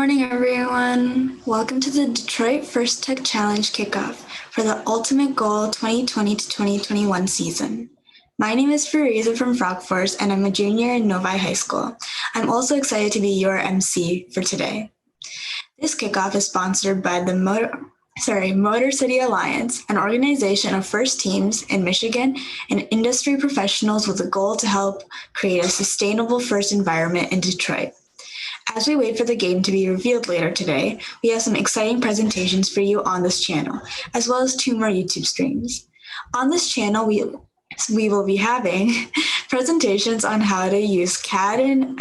morning, everyone. Welcome to the Detroit First Tech Challenge Kickoff for the Ultimate Goal 2020 to 2021 season. My name is Fariza from Frog Force, and I'm a junior in Novi High School. I'm also excited to be your MC for today. This kickoff is sponsored by the Motor City Alliance, an organization of first teams in Michigan and industry professionals with a goal to help create a sustainable first environment in Detroit. As we wait for the game to be revealed later today, we have some exciting presentations for you on this channel, as well as 2 more YouTube streams. On this channel, we will be having presentations on how to use CAD and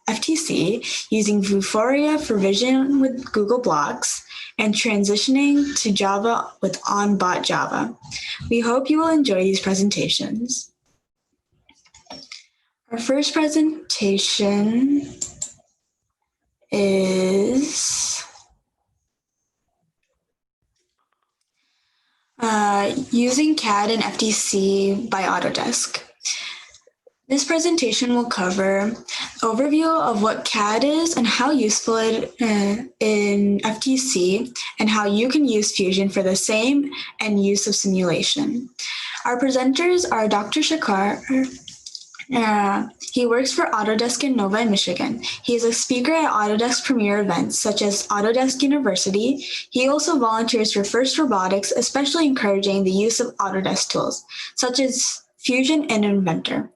FTC, using Vuforia for vision with Google Blocks, and transitioning to Java with OnBot Java. We hope you will enjoy these presentations. Our first presentation is using CAD and FTC by Autodesk. This presentation will cover overview of what CAD is and how useful it is in FTC, and how you can use Fusion for the same and use of simulation. Our presenters are Dr. Shakar. He works for Autodesk in Novi, Michigan. He is a speaker at Autodesk premier events such as Autodesk University. He also volunteers for FIRST Robotics, especially encouraging the use of Autodesk tools such as Fusion and Inventor.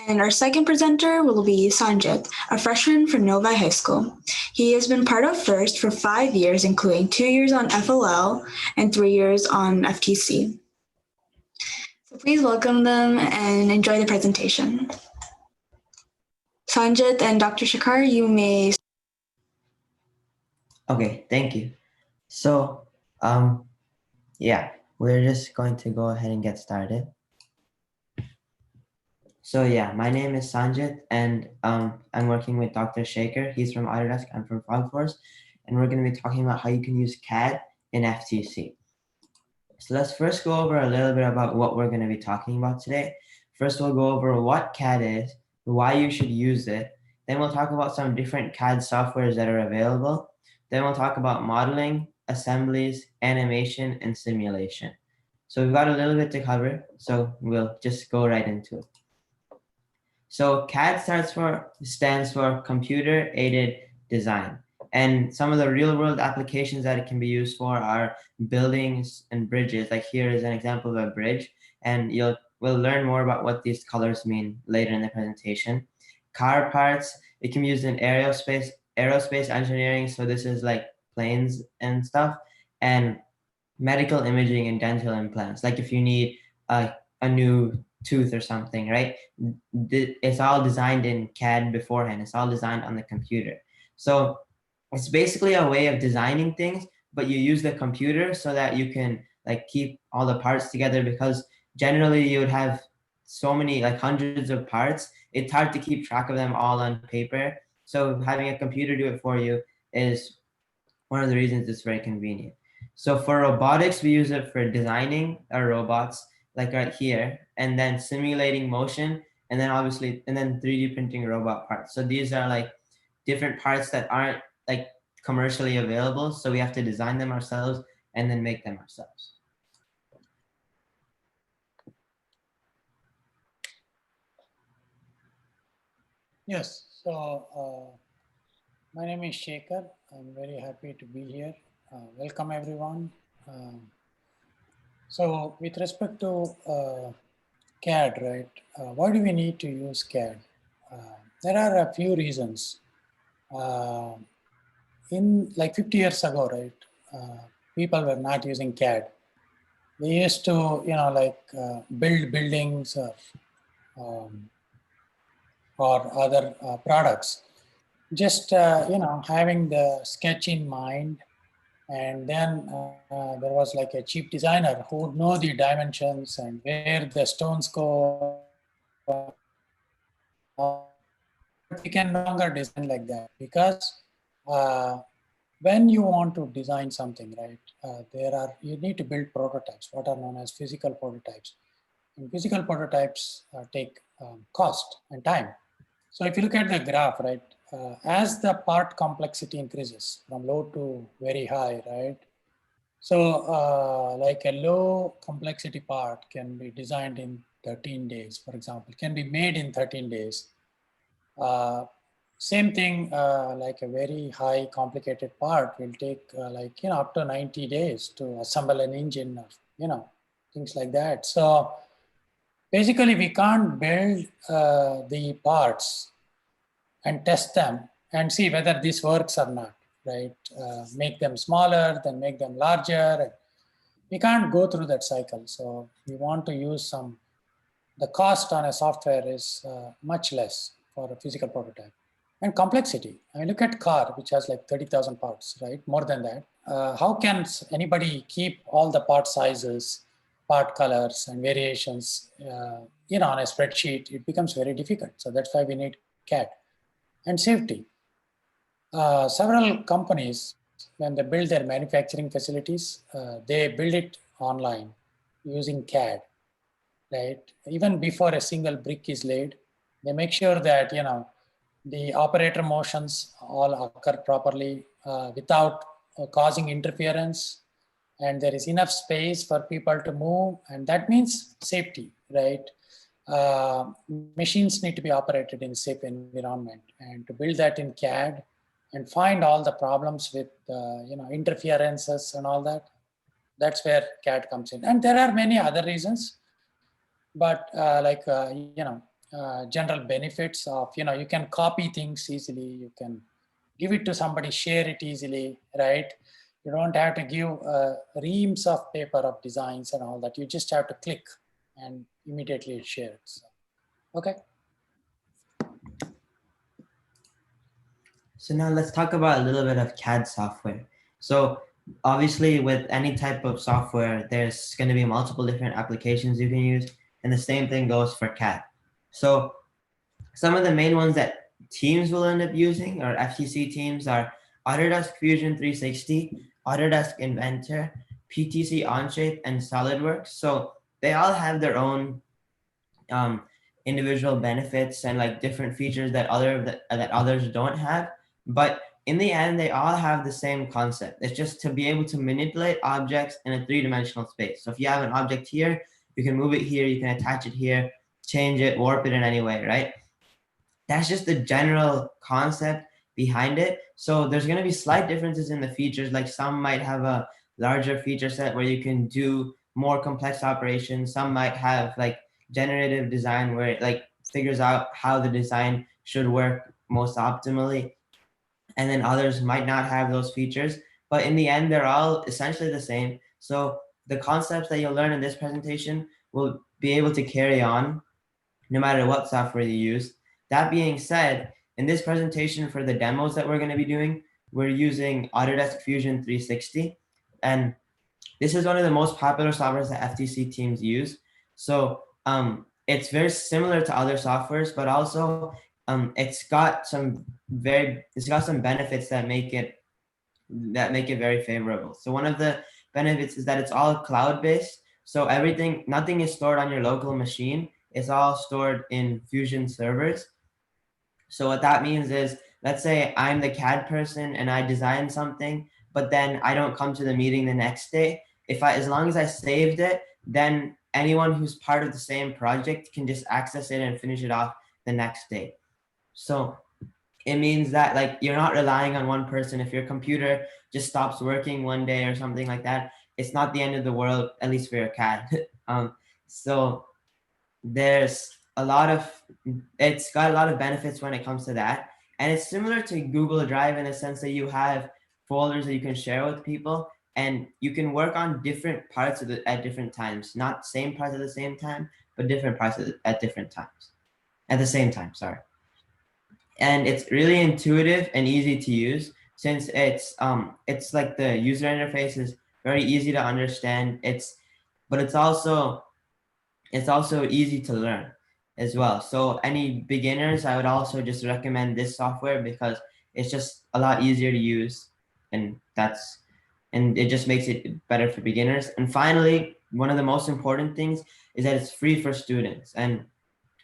And our second presenter will be Sanjit, a freshman from Novi High School. He has been part of FIRST for 5 years, including 2 years on FLL and 3 years on FTC. So please welcome them and enjoy the presentation. Sanjit and Dr. Shakar, you may. Okay, thank you. So, yeah, we're just going to go ahead and get started. So yeah, my name is Sanjit, and I'm working with Dr. Shaker. He's from Autodesk, I'm from Frog Force, and we're going to be talking about how you can use CAD in FTC. So let's first go over a little bit about what we're going to be talking about today. First, we'll go over what CAD is, why you should use it. Then we'll talk about some different CAD softwares that are available. Then we'll talk about modeling, assemblies, animation, and simulation. So we've got a little bit to cover, so we'll just go right into it. So CAD stands for Computer Aided Design. And some of the real world applications that it can be used for are buildings and bridges. Like here is an example of a bridge, and we'll learn more about what these colors mean later in the presentation. Car parts, it can be used in aerospace engineering. So this is like planes and stuff, and medical imaging and dental implants. Like if you need a new tooth or something, right? It's all designed in CAD beforehand. It's all designed on the computer. So it's basically a way of designing things, but you use the computer so that you can like keep all the parts together, because generally you would have so many, like hundreds of parts. It's hard to keep track of them all on paper. So having a computer do it for you is one of the reasons it's very convenient. So for robotics, we use it for designing our robots, like right here, and then simulating motion, and then obviously, and then 3D printing robot parts. So these are like different parts that aren't like commercially available. So we have to design them ourselves and then make them ourselves. Yes, so my name is Shekhar. I'm very happy to be here. Welcome everyone. So with respect to CAD, right? Why do we need to use CAD? There are a few reasons. In like 50 years ago, right? People were not using CAD. They used to, build buildings or other products. Just, having the sketch in mind. And then there was like a chief designer who would know the dimensions and where the stones go. We can no longer design like that, because when you want to design something, right, you need to build prototypes, what are known as physical prototypes. And physical prototypes take cost and time. So if you look at the graph, right, as the part complexity increases from low to very high, right? So like a low complexity part can be designed in 13 days, for example, can be made in 13 days. Same thing, like a very high complicated part will take like, up to 90 days to assemble an engine, or, things like that. So basically we can't build the parts and test them and see whether this works or not, right? Make them smaller, then make them larger. We can't go through that cycle. So we want to use the cost on a software is much less for a physical prototype. And complexity, I mean, look at car, which has like 30,000 parts, right? More than that. How can anybody keep all the part sizes, part colors and variations, on a spreadsheet? It becomes very difficult. So that's why we need CAD. And safety. Several companies, when they build their manufacturing facilities, they build it online using CAD, right? Even before a single brick is laid, they make sure that, the operator motions all occur properly without causing interference, and there is enough space for people to move, and that means safety, right? Uh, Machines need to be operated in a safe environment, and to build that in CAD and find all the problems with interferences and all that, that's where CAD comes in. And there are many other reasons, but general benefits of, you can copy things easily, you can give it to somebody, share it easily, right? You don't have to give reams of paper of designs and all that. You just have to click and immediately it shares. So, okay. So now let's talk about a little bit of CAD software. So obviously with any type of software, there's going to be multiple different applications you can use. And the same thing goes for CAD. So some of the main ones that teams will end up using, or FTC teams, are Autodesk Fusion 360, Autodesk Inventor, PTC Onshape, and SolidWorks. So they all have their own individual benefits and like different features that others don't have. But in the end, they all have the same concept. It's just to be able to manipulate objects in a three-dimensional space. So if you have an object here, you can move it here, you can attach it here, change it, warp it in any way, right? That's just the general concept behind it. So there's going to be slight differences in the features. Like some might have a larger feature set where you can do more complex operations. Some might have like generative design where it like figures out how the design should work most optimally. And then others might not have those features. But in the end, they're all essentially the same. So the concepts that you'll learn in this presentation will be able to carry on no matter what software you use. That being said, in this presentation for the demos that we're going to be doing, we're using Autodesk Fusion 360. And this is one of the most popular softwares that FTC teams use. So it's very similar to other softwares, but also it's got some benefits that make it very favorable. So one of the benefits is that it's all cloud-based. So nothing is stored on your local machine. It's all stored in Fusion servers. So what that means is, let's say I'm the CAD person and I design something, but then I don't come to the meeting the next day. As long as I saved it, then anyone who's part of the same project can just access it and finish it off the next day. So it means that like you're not relying on one person. If your computer just stops working one day or something like that, it's not the end of the world, at least for your CAD. So it's got a lot of benefits when it comes to that. And it's similar to Google Drive in the sense that you have folders that you can share with people, and you can work on different parts at different times, not same parts at the same time, but different parts at different times, at the same time, sorry. And it's really intuitive and easy to use, since it's like the user interface is very easy to understand. But it's also easy to learn as well. So any beginners, I would also just recommend this software because it's just a lot easier to use, and it just makes it better for beginners. And finally, one of the most important things is that it's free for students. And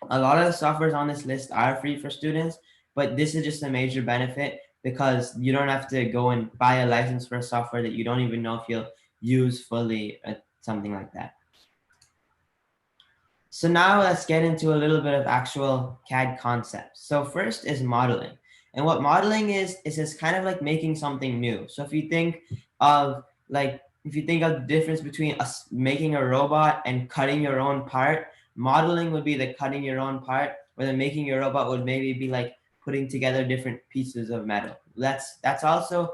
A lot of the softwares on this list are free for students, but this is just a major benefit because you don't have to go and buy a license for a software that you don't even know if you'll use fully or something like that. So now let's get into a little bit of actual CAD concepts. So first is modeling. And what modeling is it's kind of like making something new. So if you think of the difference between us making a robot and cutting your own part, modeling would be the cutting your own part, where then making your robot would maybe be like putting together different pieces of metal. That's also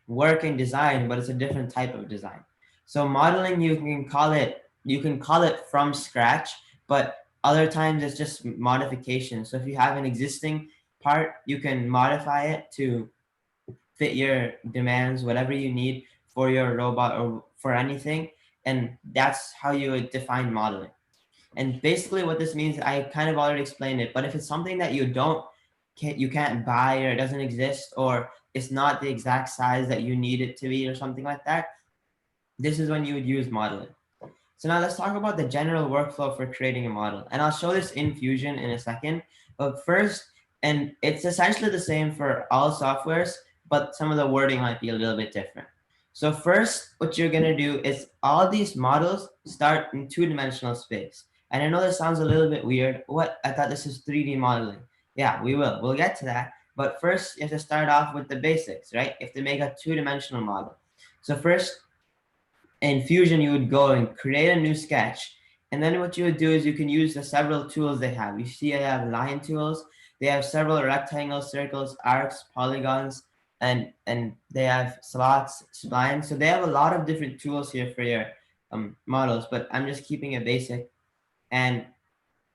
work and design, but it's a different type of design. So modeling, you can call it from scratch, but other times it's just modification. So if you have an existing part, you can modify it to fit your demands, whatever you need for your robot or for anything. And that's how you would define modeling. And basically what this means, I kind of already explained it, but if it's something that you can't buy, or it doesn't exist, or it's not the exact size that you need it to be or something like that, this is when you would use modeling. So now let's talk about the general workflow for creating a model. And I'll show this in Fusion in a second. But first, and it's essentially the same for all softwares, but some of the wording might be a little bit different. So first, what you're gonna do is all these models start in two-dimensional space. And I know this sounds a little bit weird. What? I thought this is 3D modeling. Yeah, we will. We'll get to that. But first, you have to start off with the basics, right? You have to make a two-dimensional model. So first, in Fusion, you would go and create a new sketch. And then what you would do is you can use the several tools they have. You see, they have line tools. They have several rectangles, circles, arcs, polygons, and they have slots, splines. So they have a lot of different tools here for your models, but I'm just keeping it basic. And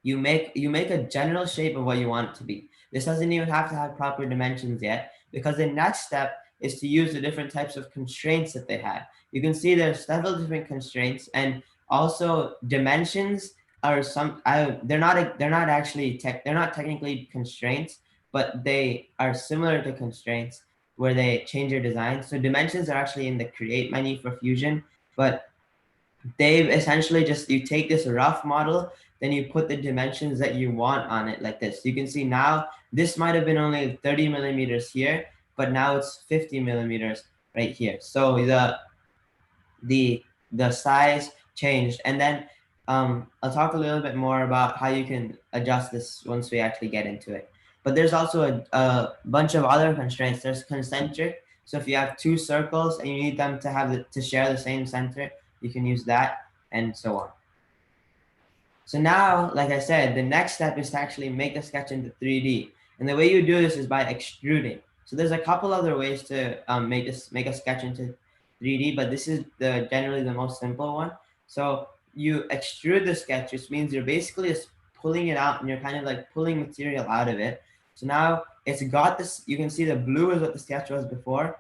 you make a general shape of what you want it to be. This doesn't even have to have proper dimensions yet, because the next step is to use the different types of constraints that they have. You can see there's several different constraints, and also dimensions are they're not actually they're not technically constraints, but they are similar to constraints where they change your design. So dimensions are actually in the create menu for Fusion, but they've essentially just, you take this rough model, then you put the dimensions that you want on it like this. You can see now this might have been only 30 millimeters here, but now it's 50 millimeters right here. So the size changed. And then I'll talk a little bit more about how you can adjust this once we actually get into it. But there's also a bunch of other constraints. There's concentric. So if you have two circles and you need them to share the same center, you can use that, and so on. So now, like I said, the next step is to actually make the sketch into 3D. And the way you do this is by extruding. So there's a couple other ways to make a sketch into 3D, but this is generally the most simple one. So you extrude the sketch, which means you're basically just pulling it out, and you're kind of like pulling material out of it. So now it's got this, you can see the blue is what the sketch was before.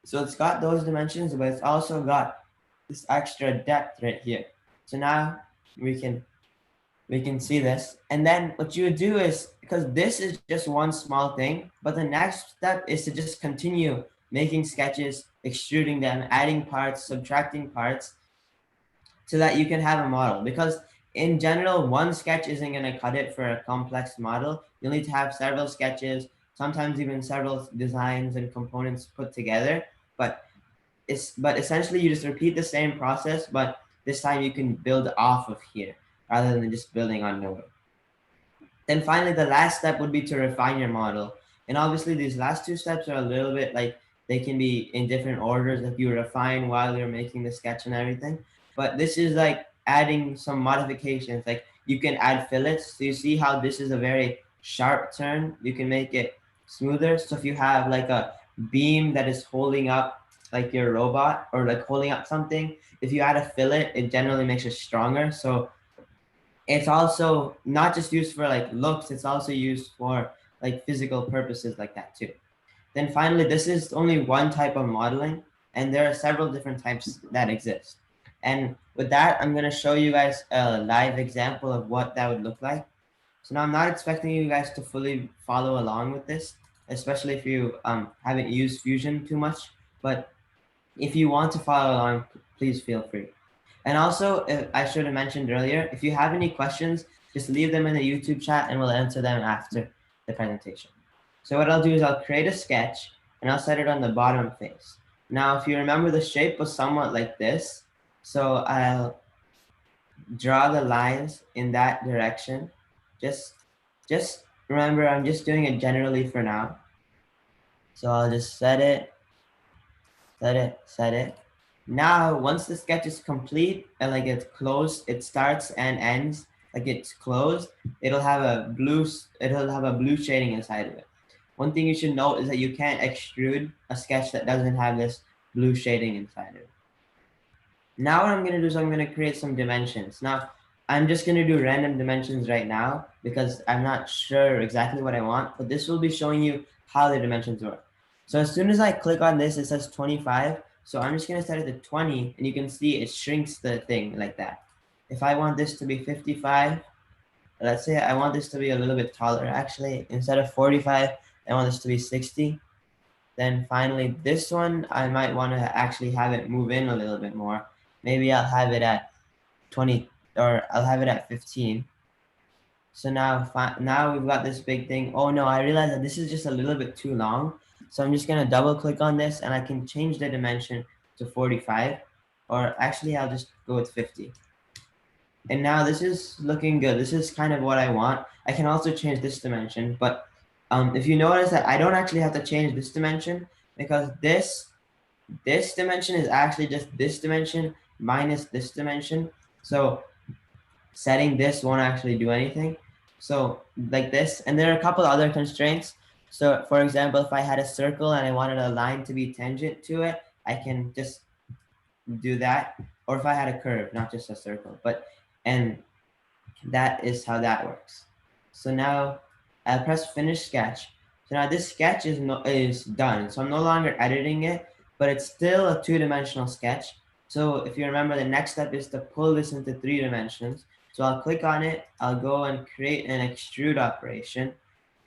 So it's got those dimensions, but it's also got this extra depth right here. So now we can see this. And then what you would do is, because this is just one small thing, but the next step is to just continue making sketches, extruding them, adding parts, subtracting parts, so that you can have a model. Because in general, one sketch isn't going to cut it for a complex model. You'll need to have several sketches, sometimes even several designs and components put together. But essentially you just repeat the same process, but this time you can build off of here rather than just building on nowhere. Then finally, the last step would be to refine your model. And obviously these last two steps are a little bit like, they can be in different orders if you refine while you're making the sketch and everything. But this is like adding some modifications. Like you can add fillets. So you see how this is a very sharp turn. You can make it smoother. So if you have like a beam that is holding up like your robot, or like holding up something, if you add a fillet, it generally makes it stronger. So it's also not just used for like looks, it's also used for like physical purposes like that too. Then finally, this is only one type of modeling, and there are several different types that exist. And with that, I'm going to show you guys a live example of what that would look like. So now I'm not expecting you guys to fully follow along with this, especially if you haven't used Fusion too much, but if you want to follow along, please feel free. And also, I should have mentioned earlier, if you have any questions, just leave them in the YouTube chat and we'll answer them after the presentation. So what I'll do is I'll create a sketch and I'll set it on the bottom face. Now, if you remember, the shape was somewhat like this. So I'll draw the lines in that direction. Just remember, I'm just doing it generally for now. So I'll just set it. Now, once the sketch is complete and like it's closed, it starts and ends, like it's closed, it'll have a blue shading inside of it. One thing you should note is that you can't extrude a sketch that doesn't have this blue shading inside of it. Now what I'm going to do is I'm going to create some dimensions. Now, I'm just going to do random dimensions right now because I'm not sure exactly what I want, but this will be showing you how the dimensions work. So as soon as I click on this, it says 25. So I'm just going to set it to 20, and you can see it shrinks the thing like that. If I want this to be 55, let's say I want this to be a little bit taller, actually. Instead of 45, I want this to be 60. Then finally, this one, I might want to actually have it move in a little bit more. Maybe I'll have it at 20, or I'll have it at 15. So now we've got this big thing. Oh no, I realized that this is just a little bit too long. So I'm just gonna double click on this and I can change the dimension to 45, or actually I'll just go with 50. And now this is looking good. This is kind of what I want. I can also change this dimension, but if you notice that I don't actually have to change this dimension, because this dimension is actually just this dimension minus this dimension. So setting this won't actually do anything. So like this, and there are a couple other constraints. So for example, if I had a circle and I wanted a line to be tangent to it, I can just do that. Or if I had a curve, not just a circle, and that is how that works. So now I'll press finish sketch. So now this sketch is done. So I'm no longer editing it, but it's still a two-dimensional sketch. So if you remember, the next step is to pull this into 3 dimensions. So I'll click on it, I'll go and create an extrude operation,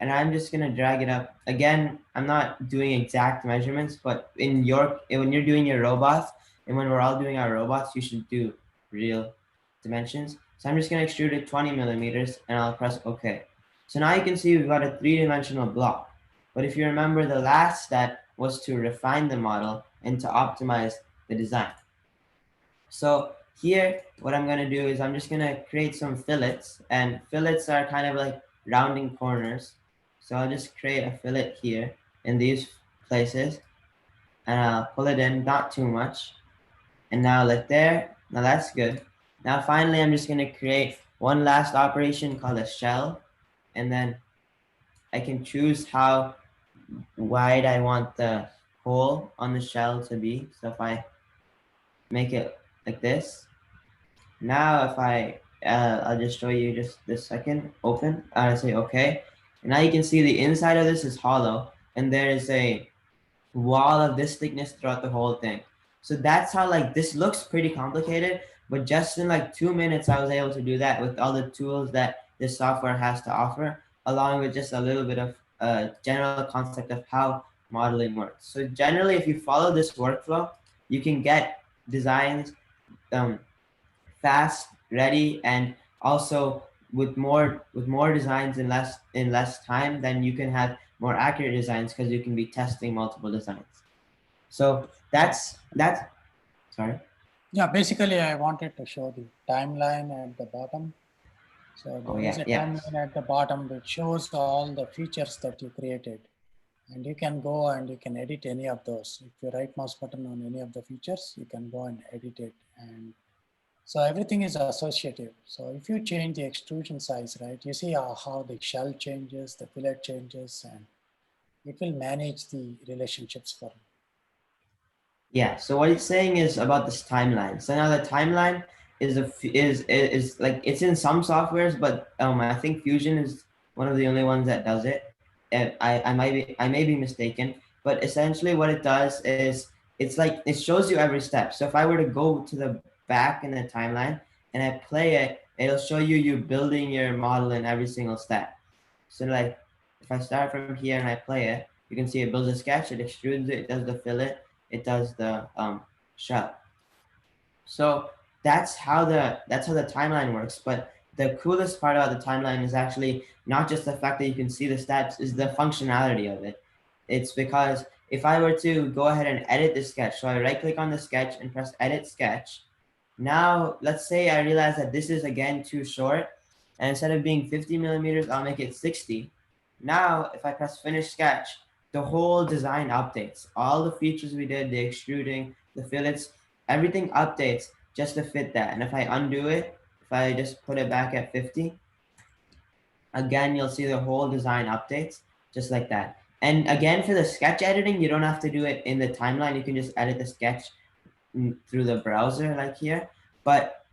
and I'm just gonna drag it up. Again, I'm not doing exact measurements, but when you're doing your robots, and when we're all doing our robots, you should do real dimensions. So I'm just gonna extrude it 20 millimeters and I'll press OK. So now you can see we've got a 3-dimensional block. But if you remember, the last step was to refine the model and to optimize the design. So here, what I'm gonna do is I'm just gonna create some fillets, and fillets are kind of like rounding corners. So I'll just create a fillet here in these places, and I'll pull it in, not too much. And now like there, now that's good. Now finally, I'm just gonna create one last operation called a shell, and then I can choose how wide I want the hole on the shell to be. So if I make it like this, now if I'll just show you just this second, open, I say okay. And now you can see the inside of this is hollow, and there is a wall of this thickness throughout the whole thing. So that's how, like, this looks pretty complicated, but just in like 2 minutes, I was able to do that with all the tools that this software has to offer, along with just a little bit of general concept of how modeling works. So generally, if you follow this workflow, you can get designs fast, ready, and also with more designs in less time, then you can have more accurate designs because you can be testing multiple designs. So that's sorry. Yeah, basically I wanted to show the timeline at the bottom. So there is a timeline at the bottom which shows all the features that you created. And you can go and you can edit any of those. If you right mouse button on any of the features, you can go and edit it. And so everything is associative. So if you change the extrusion size, right, you see how the shell changes, the fillet changes, and it will manage the relationships for you. Yeah, so what it's saying is about this timeline. So now the timeline is like, it's in some softwares, but I think Fusion is one of the only ones that does it. And I may be mistaken, but essentially what it does is it's like it shows you every step. So if I were to go to the back in the timeline and I play it, it'll show you building your model in every single step. So like if I start from here and I play it, you can see it builds a sketch, it extrudes it, it does the fillet, it does the shell. So that's how the timeline works. But the coolest part about the timeline is actually not just the fact that you can see the steps, is the functionality of it. It's because if I were to go ahead and edit the sketch, so I right click on the sketch and press edit sketch. Now, let's say I realize that this is again too short, and instead of being 50 millimeters, I'll make it 60. Now, if I press finish sketch, the whole design updates. All the features we did, the extruding, the fillets, everything updates just to fit that. And if I undo it, if I just put it back at 50, again, you'll see the whole design updates just like that. And again, for the sketch editing, you don't have to do it in the timeline. You can just edit the sketch through the browser like here. But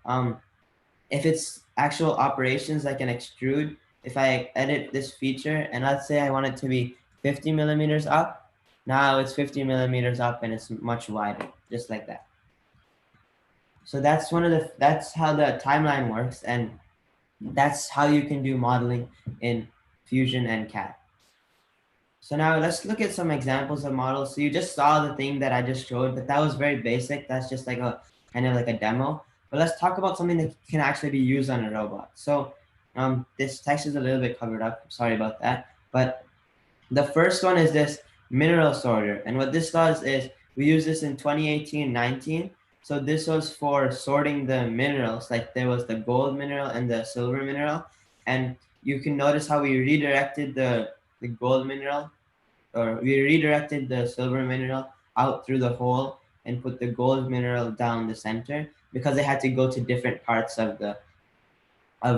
if it's actual operations like an extrude, if I edit this feature and let's say I want it to be 50 millimeters up, now it's 50 millimeters up and it's much wider, just like that. So that's how the timeline works, and that's how you can do modeling in Fusion and CAD. So now let's look at some examples of models. So you just saw the thing that I just showed, but that was very basic. That's just like a kind of like a demo. But let's talk about something that can actually be used on a robot. So this text is a little bit covered up. Sorry about that. But the first one is this mineral sorter. And what this does is we use this in 2018-19. So this was for sorting the minerals. Like there was the gold mineral and the silver mineral. And you can notice how we redirected the gold mineral, or we redirected the silver mineral out through the hole and put the gold mineral down the center because they had to go to different parts of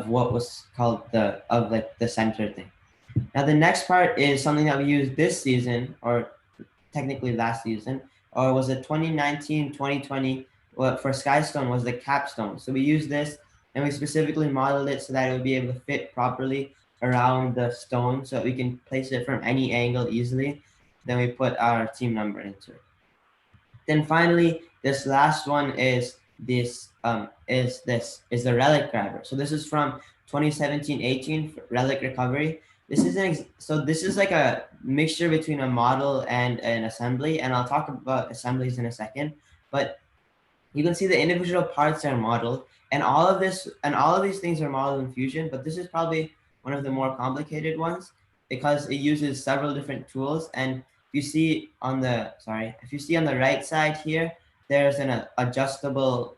what was called the center thing. Now the next part is something that we used this season, or technically last season, or was it 2019-2020 for Skystone was the capstone. So we used this and we specifically modeled it so that it would be able to fit properly around the stone so that we can place it from any angle easily. Then we put our team number into it. Then finally, this last one is the relic grabber. So this is from 2017-18 relic recovery. This is like a mixture between a model and an assembly, and I'll talk about assemblies in a second. But you can see the individual parts are modeled, and all of these things are modeled in Fusion. But this is probably one of the more complicated ones because it uses several different tools. And if you see on the right side here, there's an adjustable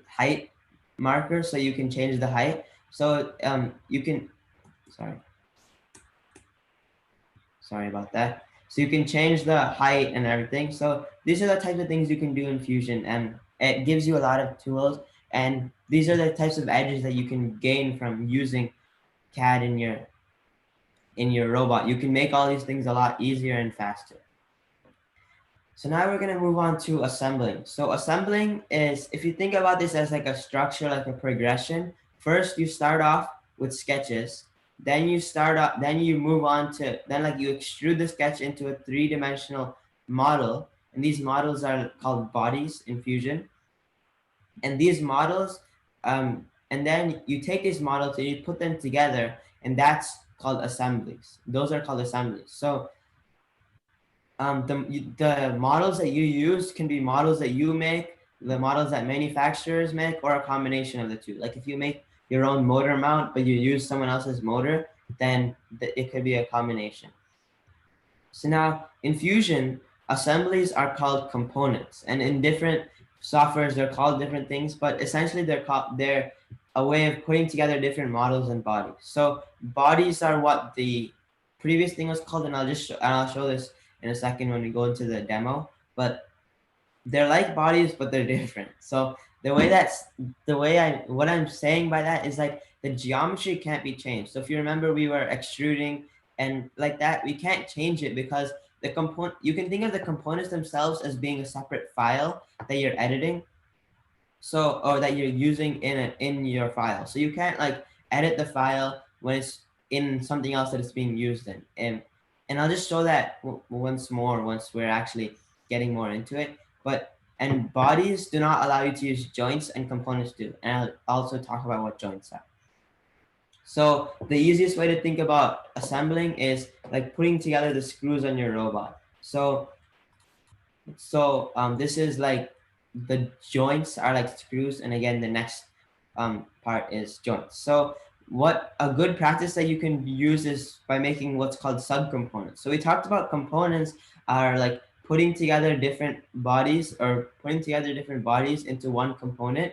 height marker, so you can change the height. So you can, sorry about that. So you can change the height and everything. So these are the types of things you can do in Fusion, and it gives you a lot of tools. And these are the types of edges that you can gain from using CAD in your robot. You can make all these things a lot easier and faster. So now we're going to move on to assembling. So assembling is, if you think about this as like a structure, like a progression, first you start off with sketches. Then you move on to, you extrude the sketch into a 3-dimensional model. And these models are called bodies in Fusion. And these models, and then you take these models and you put them together, and that's called assemblies. Those are called assemblies. So the models that you use can be models that you make, the models that manufacturers make, or a combination of the two. Like if you make your own motor mount, but you use someone else's motor, then it could be a combination. So now in Fusion, assemblies are called components, and in different softwares, they're called different things, but essentially they're a way of putting together different models and bodies. So bodies are what the previous thing was called, and I'll show this in a second when we go into the demo, but they're like bodies, but they're different. So what I'm saying by that is like the geometry can't be changed. So if you remember, we were extruding and like that, we can't change it because you can think of the components themselves as being a separate file that you're editing. So, or that you're using in your file. So you can't like edit the file when it's in something else that it's being used in. And I'll just show that once we're actually getting more into it. And bodies do not allow you to use joints, and components do. And I'll also talk about what joints are. So the easiest way to think about assembling is like putting together the screws on your robot. So this is like the joints are like screws, and again the next part is joints. So what a good practice that you can use is by making what's called subcomponents. So we talked about components are like putting together different bodies or putting together different bodies into one component.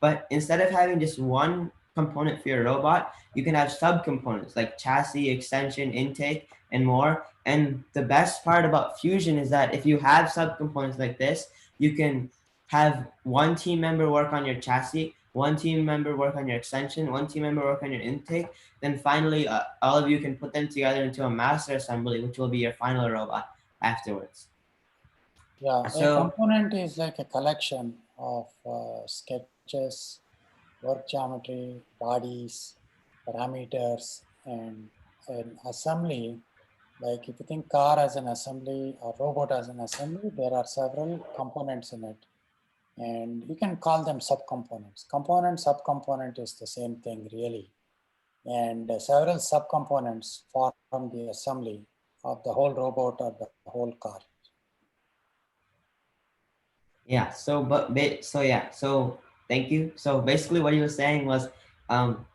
But instead of having just one component for your robot, you can have subcomponents like chassis, extension, intake, and more. And the best part about Fusion is that if you have subcomponents like this, you can have one team member work on your chassis, one team member work on your extension, one team member work on your intake. Then finally, all of you can put them together into a master assembly, which will be your final robot afterwards. Yeah, a So component is like a collection of sketches, work geometry, bodies, parameters, and an assembly. Like if you think car as an assembly or robot as an assembly, there are several components in it. And you can call them subcomponents. Component, subcomponent is the same thing really. And several subcomponents form the assembly of the whole robot or the whole car. yeah, so thank you. So basically what he was saying was um,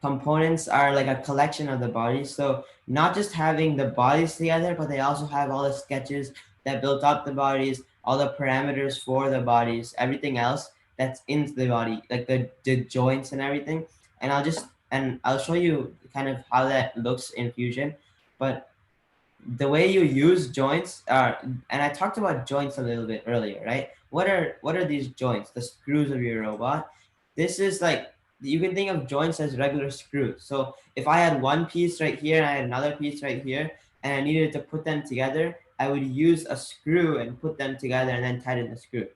components are like a collection of the bodies. So not just having the bodies together, but they also have all the sketches that built up the bodies, all the parameters for the bodies, everything else that's in the body, like the joints and everything. And I'll show you kind of how that looks in Fusion. But the way you use joints are, and I talked about joints a little bit earlier, right? What are these joints? The screws of your robot. This is like, you can think of joints as regular screws. So if I had one piece right here and I had another piece right here and I needed to put them together, I would use a screw and put them together and then tighten the screw.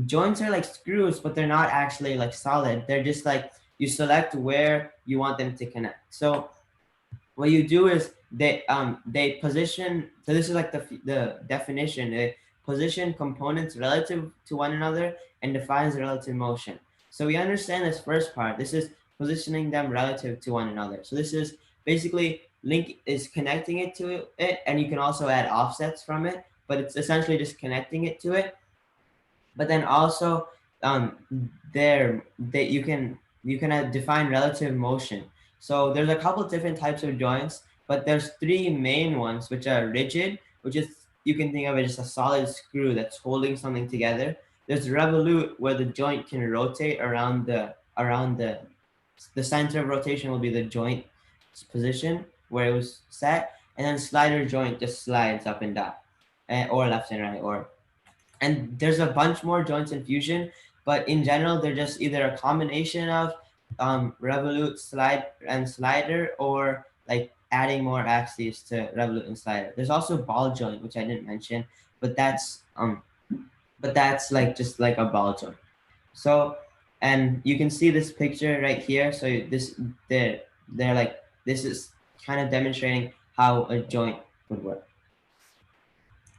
Joints are like screws, but they're not actually like solid. They're just like, you select where you want them to connect. So what you do is they position, so this is like the definition. They position components relative to one another and defines relative motion. So we understand this first part. This is positioning them relative to one another. So this is basically link is connecting it to it, and you can also add offsets from it, but it's essentially just connecting it to it. But then also um, there that you can define relative motion. So there's a couple different types of joints, but there's three main ones, which are rigid, which is, you can think of it as a solid screw that's holding something together. There's revolute, where the joint can rotate around the center of rotation will be the joint position where it was set, and then slider joint just slides up and down, or left and right, and there's a bunch more joints in Fusion, but in general, they're just either a combination of Revolute, slide, and slider, or like adding more axes to Revolute and slider. There's also ball joint, which I didn't mention, but that's like just like a ball joint. So, and you can see this picture right here. So they're like, this is kind of demonstrating how a joint would work.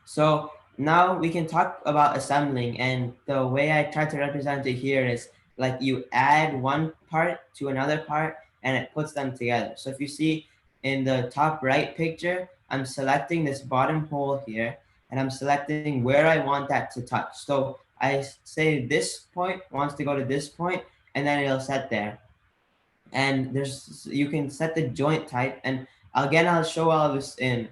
So now we can talk about assembling, and the way I try to represent it here is like you add one part to another part and it puts them together. So if you see in the top right picture, I'm selecting this bottom hole here and I'm selecting where I want that to touch. So I say this point wants to go to this point, and then it'll set there. And you can set the joint type, and again, I'll show all of this in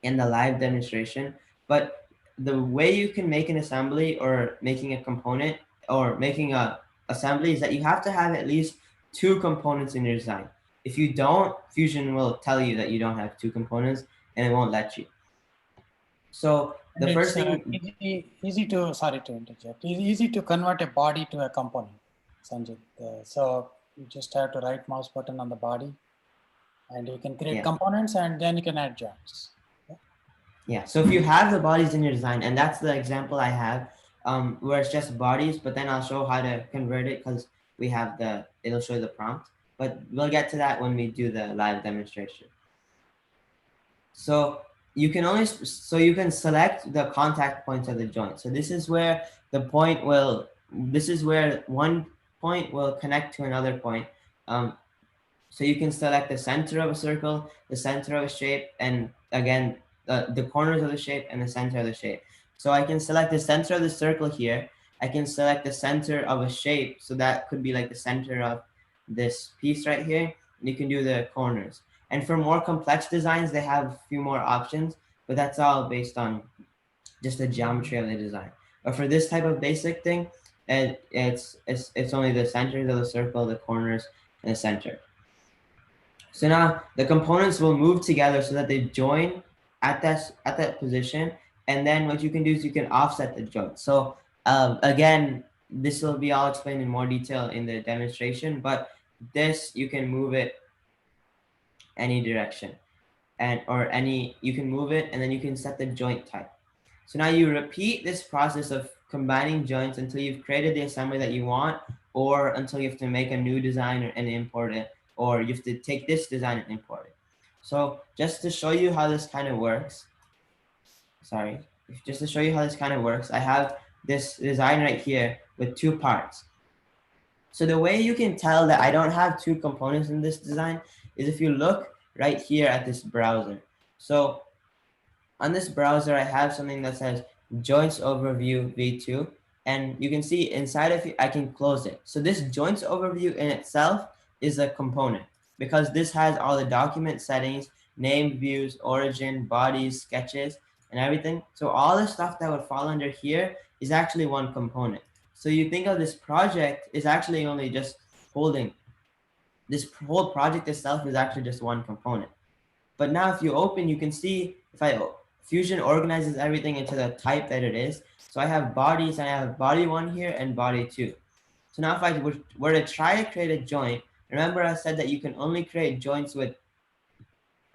the live demonstration. But the way you can make an assembly or making a component or making a assembly is that you have to have at least two components in your design. If you don't, Fusion will tell you that you don't have two components and it won't let you. So And the first it's thing, easy to, sorry to interject, it's easy to convert a body to a component, Sanjit. So you just have to right mouse button on the body and you can create components and then you can add joints. Yeah, so if you have the bodies in your design, and that's the example I have, where it's just bodies, but then I'll show how to convert it because we have it'll show the prompt, but we'll get to that when we do the live demonstration. So you can select the contact points of the joint. So this is where this is where one point will connect to another point. So you can select the center of a circle, the center of a shape, and again, the corners of the shape and the center of the shape. So I can select the center of the circle here, I can select the center of a shape. So that could be like the center of this piece right here. And you can do the corners. And for more complex designs, they have a few more options, but that's all based on just the geometry of the design. But for this type of basic thing, it's only the centers of the circle, the corners, and the center. So now the components will move together so that they join at that position. And then what you can do is you can offset the joint. So again, this will be all explained in more detail in the demonstration, but this, you can move it any direction, you can move it, and then you can set the joint type. So now you repeat this process of combining joints until you've created the assembly that you want, or until you have to make a new design and import it, or you have to take this design and import it. So just to show you how this kind of works, just to show you how this kind of works, I have this design right here with two parts. So the way you can tell that I don't have two components in this design is if you look right here at this browser. So on this browser, I have something that says Joints Overview V2, and you can see inside of it, I can close it. So this Joints Overview in itself is a component because this has all the document settings, name, views, origin, bodies, sketches, and everything. So all the stuff that would fall under here is actually one component. So you think of this project is actually only just holding. This whole project itself is actually just one component. But now if you open, you can see Fusion organizes everything into the type that it is. So I have bodies, and I have body 1 here and body 2. So now if I were to try to create a joint, remember I said that you can only create joints with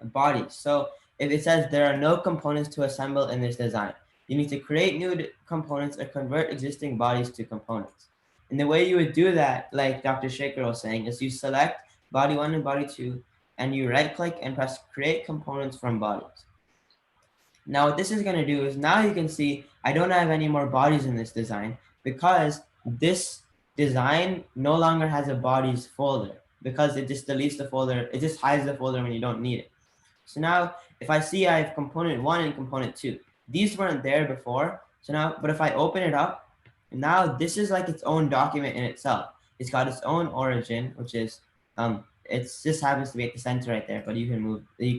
bodies. So if it says there are no components to assemble in this design, you need to create new components or convert existing bodies to components. And the way you would do that, like Dr. Shaker was saying, is you select body 1 and body 2, and you right click and press create components from bodies. Now what this is going to do is now you can see I don't have any more bodies in this design because this design no longer has a bodies folder because it just deletes the folder. It just hides the folder when you don't need it. So now if I see I have component 1 and component 2, these weren't there before. So now, but if I open it up, now this is like its own document in itself. It's got its own origin, which is it just happens to be at the center right there, but you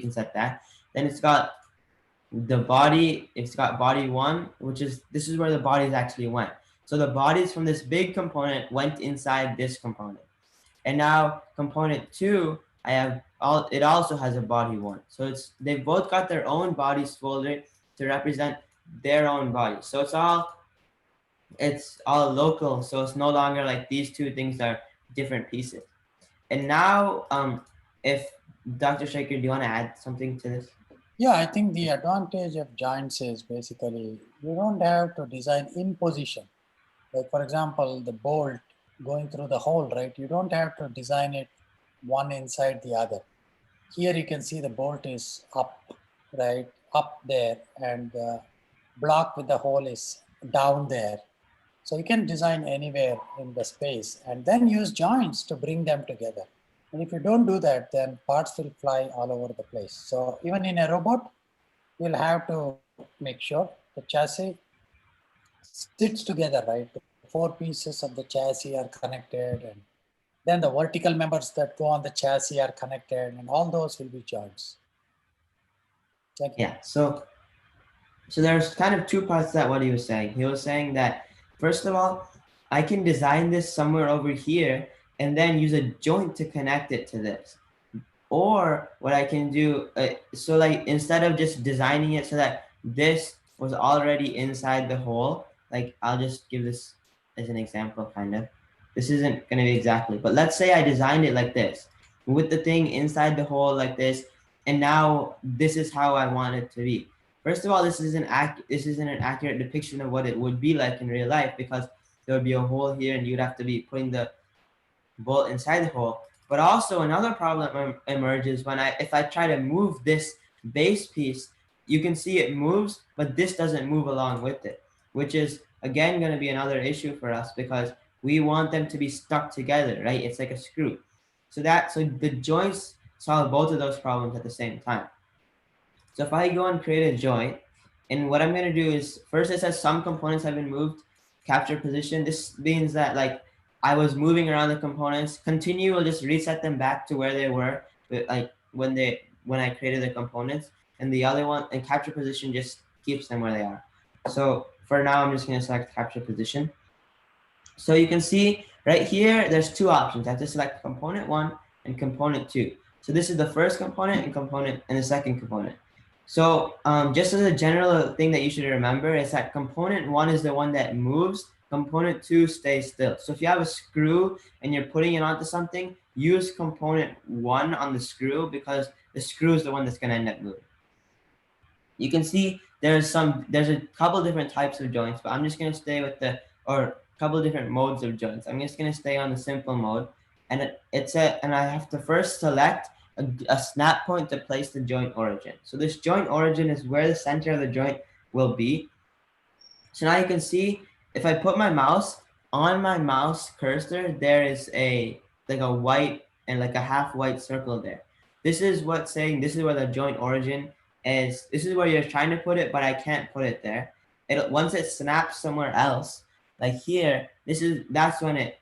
can set that. Then it's got the body, it's got body 1, this is where the bodies actually went. So the bodies from this big component went inside this component. And now component 2, it also has a body 1. So they've both got their own bodies folder to represent their own bodies. So it's all local. So it's no longer like these two things are different pieces. And now, if Dr. Shaker, do you want to add something to this? Yeah, I think the advantage of joints is basically you don't have to design in position. Like for example, the bolt going through the hole, right? You don't have to design it one inside the other. Here you can see the bolt is up, right? Up there, and the block with the hole is down there. So you can design anywhere in the space and then use joints to bring them together. And if you don't do that, then parts will fly all over the place. So even in a robot, you'll have to make sure the chassis sits together, right? The 4 pieces of the chassis are connected, and then the vertical members that go on the chassis are connected, and all those will be joints. Thank you. Yeah, so there's kind of two parts to that what he was saying. He was saying that, first of all, I can design this somewhere over here and then use a joint to connect it to this. Or what I can do, so like instead of just designing it so that this was already inside the hole, like I'll just give this as an example, kind of. This isn't going to be exactly, but let's say I designed it like this, with the thing inside the hole like this, and now this is how I want it to be. First of all, this isn't an accurate depiction of what it would be like in real life, because there would be a hole here and you'd have to be putting the bolt inside the hole. But also another problem emerges when if I try to move this base piece, you can see it moves, but this doesn't move along with it, which is again going to be another issue for us because we want them to be stuck together, right? It's like a screw. So the joints solve both of those problems at the same time. So if I go and create a joint, and what I'm going to do is, first it says some components have been moved, capture position, this means that like I was moving around the components. Continue will just reset them back to where they were, like when I created the components. And the other one, and capture position just keeps them where they are. So for now, I'm just going to select capture position. So you can see right here, there's two options. I have to select component 1 and component 2. So this is the first component and the second component. So just as a general thing that you should remember is that component 1 is the one that moves, component 2 stays still. So if you have a screw and you're putting it onto something, use component 1 on the screw because the screw is the one that's going to end up moving. You can see there's a couple different types of joints, but I'm just going to stay with or couple different modes of joints. I'm just going to stay on the simple mode, and I have to first select a snap point to place the joint origin. So this joint origin is where the center of the joint will be. So now you can see if I put my mouse on my mouse cursor, there is a white and like a half white circle there. This is what's saying this is where the joint origin is. This is where you're trying to put it, but I can't put it there. Once it snaps somewhere else, like here, that's when it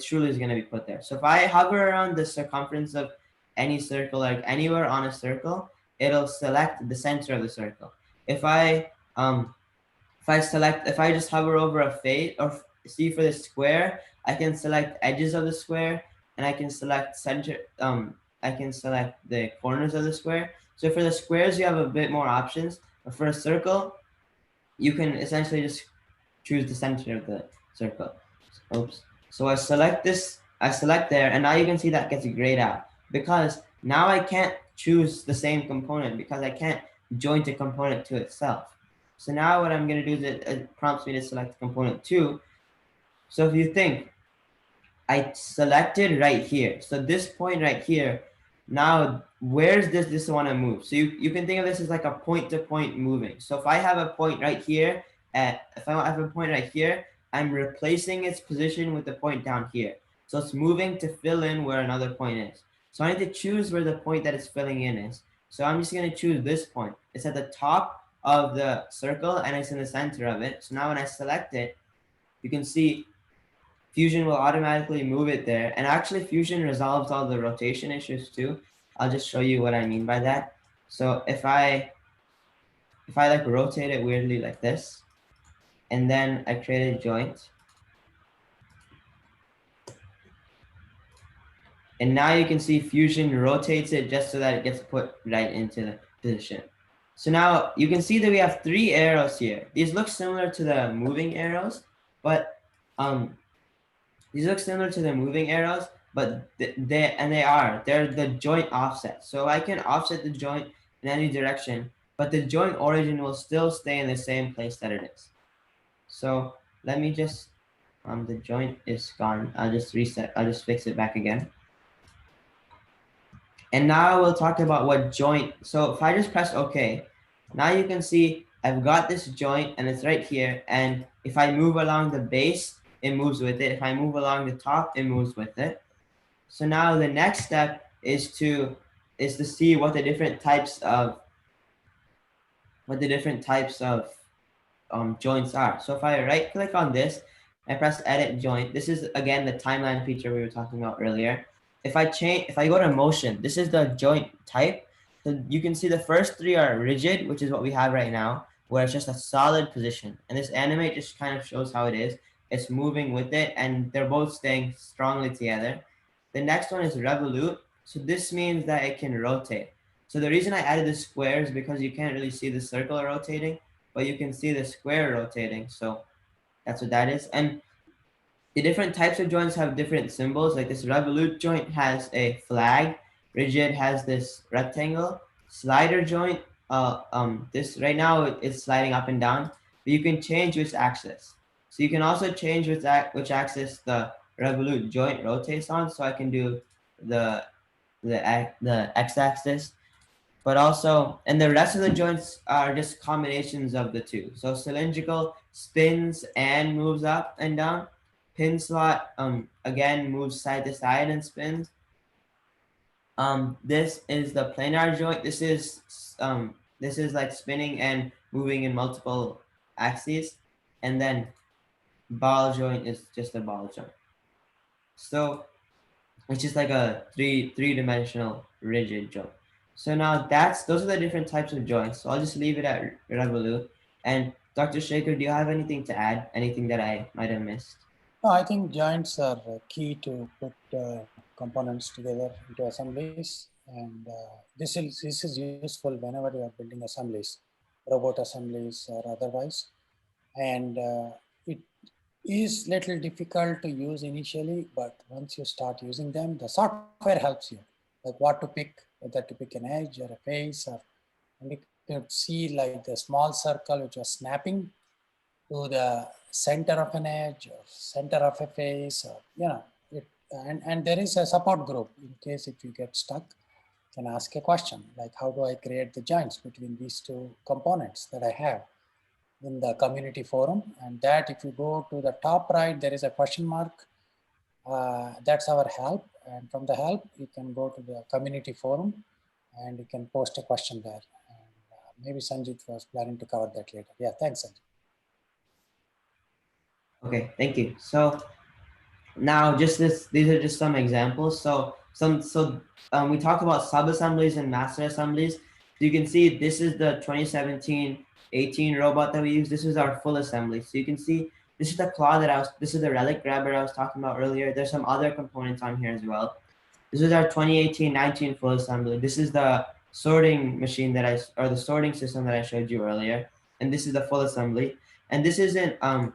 truly is going to be put there. So if I hover around the circumference of any circle, like anywhere on a circle, it'll select the center of the circle. If I just hover over a face, or see for the square, I can select edges of the square, and I can select center. I can select the corners of the square. So for the squares, you have a bit more options. But for a circle, you can essentially just choose the center of the circle. Oops. So I select this, I select there, and now you can see that gets grayed out because now I can't choose the same component because I can't joint a component to itself. So now what I'm going to do is it prompts me to select component 2. So if you think, I selected right here. So this point right here, now where's this want to move? So you can think of this as like a point-to-point moving. So if I have a point right here, if I have a point right here, I'm replacing its position with the point down here. So it's moving to fill in where another point is. So I need to choose where the point that it's filling in is. So I'm just going to choose this point. It's at the top of the circle and it's in the center of it. So now when I select it, you can see Fusion will automatically move it there. And actually Fusion resolves all the rotation issues too. I'll just show you what I mean by that. So if I like rotate it weirdly like this, and then I create a joint, and now you can see Fusion rotates it just so that it gets put right into the position. So now you can see that we have 3 arrows here. These look similar to the moving arrows, but they're the joint offset. So I can offset the joint in any direction, but the joint origin will still stay in the same place that it is. So let me just, the joint is gone. I'll just reset. I'll just fix it back again. And now we'll talk about what joint. So if I just press OK, now you can see I've got this joint and it's right here. And if I move along the base, it moves with it. If I move along the top, it moves with it. So now the next step is to see what the different types of joints are. So if I right click on this, I press edit joint. This is again the timeline feature we were talking about earlier. If I go to motion, this is the joint type. So you can see the first 3 are rigid, which is what we have right now, where it's just a solid position. And this animate just kind of shows how it is. It's moving with it, and they're both staying strongly together. The next one is revolute. So this means that it can rotate. So the reason I added the square is because you can't really see the circle rotating, but you can see the square rotating. So that's what that is. And the different types of joints have different symbols. Like this revolute joint has a flag. Rigid has this rectangle. Slider joint, this right now it's sliding up and down, but you can change which axis. So you can also change which axis the revolute joint rotates on. So I can do the x-axis, but also, and the rest of the joints are just combinations of the two. So cylindrical spins and moves up and down. Pin slot, again, moves side to side and spins. This is the planar joint. This is like spinning and moving in multiple axes. And then ball joint is just a ball joint. So it's just like a three-dimensional rigid joint. So now those are the different types of joints. So I'll just leave it at Revolut. And Dr. Shaker, do you have anything to add? Anything that I might have missed? No, I think joints are key to put components together into assemblies, and this is useful whenever you are building assemblies, robot assemblies or otherwise. And it is little difficult to use initially, but once you start using them, the software helps you, like what to pick, whether to pick an edge or a face, or and you could see like the small circle which was snapping to the center of an edge or center of a face, or and there is a support group in case if you get stuck, you can ask a question like, how do I create the joints between these two components that I have in the community forum? And that if you go to the top right, there is a question mark. That's our help, and from the help you can go to the community forum and you can post a question there. And maybe Sanjit was planning to cover that later. Yeah, thanks, Sanjit. Okay, thank you. So now these are just some examples. We talked about sub-assemblies and master assemblies. So you can see this is the 2017-18 robot that we use. This is our full assembly. So you can see this is the claw this is the relic grabber I was talking about earlier. There's some other components on here as well. This is our 2018-19 full assembly. This is the sorting machine or the sorting system that I showed you earlier. And this is the full assembly. And this isn't a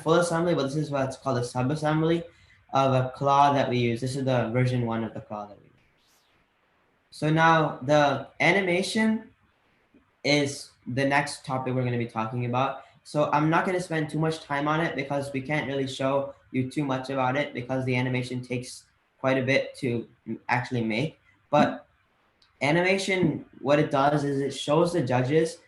full assembly, but this is what's called a sub-assembly of a claw that we use. This is the version 1 of the claw that we use. So now the animation is the next topic we're going to be talking about. So I'm not going to spend too much time on it because we can't really show you too much about it because the animation takes quite a bit to actually make. But animation, what it does is it shows the judges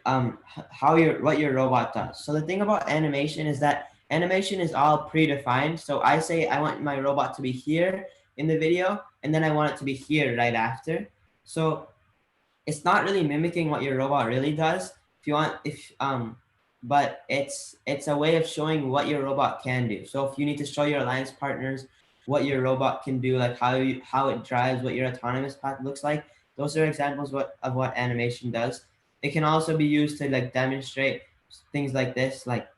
what your robot does. So the thing about animation is that animation is all predefined. So I say I want my robot to be here in the video, and then I want it to be here right after. So it's not really mimicking what your robot really does. But it's a way of showing what your robot can do. So if you need to show your alliance partners what your robot can do, like how it drives, what your autonomous path looks like, those are examples of what animation does. It can also be used to like demonstrate things like this, like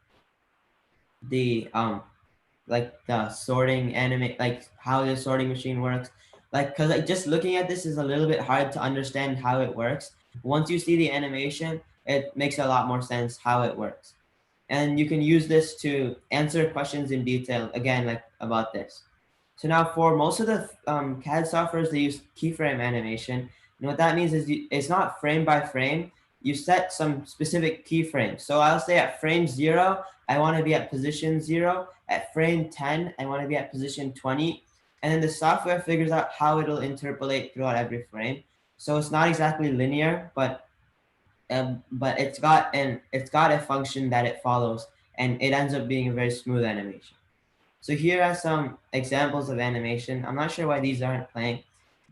the sorting like how the sorting machine works. Because just looking at this is a little bit hard to understand how it works. Once you see the animation, it makes a lot more sense how it works. And you can use this to answer questions in detail, again, like about this. So now for most of the CAD softwares, they use keyframe animation. And what that means is it's not frame by frame. You set some specific keyframes. So I'll say at frame 0, I want to be at position 0. At frame 10, I want to be at position 20. And then the software figures out how it'll interpolate throughout every frame. So it's not exactly linear, but it's got a function that it follows, and it ends up being a very smooth animation. So here are some examples of animation. I'm not sure why these aren't playing.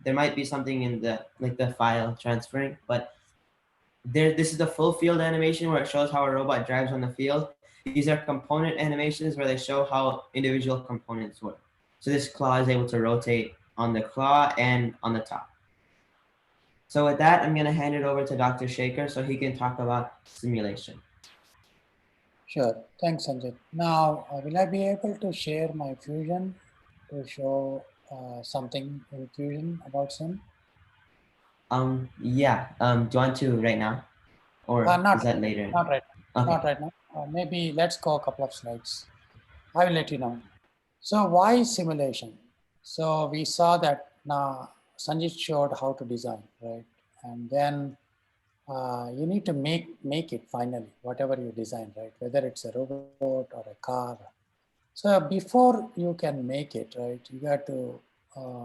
There might be something in the file transferring, but this is the full field animation where it shows how a robot drives on the field. These are component animations where they show how individual components work. So this claw is able to rotate on the claw and on the top. So with that, I'm going to hand it over to Dr. Shaker so he can talk about simulation. Sure, thanks, Sanjit. Now, will I be able to share my Fusion to show something in Fusion about Sim? Yeah. Do you want to right now, or is that later? Not right. Okay. Not right now. Maybe let's go a couple of slides. I will let you know. So why simulation? So we saw that now Sanjit showed how to design, right? And then you need to make it finally, whatever you design, right? Whether it's a robot or a car. So before you can make it, right, you got to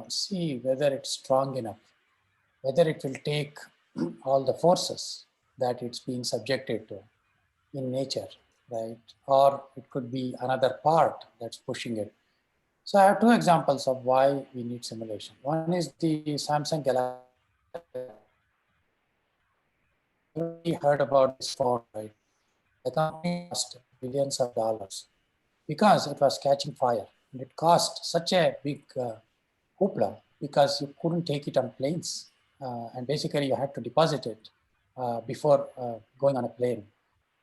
see whether it's strong enough, whether it will take all the forces that it's being subjected to in nature, right? Or it could be another part that's pushing it. So I have two examples of why we need simulation. One is the Samsung Galaxy. We heard about this phone, right? the company cost billions of dollars because it was catching fire. And it cost such a big hoopla because you couldn't take it on planes. And basically you had to deposit it before going on a plane,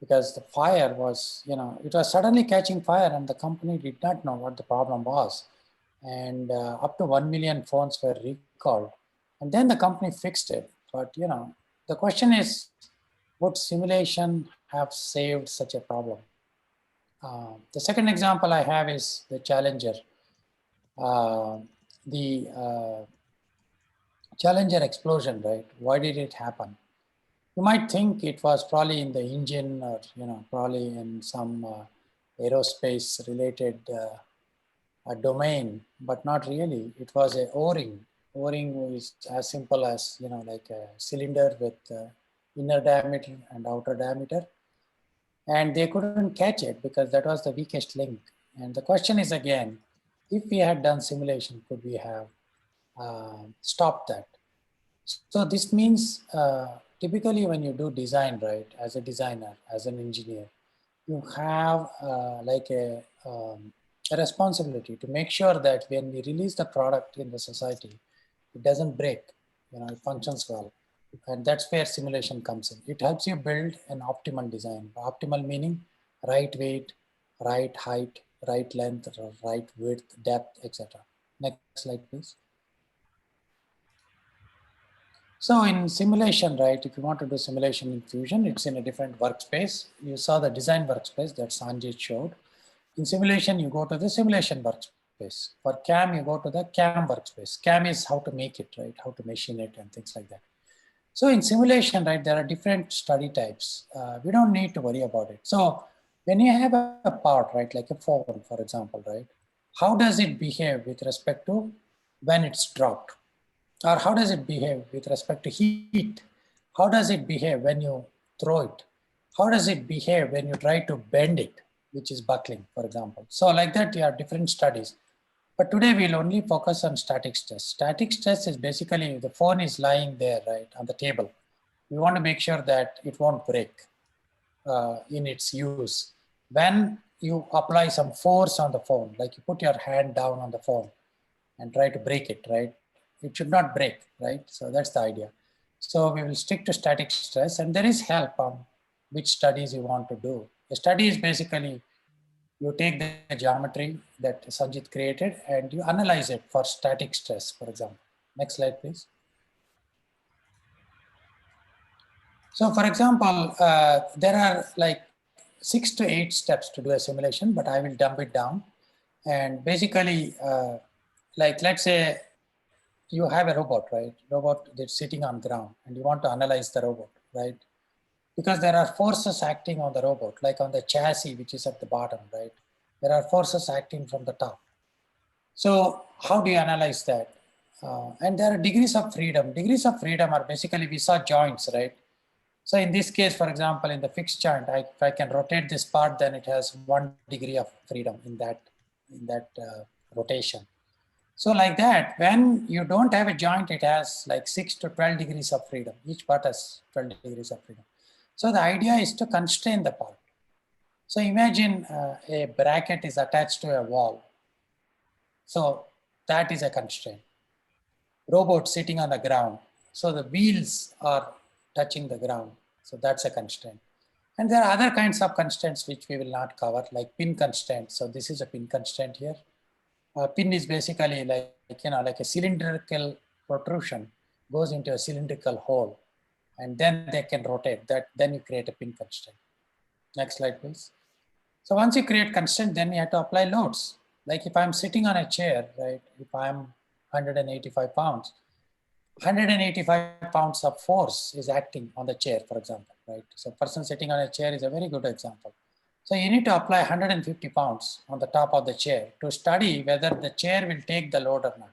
because the fire was, it was suddenly catching fire and the company did not know what the problem was. And up to 1 million phones were recalled. And then the company fixed it. But, the question is, would simulation have saved such a problem? The second example I have is the Challenger. The Challenger explosion, right? Why did it happen? You might think it was probably in the engine, or probably in some aerospace related domain, but not really. It was a O-ring. O-ring is as simple as like a cylinder with inner diameter and outer diameter, and they couldn't catch it because that was the weakest link. And the question is again, if we had done simulation, could we have stopped that? So this means typically when you do design, right, as a designer, as an engineer, you have a responsibility to make sure that when we release the product in the society, it doesn't break, it functions well. And that's where simulation comes in. It helps you build an optimal design. Optimal meaning right weight, right height, right length, right width, depth, etc. Next slide, please. So in simulation, right, if you want to do simulation in Fusion, it's in a different workspace. You saw the design workspace that Sanjay showed. In simulation, you go to the simulation workspace. For CAM, you go to the CAM workspace. CAM is how to make it, right, how to machine it and things like that. So in simulation, right, there are different study types. We don't need to worry about it. So when you have a part, right, like a phone, for example, right, how does it behave with respect to when it's dropped? Or how does it behave with respect to heat? How does it behave when you throw it? How does it behave when you try to bend it, which is buckling, for example? So like that, you have different studies. But today we'll only focus on static stress. Static stress is basically the phone is lying there, right, on the table. We want to make sure that it won't break in its use. When you apply some force on the phone, like you put your hand down on the phone and try to break it, right? It should not break, right? So that's the idea. So we will stick to static stress, and there is help on which studies you want to do. The study is basically you take the geometry that Sanjit created and you analyze it for static stress, for example. Next slide, please. So for example, there are like 6 to 8 steps to do a simulation, but I will dump it down. And basically, like let's say you have a robot, right? Robot that's sitting on ground and you want to analyze the robot, right? Because there are forces acting on the robot, like on the chassis, which is at the bottom, right? There are forces acting from the top. So how do you analyze that? And there are degrees of freedom. Degrees of freedom are basically, we saw joints, right? So in this case, for example, in the fixed joint, if I can rotate this part, then it has 1 degree of freedom in that rotation. So like that, when you don't have a joint, it has like 6 to 12 degrees of freedom. Each part has 12 degrees of freedom. So the idea is to constrain the part. So imagine a bracket is attached to a wall. So that is a constraint. Robot sitting on the ground. So the wheels are touching the ground. So that's a constraint. And there are other kinds of constraints which we will not cover, like pin constraints. So this is a pin constraint here. Pin is basically like a cylindrical protrusion goes into a cylindrical hole, and then they can rotate that. Then you create a pin constraint. Next slide, please. So once you create constraint, then you have to apply loads. Like if I'm sitting on a chair, right? If I'm 185 pounds, 185 pounds of force is acting on the chair, for example, right? So person sitting on a chair is a very good example. So you need to apply 150 pounds on the top of the chair to study whether the chair will take the load or not.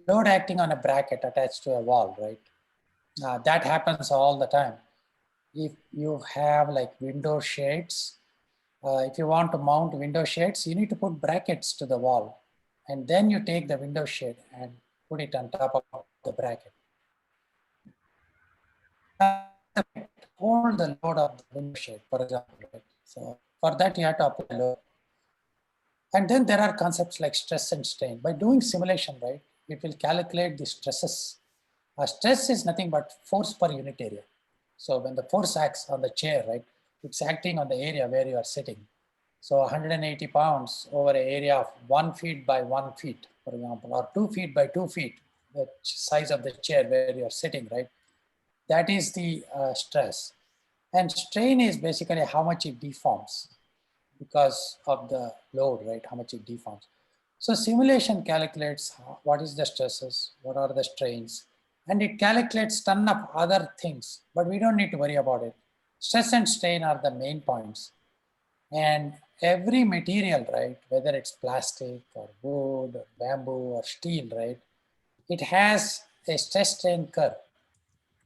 Load acting on a bracket attached to a wall, right? That happens all the time. If you have like window shades, if you want to mount window shades, you need to put brackets to the wall. And then you take the window shade and put it on top of the bracket. hold the load of the window shade, for example, right? So for that, you have to apply load. And then there are concepts like stress and strain. By doing simulation, right, it will calculate the stresses. Stress is nothing but force per unit area. So when the force acts on the chair, right, it's acting on the area where you are sitting. So 180 pounds over an area of 1 feet by 1 feet, for example, or 2 feet by 2 feet, the size of the chair where you are sitting, right? That is the stress. And strain is basically how much it deforms because of the load, right? How much it deforms. So simulation calculates what is the stresses, what are the strains, and it calculates ton of other things, but we don't need to worry about it. Stress and strain are the main points. And every material, right, whether it's plastic or wood or bamboo or steel, right, it has a stress strain curve.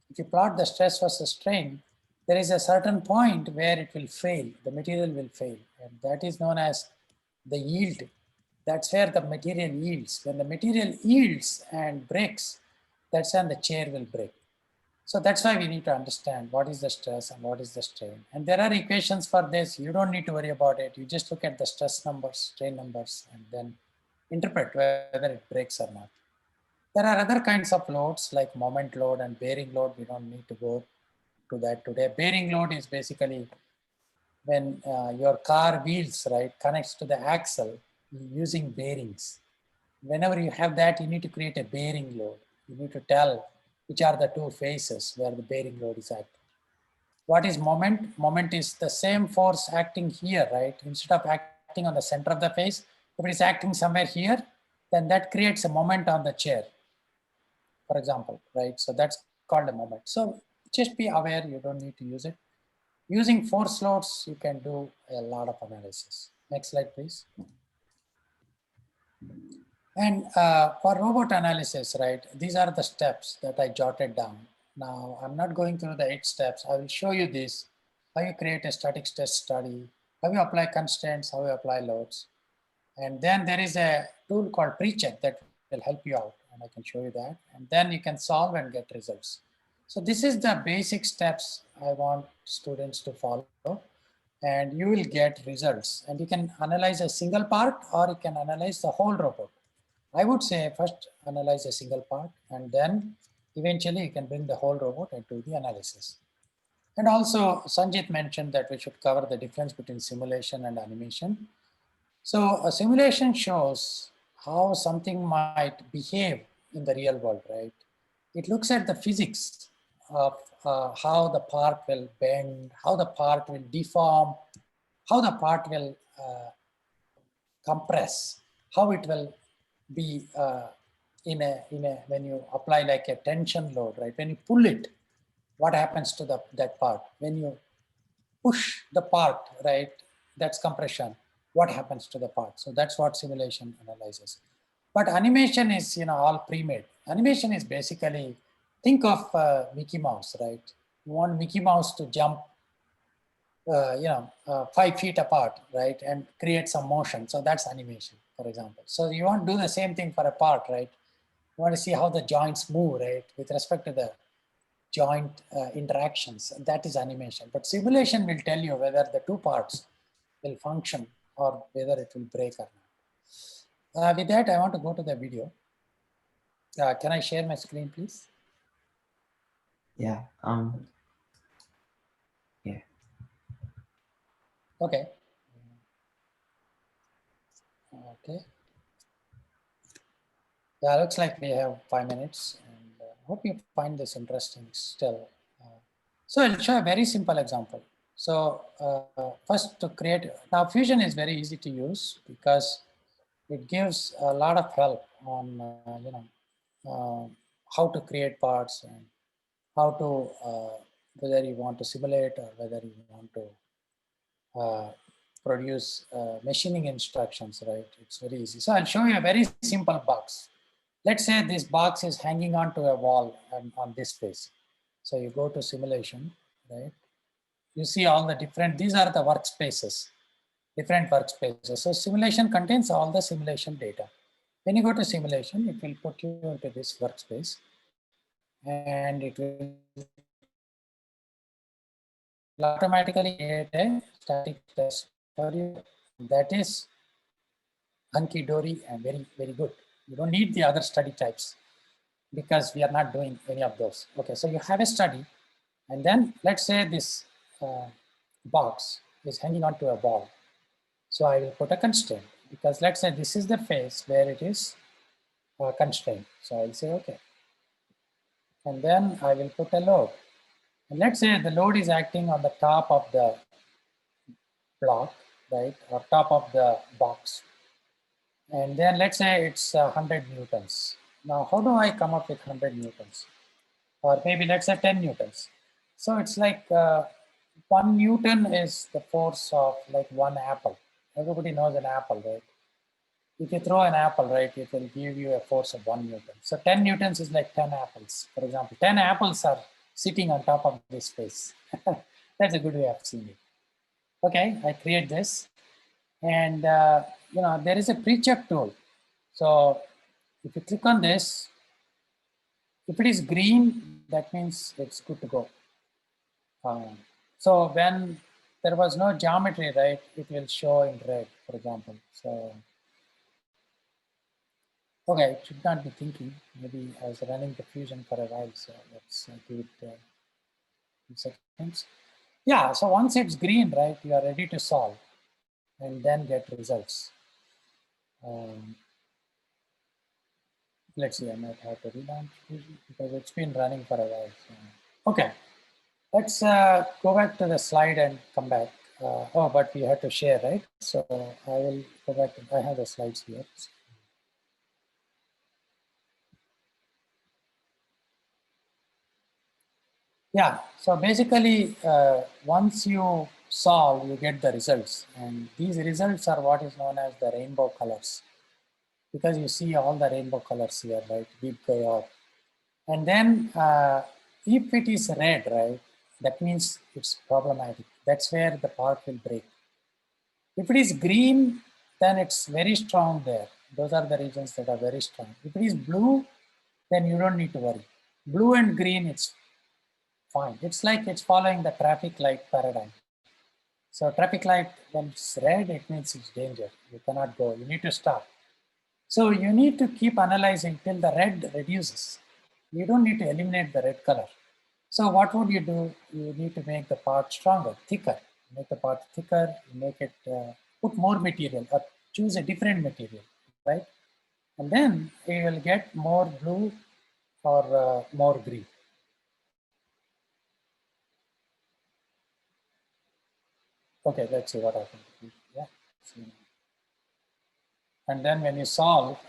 If you plot the stress versus strain, there is a certain point where it will fail, the material will fail, and that is known as the yield. That's where the material yields. When the material yields and breaks, that's when the chair will break. So that's why we need to understand what is the stress and what is the strain. And there are equations for this. You don't need to worry about it. You just look at the stress numbers, strain numbers, and then interpret whether it breaks or not. There are other kinds of loads like moment load and bearing load. We don't need to go to that today. Bearing load is basically when your car wheels, right, connects to the axle using bearings. Whenever you have that, you need to create a bearing load. You need to tell which are the two faces where the bearing load is acting. What is moment? Moment is the same force acting here, right? Instead of acting on the center of the face, if it is acting somewhere here, then that creates a moment on the chair, for example, right? So that's called a moment. So just be aware, you don't need to use it. Using force loads, you can do a lot of analysis. Next slide, please. And for robot analysis, right, these are the steps that I jotted down. Now, I'm not going through the 8 steps. I will show you this, how you create a static test study, how you apply constraints, how you apply loads. And then there is a tool called pre-check that will help you out, and I can show you that. And then you can solve and get results. So this is the basic steps I want students to follow, and you will get results. And you can analyze a single part or you can analyze the whole robot. I would say first analyze a single part, and then eventually you can bring the whole robot and do the analysis. And also Sanjit mentioned that we should cover the difference between simulation and animation. So a simulation shows how something might behave in the real world, right? It looks at the physics of how the part will bend, how the part will deform, how the part will compress, how it will be when you apply like a tension load, right? When you pull it, what happens to that part? When you push the part, right? That's compression. What happens to the part? So that's what simulation analyzes. But animation is, all pre-made. Animation is basically, think of Mickey Mouse, right? You want Mickey Mouse to jump 5 feet apart, right, and create some motion. So that's animation, for example. So you want to do the same thing for a part, right? You want to see how the joints move, right, with respect to the joint interactions. That is animation. But simulation will tell you whether the two parts will function or whether it will break or not. With that, I want to go to the video. Can I share my screen, please? Yeah. Yeah. Okay. Okay. Yeah, looks like we have 5 minutes, and hope you find this interesting still. So I'll show a very simple example. So first to create, now Fusion is very easy to use because it gives a lot of help on, how to create parts and how to, whether you want to simulate or whether you want to produce machining instructions, right? It's very easy. So I'll show you a very simple box. Let's say this box is hanging onto a wall on this space. So you go to simulation, right? You see all the different, these are the workspaces, different workspaces. So simulation contains all the simulation data. When you go to simulation, it will put you into this workspace and it will will automatically create a static test for you. That is hunky-dory and very, very good. You don't need the other study types because we are not doing any of those. Okay, so you have a study, and then let's say this box is hanging onto a ball. So I will put a constraint because let's say this is the phase where it is constrained. So I'll say okay. And then I will put a load. And let's say the load is acting on the top of the block, right, or top of the box. And then let's say it's 100 newtons. Now, how do I come up with 100 newtons? Or maybe let's say 10 newtons. So it's like 1 Newton is the force of like one apple. Everybody knows an apple, right? If you throw an apple, right, it will give you a force of 1 Newton. So 10 Newtons is like 10 apples. For example, 10 apples are sitting on top of this space. That's a good way of seeing it. Okay, I create this. And, there is a pre-check tool. So if you click on this, if it is green, that means it's good to go. So when there was no geometry, right, it will show in red, for example. So, okay, it should not be thinking. Maybe I was running the fusion for a while, so let's give it 2 seconds. Yeah, so once it's green, right, you are ready to solve and then get results. Let's see, I might have to relaunch fusion because it's been running for a while. So. Okay, let's go back to the slide and come back. But we have to share, right? So I will go back. I have the slides here. Yeah, so basically, once you solve, you get the results. And these results are what is known as the rainbow colors. Because you see all the rainbow colors here, right? Big go up. And then if it is red, right, that means it's problematic. That's where the part will break. If it is green, then it's very strong there. Those are the regions that are very strong. If it is blue, then you don't need to worry. Blue and green, it's fine. It's like it's following the traffic light paradigm. So traffic light, when it's red, it means it's danger. You cannot go, you need to stop. So you need to keep analyzing till the red reduces. You don't need to eliminate the red color. So what would you do? You need to make the part stronger, thicker. Make the part thicker, make it, put more material or choose a different material, right? And then you will get more blue or more green. Okay, let's see what happens. Yeah. And then when you solve,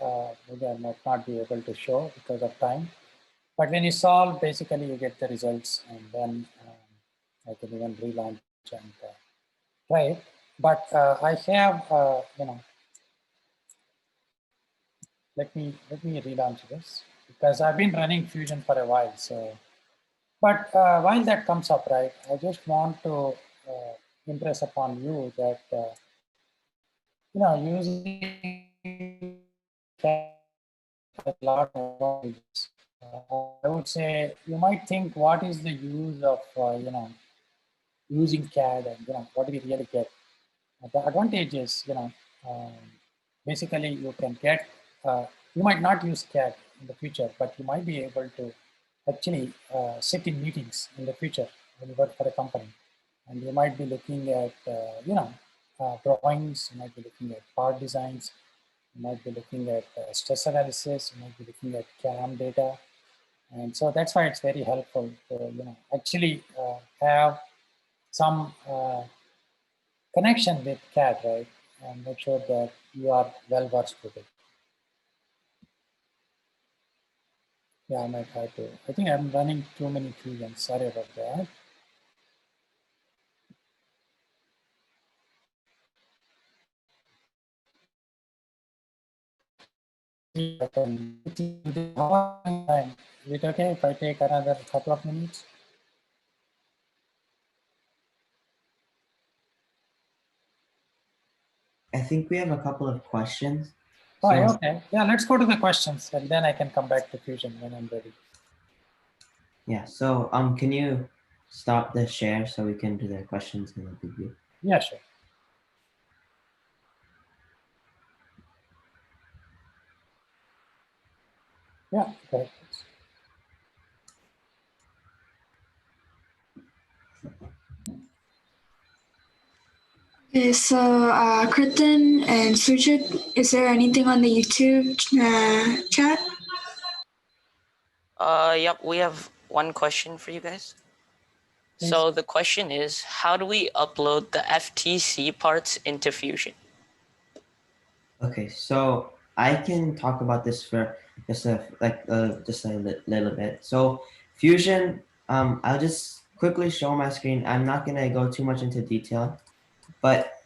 maybe I might not be able to show because of time. But when you solve, basically you get the results, and then I can even relaunch and try it. But I have, let me relaunch this because I've been running Fusion for a while. So, but while that comes up, right, I just want to impress upon you that using a lot of advantages. I would say you might think, what is the use of using CAD, and what do we really get? The advantage is basically you can get you might not use CAD in the future, but you might be able to actually sit in meetings in the future when you work for a company, and you might be looking at drawings, you might be looking at part designs, you might be looking at stress analysis, you might be looking at CAM data. And so that's why it's very helpful to actually have some connection with CAD, right? And make sure that you are well versed with it. Yeah, I might have to. I think I'm running too many fusions. Sorry about that. Is it okay if I take another couple of minutes? I think we have a couple of questions. Oh, okay. Yeah, let's go to the questions, and then I can come back to Fusion when I'm ready. Yeah. So can you stop the share so we can do the questions in the video? Yeah, sure. Yeah, correct. Okay, so Kritin and Sujit, is there anything on the YouTube chat? Yep, we have one question for you guys. Please. So the question is, how do we upload the FTC parts into Fusion? Okay, so I can talk about this for just a little bit. So Fusion, I'll just quickly show my screen. I'm not gonna go too much into detail, but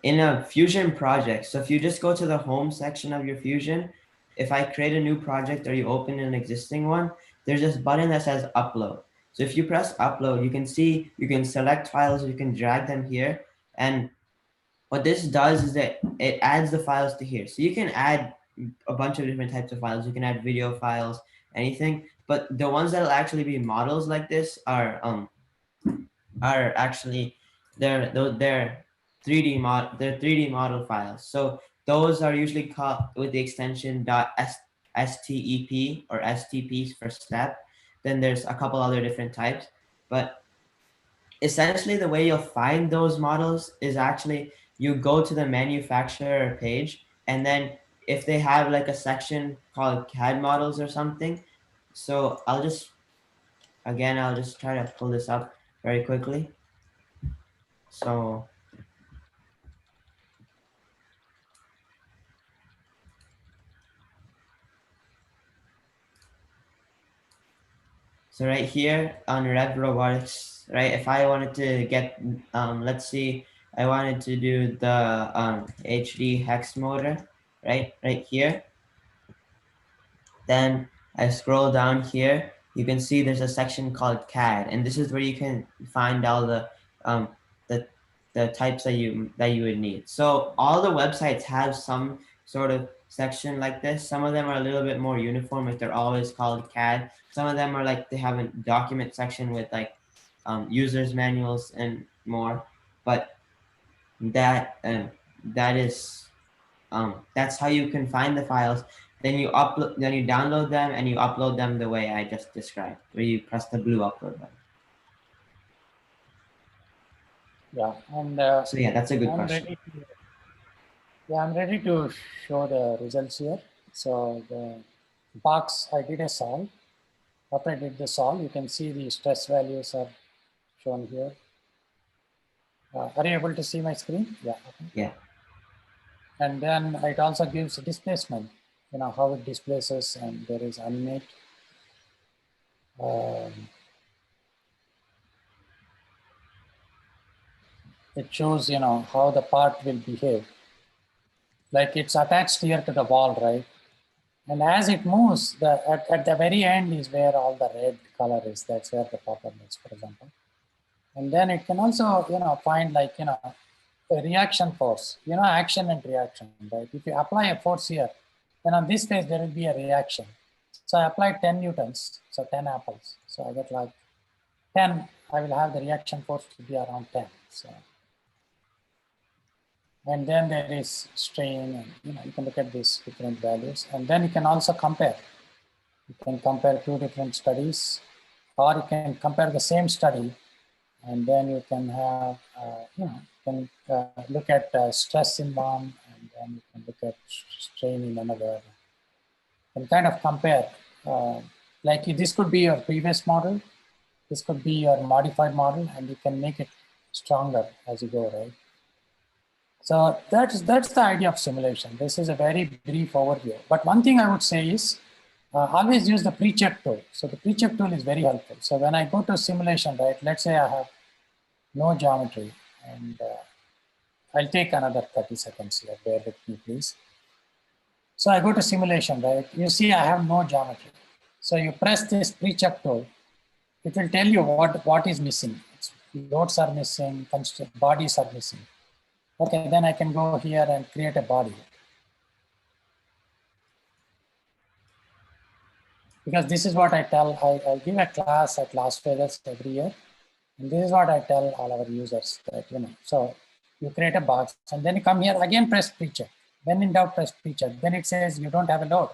in a Fusion project, so if you just go to the home section of your Fusion, if I create a new project or you open an existing one, there's this button that says upload. So if you press upload, you can see, you can select files, you can drag them here. And what this does is that it adds the files to here. So you can add a bunch of different types of files. You can add video files, anything, but the ones that'll actually be models like this are actually they're 3D model files. So those are usually called with the extension .step or stp for step. Then there's a couple other different types, but essentially the way you'll find those models is actually you go to the manufacturer page, and then if they have like a section called CAD models or something. So I'll just try to pull this up very quickly. So right here on Rev Robotics, right? If I wanted to get, let's see, I wanted to do the HD hex motor, right here. Then I scroll down here. You can see there's a section called CAD, and this is where you can find all um, the the types that you would need. So all the websites have some sort of section like this. Some of them are a little bit more uniform, like they're always called CAD. Some of them are like they have a document section with like users manuals and more. But that is that's how you can find the files. Then you download them and you upload them the way I just described, where you press the blue upload button. Yeah, and so yeah, that's a good question. I'm ready to show the results here. So the box I did a solve. After I did the solve, you can see the stress values are shown here. Are you able to see my screen? Yeah. Okay. Yeah. And then it also gives displacement, how it displaces, and there is animate. It shows, how the part will behave. Like it's attached here to the wall, right? And as it moves, at the very end is where all the red color is. That's where the popper is, for example. And then it can also, find like, a reaction force, action and reaction, right? If you apply a force here, then on this phase, there will be a reaction. So I applied 10 newtons, so 10 apples. So I get like 10, I will have the reaction force to be around 10. So, and then there is strain, and you can look at these different values, and then you can also compare. You can compare two different studies, or you can compare the same study, and then you can have, look at stress in one, and then you can look at strain in another, and kind of compare. Like this could be your previous model, this could be your modified model, and you can make it stronger as you go, right? So that's the idea of simulation. This is a very brief overview. But one thing I would say is always use the pre-check tool. So the pre-check tool is very helpful. So when I go to simulation, right, let's say I have no geometry, and I'll take another 30 seconds here, bear with me, please. So I go to simulation, right? You see I have no geometry. So you press this pre-check tool, it will tell you what is missing. Loads are missing, bodies are missing. Okay, then I can go here and create a body. because this is what I tell, I give a class at Las Vegas every year. And this is what I tell all our users that, so you create a box and then you come here again, press pre-check. When in doubt, press pre-check. Then it says you don't have a load.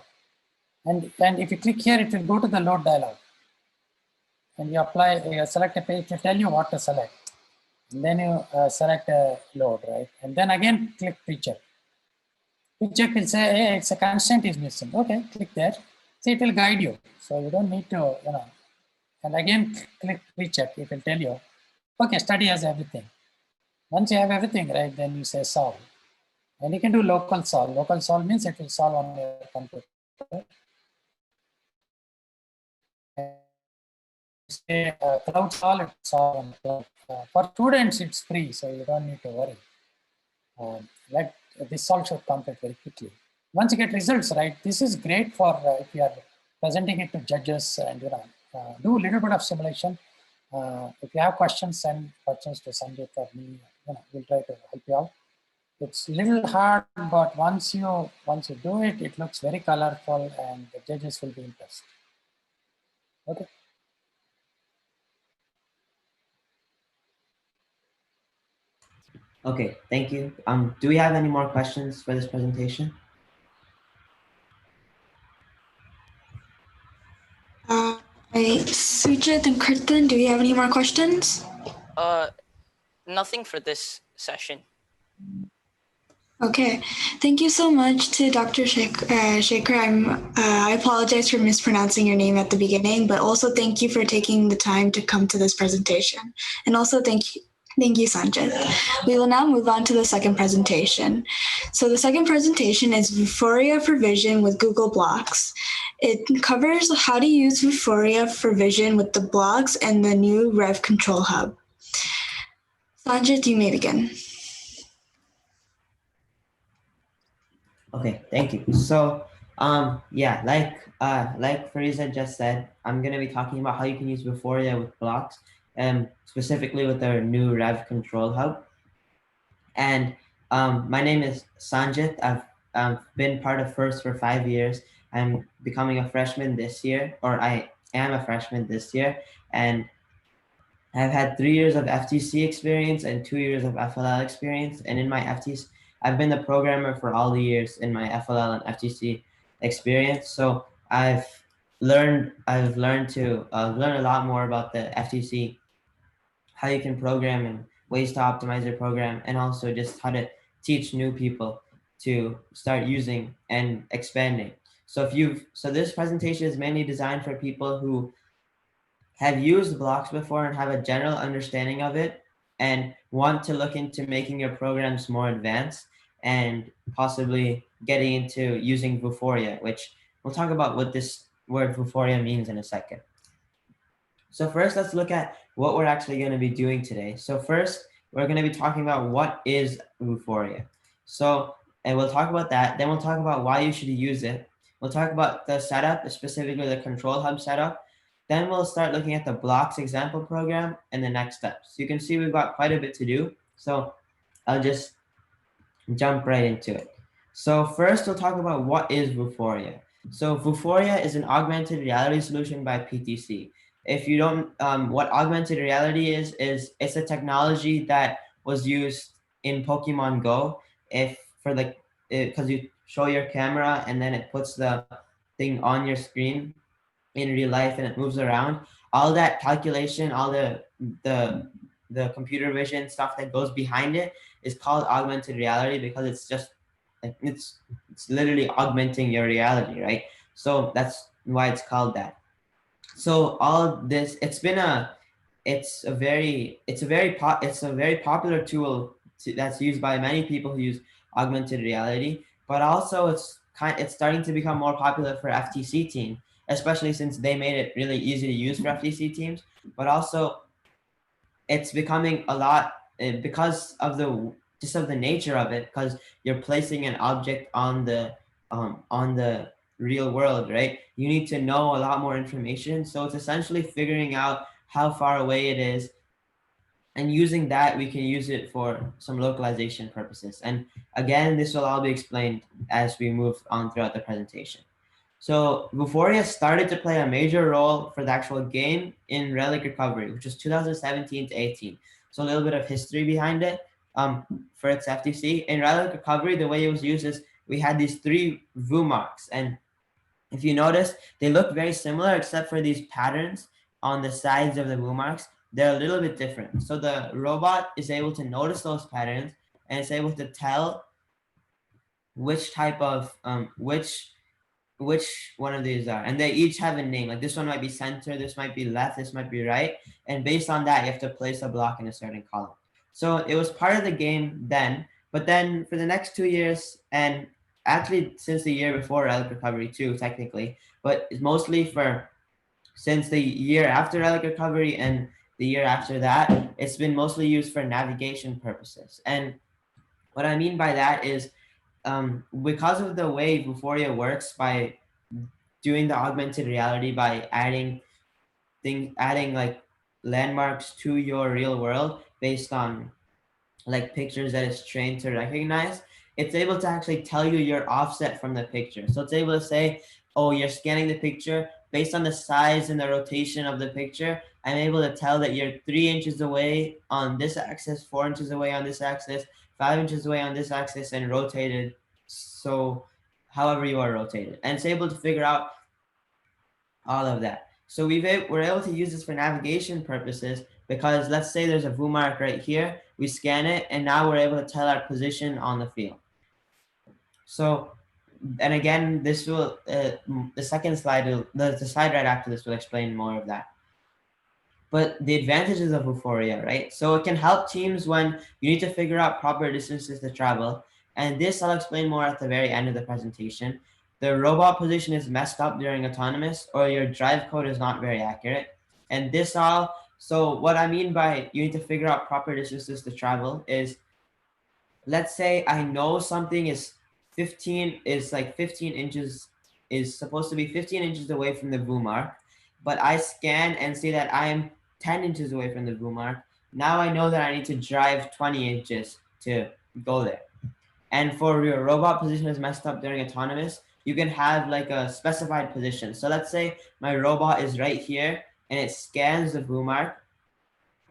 And if you click here, it will go to the load dialog. And you apply, you select a page to tell you what to select. And then you select a load, right? And then again, click pre-check. Pre-check will say, hey, it's a constant is missing. Okay, click there. So it will guide you. So you don't need to, and again, click pre-check. It will tell you, okay, study has everything. Once you have everything, right, then you say solve. And you can do local solve. Local solve means it will solve on your computer. Say cloud solve, it solve on cloud. For students, it's free, so you don't need to worry. Like this solve should complete very quickly. Once you get results, right, this is great for if you are presenting it to judges and do a little bit of simulation. If you have questions, send questions to Sanjay or me. We'll try to help you out. It's a little hard, but once you do it, it looks very colorful, and the judges will be impressed. Okay. Okay, thank you. Do we have any more questions for this presentation? Sujit and Kirtan, do we have any more questions? Nothing for this session. Okay, thank you so much to Dr. Shaker. I apologize for mispronouncing your name at the beginning, but also thank you for taking the time to come to this presentation. And also thank you, Sanjit. We will now move on to the second presentation. So the second presentation is Vuforia for Vision with Google Blocks. It covers how to use Vuforia for Vision with the blocks and the new Rev Control Hub. Sanjit, you may begin. Okay, thank you. So, yeah, like Fariza just said, I'm gonna be talking about how you can use Vuforia with blocks, and specifically with our new Rev Control Hub. And my name is Sanjit. I've been part of FIRST for 5 years. I'm becoming a freshman this year, or I am a freshman this year, and I've had 3 years of FTC experience and 2 years of FLL experience. And in my FTC, I've been the programmer for all the years in my FLL and FTC experience. So I've learned to learn a lot more about the FTC, how you can program and ways to optimize your program, and also just how to teach new people to start using and expanding. So this presentation is mainly designed for people who have used blocks before and have a general understanding of it and want to look into making your programs more advanced and possibly getting into using Vuforia, which we'll talk about what this word Vuforia means in a second. So first, let's look at what we're actually going to be doing today. So first, we're going to be talking about what is Vuforia. And we'll talk about that. Then we'll talk about why you should use it. We'll talk about the setup, specifically the control hub setup. Then we'll start looking at the blocks example program and the next steps. You can see we've got quite a bit to do. So I'll just jump right into it. So first, we'll talk about what is Vuforia. So Vuforia is an augmented reality solution by PTC. If you don't, what augmented reality is it's a technology that was used in Pokemon Go. Because you show your camera and then it puts the thing on your screen in real life and it moves around. All that calculation, all the computer vision stuff that goes behind it is called augmented reality, because it's just like it's literally augmenting your reality, right? So that's why it's called that. So all this, it's a very popular tool that's used by many people who use augmented reality, but also it's starting to become more popular for FTC teams, especially since they made it really easy to use for FTC teams. But also, it's becoming a lot because of the nature of it, because you're placing an object on the real world, right? You need to know a lot more information. So it's essentially figuring out how far away it is, and using that, we can use it for some localization purposes. And again, this will all be explained as we move on throughout the presentation. So Vuforia started to play a major role for the actual game in Relic Recovery, which was 2017 to 18. So a little bit of history behind it for its FTC. In Relic Recovery, the way it was used is we had these 3 VU-marks. And if you notice, they look very similar except for these patterns on the sides of the VU-marks. They're a little bit different. So the robot is able to notice those patterns and it's able to tell which type of, which one of these are, and they each have a name. Like this one might be center, this might be left, this might be right, and based on that you have to place a block in a certain column. So it was part of the game then, but then for the next 2 years, and actually since the year before Relic Recovery 2 technically, but it's mostly for since the year after Relic Recovery and the year after that, it's been mostly used for navigation purposes. And what I mean by that is because of the way Vuforia works by doing the augmented reality by adding like landmarks to your real world based on like pictures that it's trained to recognize, it's able to actually tell you your offset from the picture. So it's able to say, oh, you're scanning the picture based on the size and the rotation of the picture. I'm able to tell that you're 3 inches away on this axis, 4 inches away on this axis, 5 inches away on this axis, and rotated. So however you are rotated, and it's able to figure out all of that. So we're able to use this for navigation purposes because let's say there's a VU mark right here, we scan it, and now we're able to tell our position on the field. So, and again, this will, the second slide, the slide right after this will explain more of that. But the advantages of Vuforia, right? So it can help teams when you need to figure out proper distances to travel. And this I'll explain more at the very end of the presentation. The robot position is messed up during autonomous, or your drive code is not very accurate. And this all, so what I mean by you need to figure out proper distances to travel is, let's say I know something is 15 inches, is supposed to be 15 inches away from the VU mark, but I scan and see that I am 10 inches away from the VU mark. Now I know that I need to drive 20 inches to go there. And for your robot position is messed up during autonomous, you can have like a specified position. So let's say my robot is right here and it scans the VU mark,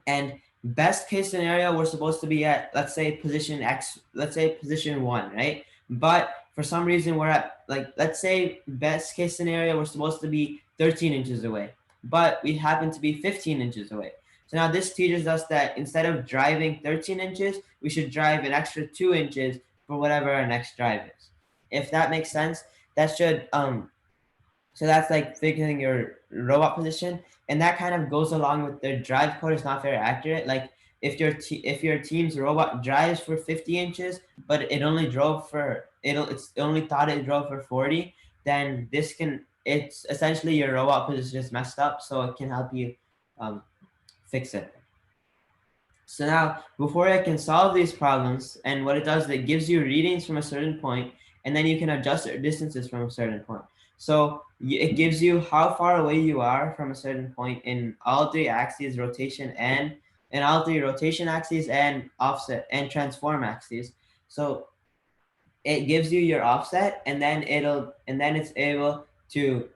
and best case scenario, we're supposed to be at, let's say position X, let's say position 1, right? But for some reason we're at, like, let's say best case scenario, we're supposed to be 13 inches away, but we happen to be 15 inches away. So now this teaches us that instead of driving 13 inches, we should drive an extra 2 inches for whatever our next drive is. If that makes sense, that should, so that's like figuring your robot position, and that kind of goes along with their drive code is not very accurate. Like if your team's robot drives for 50 inches, but it only drove for it's only thought it drove for 40, then it's essentially your robot position is messed up, so it can help you fix it. So now Vuforia can solve these problems, and what it does is it gives you readings from a certain point, and then you can adjust your distances from a certain point. So it gives you how far away you are from a certain point in all 3 axes, rotation and in all 3 rotation axes and offset and transform axes. So it gives you your offset, and then it's able to,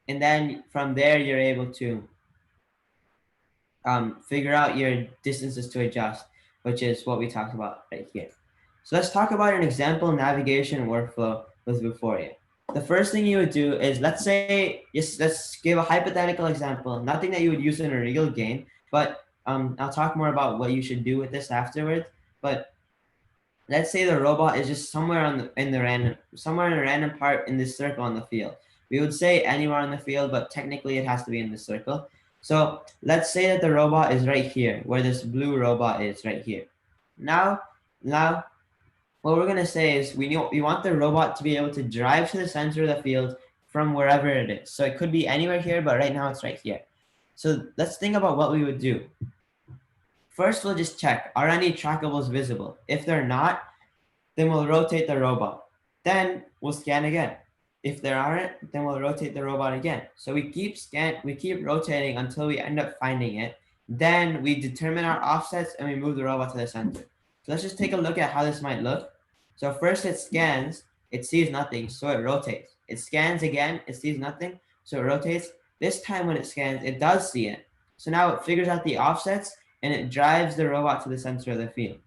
and then from there you're able to figure out your distances to adjust, which is what we talked about right here. So let's talk about an example navigation workflow with Vuforia. The first thing you would do is, let's give a hypothetical example, nothing that you would use in a real game, but I'll talk more about what you should do with this afterwards. But let's say the robot is just somewhere in a random part in this circle on the field. We would say anywhere on the field, but technically it has to be in this circle. So let's say that the robot is right here, where this blue robot is right here. Now, what we're gonna say is we want the robot to be able to drive to the center of the field from wherever it is. So it could be anywhere here, but right now it's right here. So let's think about what we would do. First, we'll just check, are any trackables visible? If they're not, then we'll rotate the robot. Then we'll scan again. If there aren't, then we'll rotate the robot again. So we keep rotating until we end up finding it. Then we determine our offsets and we move the robot to the center. So let's just take a look at how this might look. So first it scans, it sees nothing, so it rotates. It scans again, it sees nothing, so it rotates. This time when it scans, it does see it. So now it figures out the offsets and it drives the robot to the center of the field.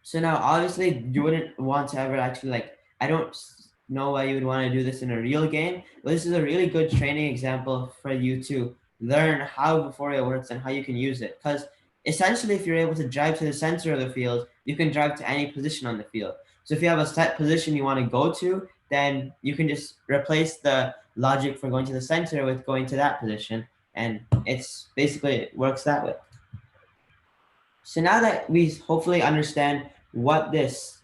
So now obviously you wouldn't want to ever actually I don't know why you would want to do this in a real game, but this is a really good training example for you to learn how Vuforia works and how you can use it. Because essentially if you're able to drive to the center of the field, you can drive to any position on the field. So if you have a set position you want to go to, then you can just replace the logic for going to the center with going to that position. And it's basically, it works that way. So now that we hopefully understand what this,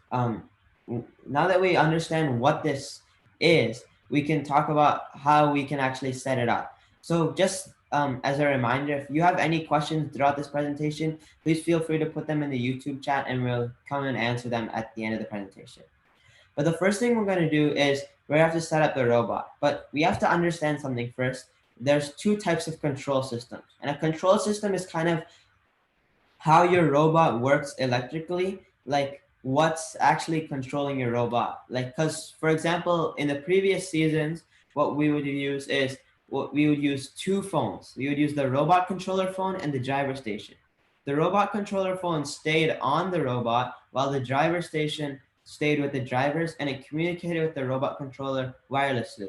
is, we can talk about how we can actually set it up. So just as a reminder, if you have any questions throughout this presentation, please feel free to put them in the YouTube chat and we'll come and answer them at the end of the presentation. But the first thing we're going to do is we have to set up the robot. But we have to understand something first. There's two types of control systems. And a control system is kind of how your robot works electrically, like what's actually controlling your robot. Like, because for example, in the previous seasons, what we would use is we would use two phones. We would use the robot controller phone and the driver station. The robot controller phone stayed on the robot while the driver station stayed with the drivers, and it communicated with the robot controller wirelessly.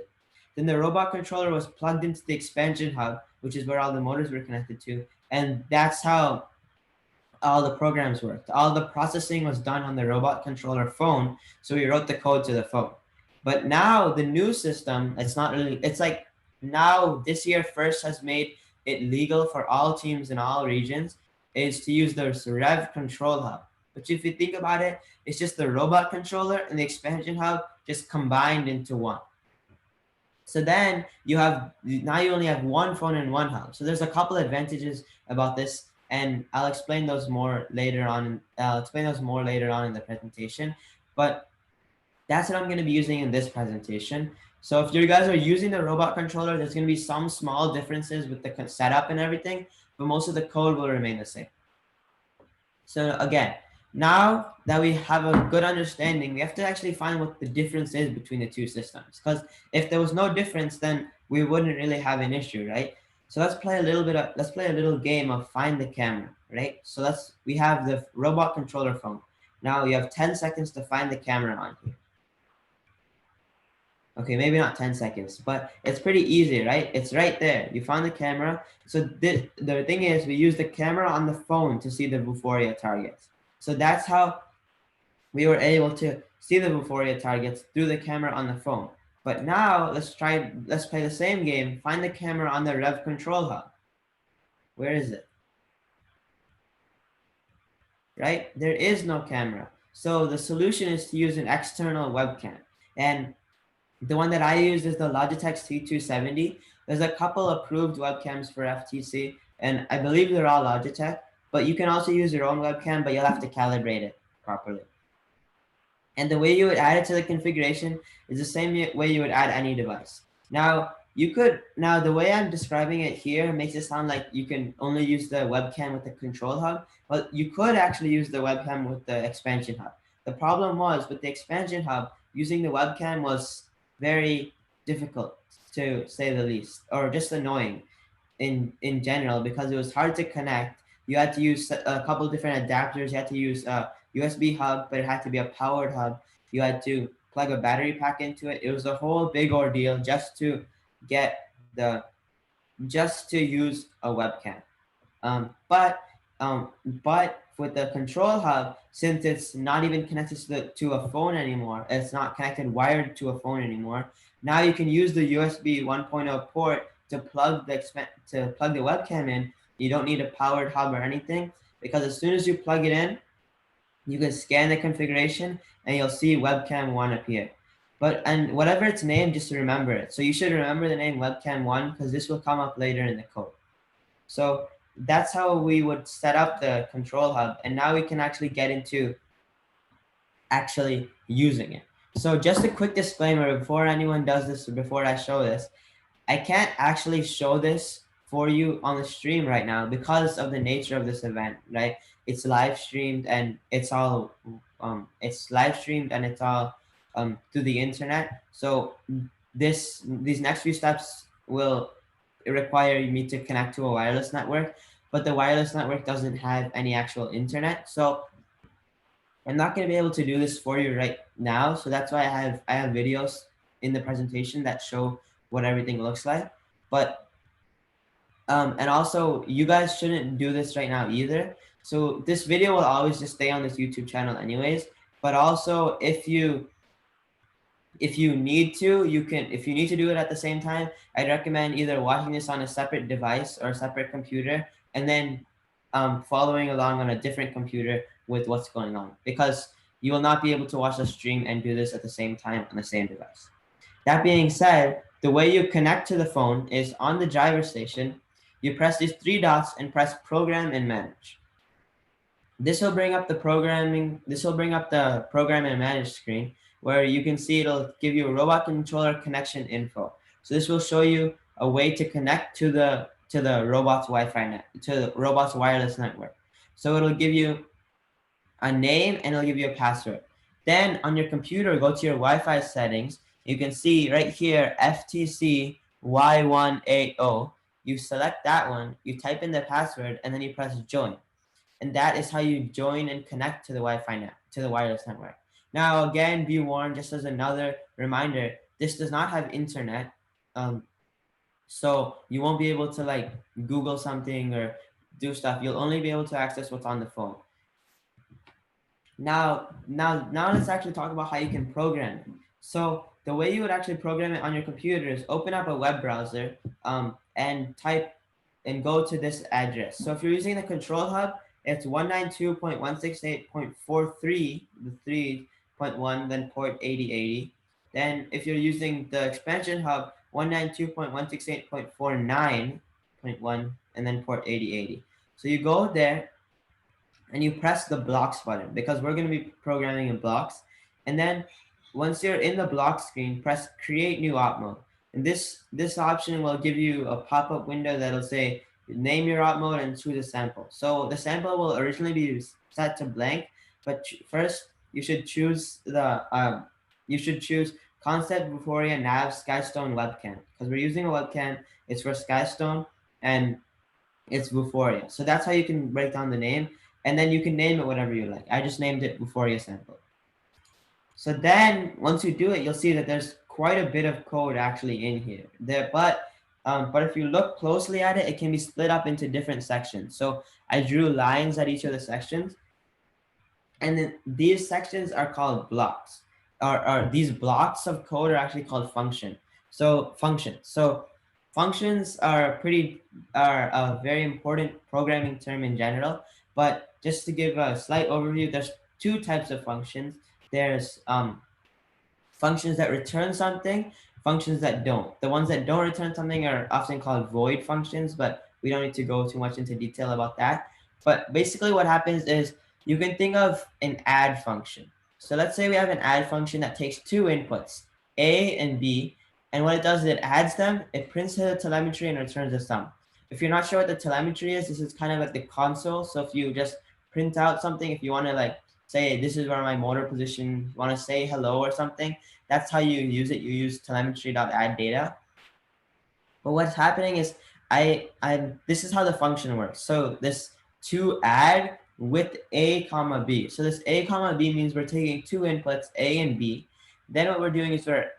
Then the robot controller was plugged into the expansion hub, which is where all the motors were connected to, and that's how all the programs worked. All the processing was done on the robot controller phone, so we wrote the code to the phone. But now the new system, it's not really, it's like now this year first has made it legal for all teams in all regions is to use the Rev control hub. But if you think about it, it's just the robot controller and the expansion hub just combined into one. So then you only have one phone and one hub. So there's a couple advantages about this, and I'll explain those more later on. I'll explain those more later on in the presentation. But that's what I'm going to be using in this presentation. So if you guys are using the robot controller, there's going to be some small differences with the setup and everything, but most of the code will remain the same. So again, now that we have a good understanding, we have to actually find what the difference is between the two systems. Because if there was no difference, then we wouldn't really have an issue, right? So let's play a little game of find the camera, right? So we have the robot controller phone. Now you have 10 seconds to find the camera on here. Okay, maybe not 10 seconds, but it's pretty easy, right? It's right there. You found the camera. So the thing is, we use the camera on the phone to see the Vuforia targets. So that's how we were able to see the Vuforia targets through the camera on the phone. But now let's play the same game. Find the camera on the Rev control hub. Where is it? Right? There is no camera. So the solution is to use an external webcam. And the one that I use is the Logitech C270. There's a couple approved webcams for FTC, and I believe they're all Logitech, but you can also use your own webcam, but you'll have to calibrate it properly. And the way you would add it to the configuration is the same way you would add any device. Now, the way I'm describing it here makes it sound like you can only use the webcam with the control hub, but you could actually use the webcam with the expansion hub. The problem was with the expansion hub, using the webcam was very difficult, to say the least, or just annoying in general, because it was hard to connect. You had to use a couple different adapters. You had to use a USB hub, but it had to be a powered hub. You had to plug a battery pack into it. It was a whole big ordeal just to use a webcam. But with the control hub, since it's not even connected to a phone anymore, it's not connected wired to a phone anymore. Now you can use the USB 1.0 port to plug the webcam in. You don't need a powered hub or anything, because as soon as you plug it in, you can scan the configuration and you'll see webcam 1 appear. And whatever it's named, just remember it. So you should remember the name webcam 1, because this will come up later in the code. So that's how we would set up the control hub. And now we can actually get into actually using it. So just a quick disclaimer before anyone does this, or before I show this, I can't actually show this for you on the stream right now because of the nature of this event, right? It's live streamed and it's all through the internet. So these next few steps will require me to connect to a wireless network, but the wireless network doesn't have any actual internet. So I'm not going to be able to do this for you right now. So that's why I have videos in the presentation that show what everything looks like. But and also you guys shouldn't do this right now either. So this video will always just stay on this YouTube channel anyways. But also if you need to, you can, if you need to do it at the same time, I'd recommend either watching this on a separate device or a separate computer, and then following along on a different computer with what's going on, because you will not be able to watch the stream and do this at the same time on the same device. That being said, the way you connect to the phone is on the driver station. You press these three dots and press program and manage. This will bring up the programming. This will bring up the program and manage screen, where you can see it'll give you a robot controller connection info. So this will show you a way to connect to the robot's Wi-Fi net, to the robot's wireless network. So it'll give you a name and it'll give you a password. Then on your computer, go to your Wi-Fi settings. You can see right here, FTC Y180. You select that one, you type in the password, and then you press join. And that is how you join and connect to the Wi-Fi net, to the wireless network. Now, again, be warned, just as another reminder, this does not have internet. So you won't be able to like Google something or do stuff. You'll only be able to access what's on the phone. Now let's actually talk about how you can program it. So the way you would actually program it on your computer is open up a web browser and type and go to this address. So if you're using the control hub, it's 192.168.43, the 3.1, then port 8080. Then if you're using the expansion hub, 192.168.49.1, and then port 8080. So you go there and you press the blocks button, because we're going to be programming in blocks. And then once you're in the block screen, press create new op mode. And this option will give you a pop-up window that'll say name your op mode and choose a sample. So the sample will originally be set to blank, but first you should choose the Concept Vuforia Nav Skystone webcam, because we're using a webcam. It's for Skystone and it's Vuforia. So that's how you can break down the name, and then you can name it whatever you like. I just named it Vuforia sample. So then once you do it, you'll see that there's quite a bit of code actually in here. But if you look closely at it, it can be split up into different sections. So I drew lines at each of the sections, and then these sections are called blocks. Or these blocks of code are actually called functions. So functions are a very important programming term in general. But just to give a slight overview, there's two types of functions. There's functions that return something, functions that don't. The ones that don't return something are often called void functions, but we don't need to go too much into detail about that. But basically what happens is you can think of an add function. So let's say we have an add function that takes two inputs, A and B, and what it does is it adds them, it prints the telemetry and returns the sum. If you're not sure what the telemetry is, this is kind of like the console. So if you just print out something, if you want to like say this is where my motor position, you want to say hello or something, that's how you use it. You use telemetry.add data. But what's happening is this is how the function works. So this to add with A comma B. So this A comma B means we're taking two inputs, A and B. Then what we're doing is we're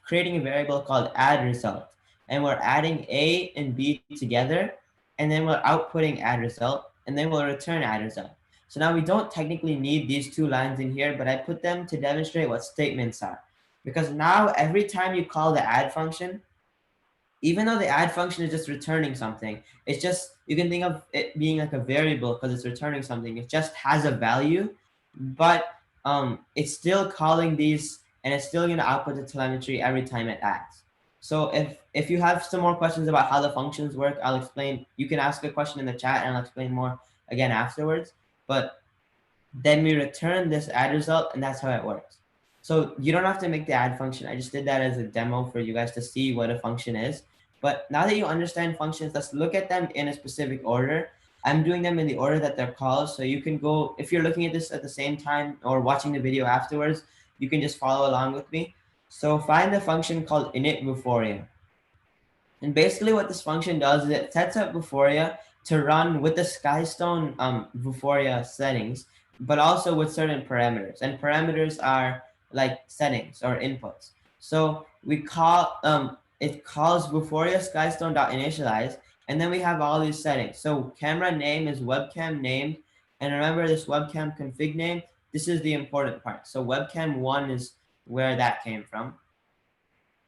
creating a variable called add result. And we're adding A and B together. And then we're outputting add result. And then we'll return add result. So now we don't technically need these two lines in here, but I put them to demonstrate what statements are. Because now every time you call the add function, even though the add function is just returning something, it's just, you can think of it being like a variable because it's returning something. It just has a value, but it's still calling these and it's still going to output the telemetry every time it adds. So if you have some more questions about how the functions work, I'll explain. You can ask a question in the chat and I'll explain more again afterwards. But then we return this add result, and that's how it works. So you don't have to make the add function. I just did that as a demo for you guys to see what a function is. But now that you understand functions, let's look at them in a specific order. I'm doing them in the order that they're called. So you can go, if you're looking at this at the same time or watching the video afterwards, you can just follow along with me. So find the function called init Vuforia. And basically what this function does is it sets up Vuforia to run with the Skystone Vuforia settings, but also with certain parameters. And parameters are like settings or inputs. So we call it calls Vuforia skystone.initialize, and then we have all these settings. So camera name is webcam named, and remember this webcam config name. This is the important part. So webcam 1 is where that came from.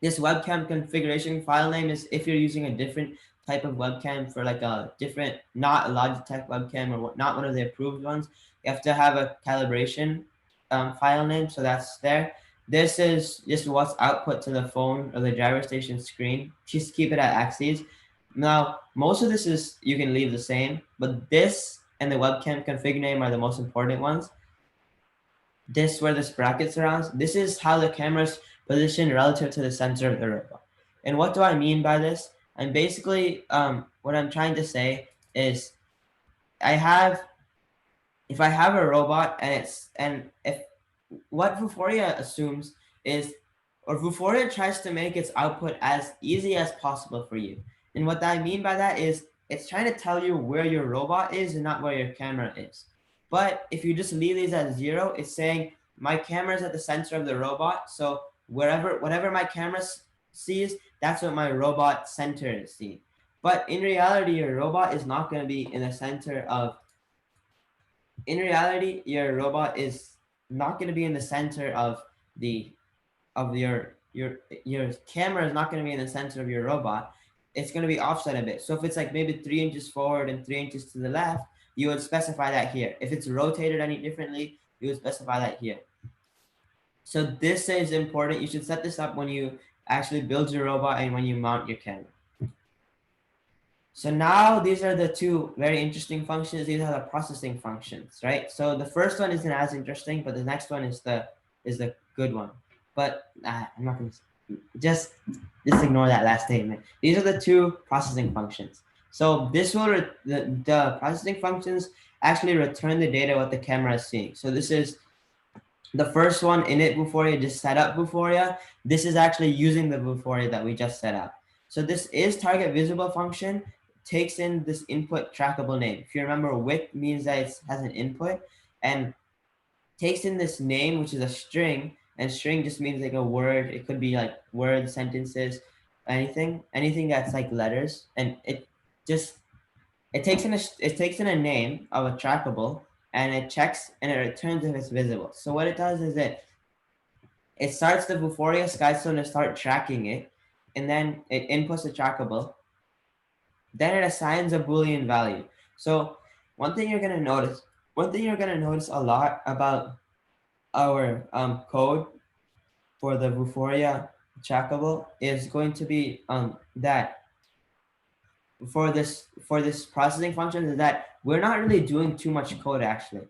This webcam configuration file name is if you're using a different type of webcam for like a different, not a Logitech webcam or not one of the approved ones, you have to have a calibration file name. So that's there. This is just what's output to the phone or the driver station screen. Just keep it at axes. Now, most of this is, you can leave the same, but this and the webcam config name are the most important ones. This where this bracket surrounds, this is how the camera's positioned relative to the center of the robot. And what do I mean by this? I'm basically, what I'm trying to say is if I have a robot and if what Vuforia assumes is, or Vuforia tries to make its output as easy as possible for you. And what I mean by that is it's trying to tell you where your robot is and not where your camera is. But if you just leave these at 0, it's saying my camera is at the center of the robot. So whatever my camera sees, that's what my robot center is seeing. But in reality, your robot is not going to be in the center of, your robot is not going to be in the center of your camera is not going to be in the center of your robot. It's going to be offset a bit. So if it's like maybe 3 inches forward and 3 inches to the left, you would specify that here. If it's rotated any differently, you would specify that here. So this is important. You should set this up when you actually build your robot and when you mount your camera. So now these are the two very interesting functions. These are the processing functions, right? So the first one isn't as interesting, but the next one is the good one. But I'm not going to just ignore that last statement. These are the two processing functions. So this will the processing functions actually return the data what the camera is seeing. So this is the first one, init Vuforia, just set up Vuforia. This is actually using the Vuforia that we just set up. So this is target visible function, takes in this input trackable name. If you remember, WIC means that it has an input and takes in this name, which is a string, and string just means like a word. It could be like words, sentences, anything that's like letters, and it takes in a name of a trackable, and it checks and it returns if it's visible. So what it does is it starts the Vuforia Skystone to start tracking it, and then it inputs a trackable. Then it assigns a Boolean value. So one thing you're gonna notice a lot about our code for the Vuforia trackable is going to be that for this processing function is that we're not really doing too much code actually.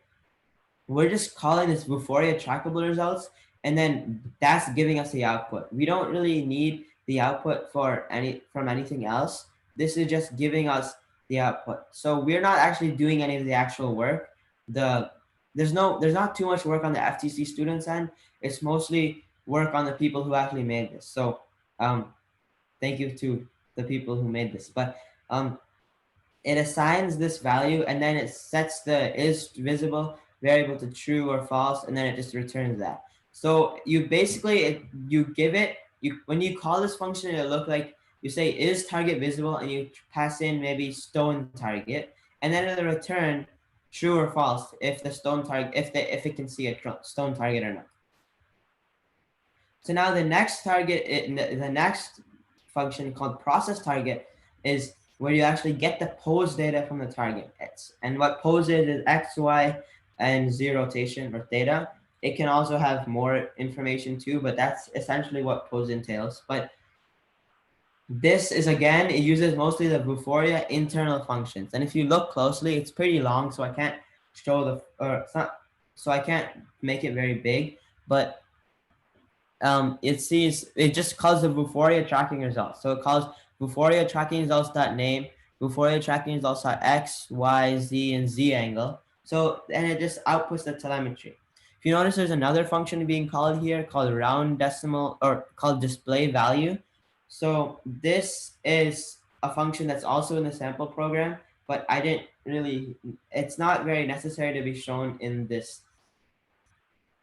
We're just calling this Vuforia trackable results, and then that's giving us the output. We don't really need the output from anything else. This is just giving us the output. So we're not actually doing any of the actual work. There's not too much work on the FTC students end. It's mostly work on the people who actually made this. So thank you to the people who made this. But it assigns this value, and then it sets the is visible variable to true or false, and then it just returns that. So you basically when you call this function, it'll look like you say is target visible, and you pass in maybe stone target, and then it'll return true or false if the stone target if it can see a stone target or not. So now the next next function called process target is where you actually get the pose data from the target. And what pose is X, Y, and Z rotation or theta. It can also have more information too, but that's essentially what pose entails. But this is, again, it uses mostly the Vuforia internal functions. And if you look closely, it's pretty long, so I can't show I can't make it very big, but it just calls the Vuforia tracking results. So it calls Vuforia tracking results.name, Vuforia tracking results.x, y, z, and z angle. So, and it just outputs the telemetry. If you notice, there's another function being called here called round decimal, or called display value. So this is a function that's also in the sample program, but I didn't really, it's not very necessary to be shown in this,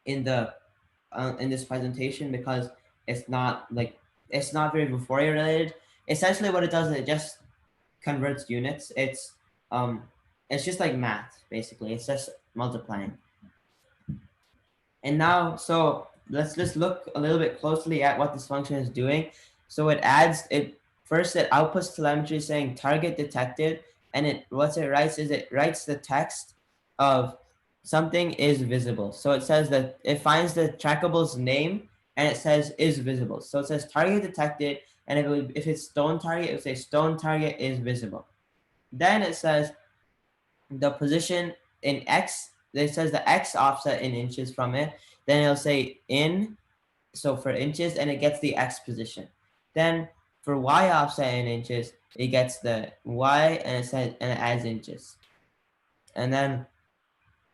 in this presentation, because it's not like, it's not very Vuforia related. Essentially what it does is it just converts units. It's just like math, basically. It's just multiplying. And now, so let's just look a little bit closely at what this function is doing. So it outputs telemetry saying target detected, and what it writes is it writes the text of something is visible. So it says that it finds the trackable's name and it says is visible. So it says target detected, and if it's stone target, it would say stone target is visible. Then it says the position in X, it says the X offset in inches from it. Then it'll say in, so for inches, and it gets the X position. Then for Y offset in inches, it gets the Y and it adds inches. And then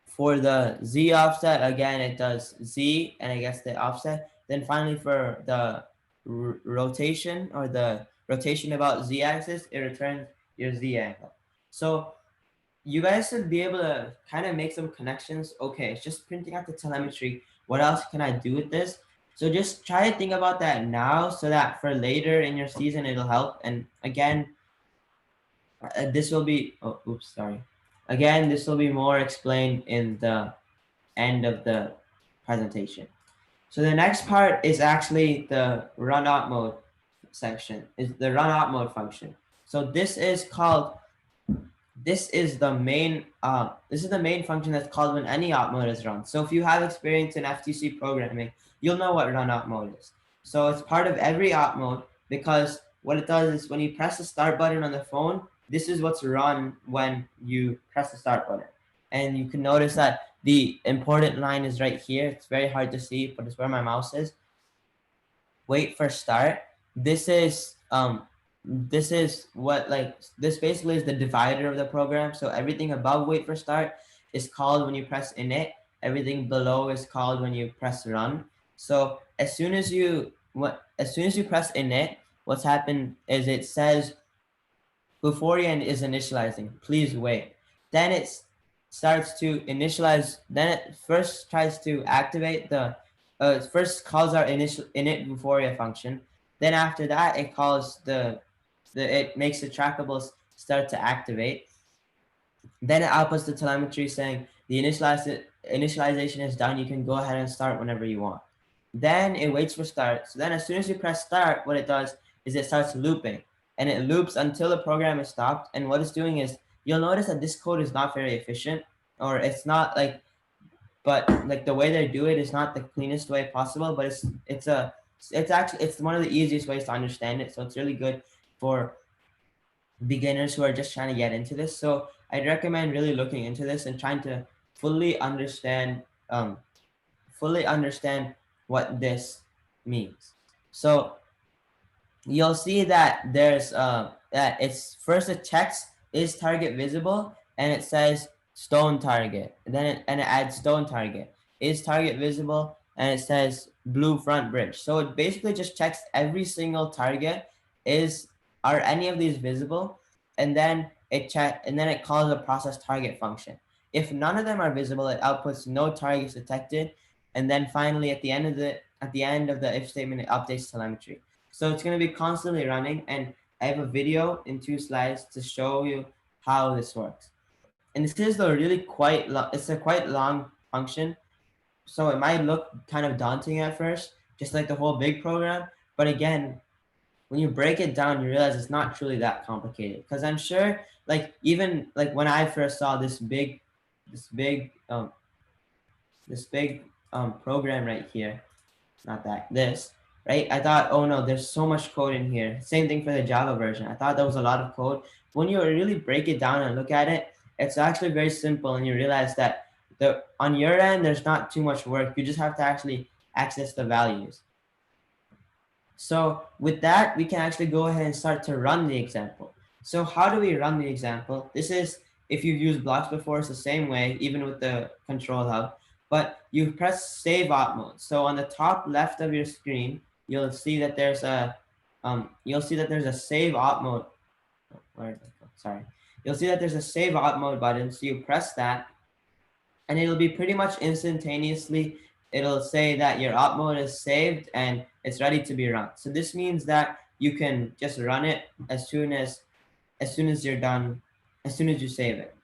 for the Z offset, again, it does Z and it gets the offset. Then finally for the rotation, or the rotation about Z axis, it returns your Z angle. So you guys should be able to kind of make some connections. Okay, it's just printing out the telemetry. What else can I do with this? So just try to think about that now, so that for later in your season, it'll help. And again, this will be, Again, this will be more explained in the end of the presentation. So the next part is actually the run op mode section, is the run op mode function. So this is the main function that's called when any op mode is run. So if you have experience in FTC programming, you'll know what run op mode is. So it's part of every op mode, because what it does is when you press the start button on the phone, this is what's run when you press the start button. And you can notice that the important line is right here. It's very hard to see, but it's where my mouse is. Wait for start. This basically is the divider of the program. So everything above wait for start is called when you press init. Everything below is called when you press run. So as soon as you press init, what's happened is it says Vuforia is initializing, please wait. Then it starts to initialize. Then it first tries to activate first calls our init Vuforia function. Then after that, it calls it makes the trackables start to activate. Then it outputs the telemetry saying the initialization is done. You can go ahead and start whenever you want. Then it waits for start. So then as soon as you press start, what it does is it starts looping, and it loops until the program is stopped. And what it's doing is, you'll notice that this code is not very efficient, or it's not like, but like the way they do it is not the cleanest way possible, but it's one of the easiest ways to understand it. So it's really good for beginners who are just trying to get into this. So I'd recommend really looking into this and trying to fully understand what this means. So you'll see that there's that it's first it checks is target visible, and it says stone target, and then it adds stone target. Is target visible? And it says blue front bridge. So it basically just checks every single target. Are any of these visible? And then it calls a process target function. If none of them are visible, it outputs no targets detected. And then finally at the end of the if statement, it updates telemetry. So it's going to be constantly running, and I have a video in 2 slides to show you how this works. And this is it's a quite long function, so it might look kind of daunting at first, just like the whole big program. But again, when you break it down, you realize it's not truly that complicated. Because I'm sure, like even like when I first saw this big program right here, right? I thought, oh no, there's so much code in here. Same thing for the Java version. I thought there was a lot of code. When you really break it down and look at it, it's actually very simple, and you realize that on your end, there's not too much work. You just have to actually access the values. So with that, we can actually go ahead and start to run the example. So how do we run the example? This is, if you've used blocks before, it's the same way, even with the control hub. but you press save op mode. So on the top left of your screen, you'll see that there's a save op mode. Where did it go? Sorry. You'll see that there's a save op mode button. So you press that, and it'll be pretty much instantaneously. It'll say that your op mode is saved and it's ready to be run. So this means that you can just run it as soon as you're done, as soon as you save it.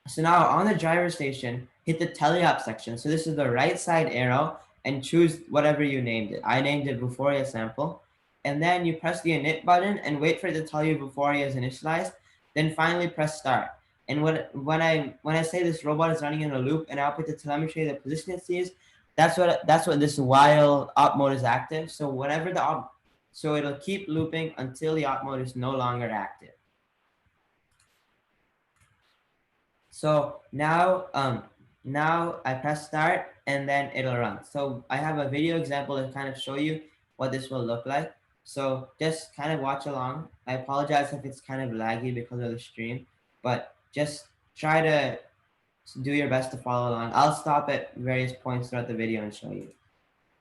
So now on the driver station, hit the teleop section. So this is the right side arrow, and choose whatever you named it. I named it Vuforia sample. And then you press the init button and wait for it to tell you Vuforia is initialized. Then finally press start. And when I say this robot is running in a loop and output the telemetry, the position it sees, that's what this while op mode is active. So so it'll keep looping until the op mode is no longer active. So now I press start and then it'll run. So I have a video example to kind of show you what this will look like. So just kind of watch along. I apologize if it's kind of laggy because of the stream, but just try to do your best to follow along. I'll stop at various points throughout the video and show you.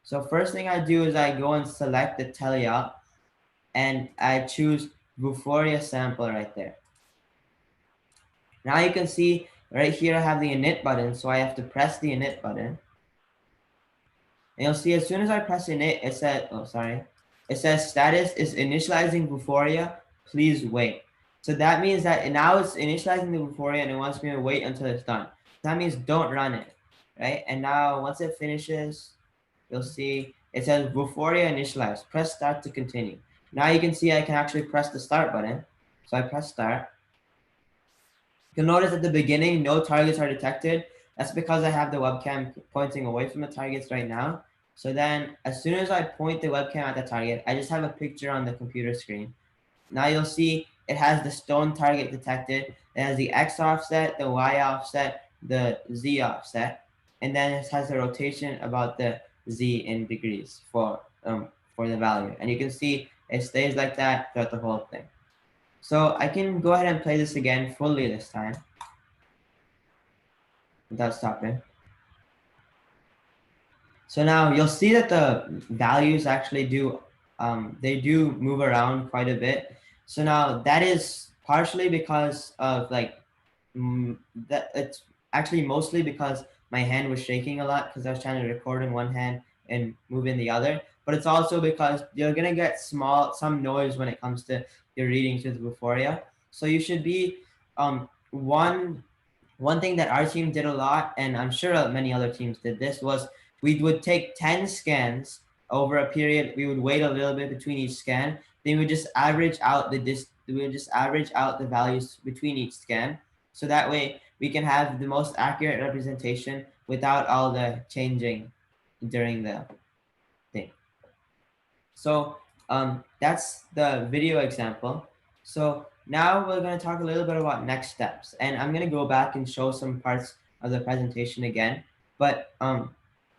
So first thing I do is I go and select the teleop and I choose Vuforia sample right there. Now you can see right here I have the init button, so I have to press the init button. And you'll see as soon as I press init, it says status is initializing Vuforia, please wait. So that means that now it's initializing the Vuforia and it wants me to wait until it's done. That means don't run it, right? And now once it finishes, you'll see it says Vuforia initialized, press start to continue. Now you can see I can actually press the start button. So I press start. You'll notice at the beginning, no targets are detected. That's because I have the webcam pointing away from the targets right now. So then as soon as I point the webcam at the target, I just have a picture on the computer screen. Now you'll see it has the stone target detected. It has the X offset, the Y offset, the Z offset, and then it has the rotation about the Z in degrees for the value. And you can see it stays like that throughout the whole thing. So I can go ahead and play this again fully this time without stopping. So now you'll see that the values actually do move around quite a bit. So now that is partially because of that it's actually mostly because my hand was shaking a lot because I was trying to record in one hand and move in the other. But it's also because you're gonna get some noise when it comes to your readings with Vuforia. So you should be one thing that our team did a lot, and I'm sure many other teams did this, was we would take 10 scans over a period. We would wait a little bit between each scan. Then we would just average out the values between each scan. So that way we can have the most accurate representation without all the changing during the thing. So that's the video example. So now we're going to talk a little bit about next steps, and I'm going to go back and show some parts of the presentation again. But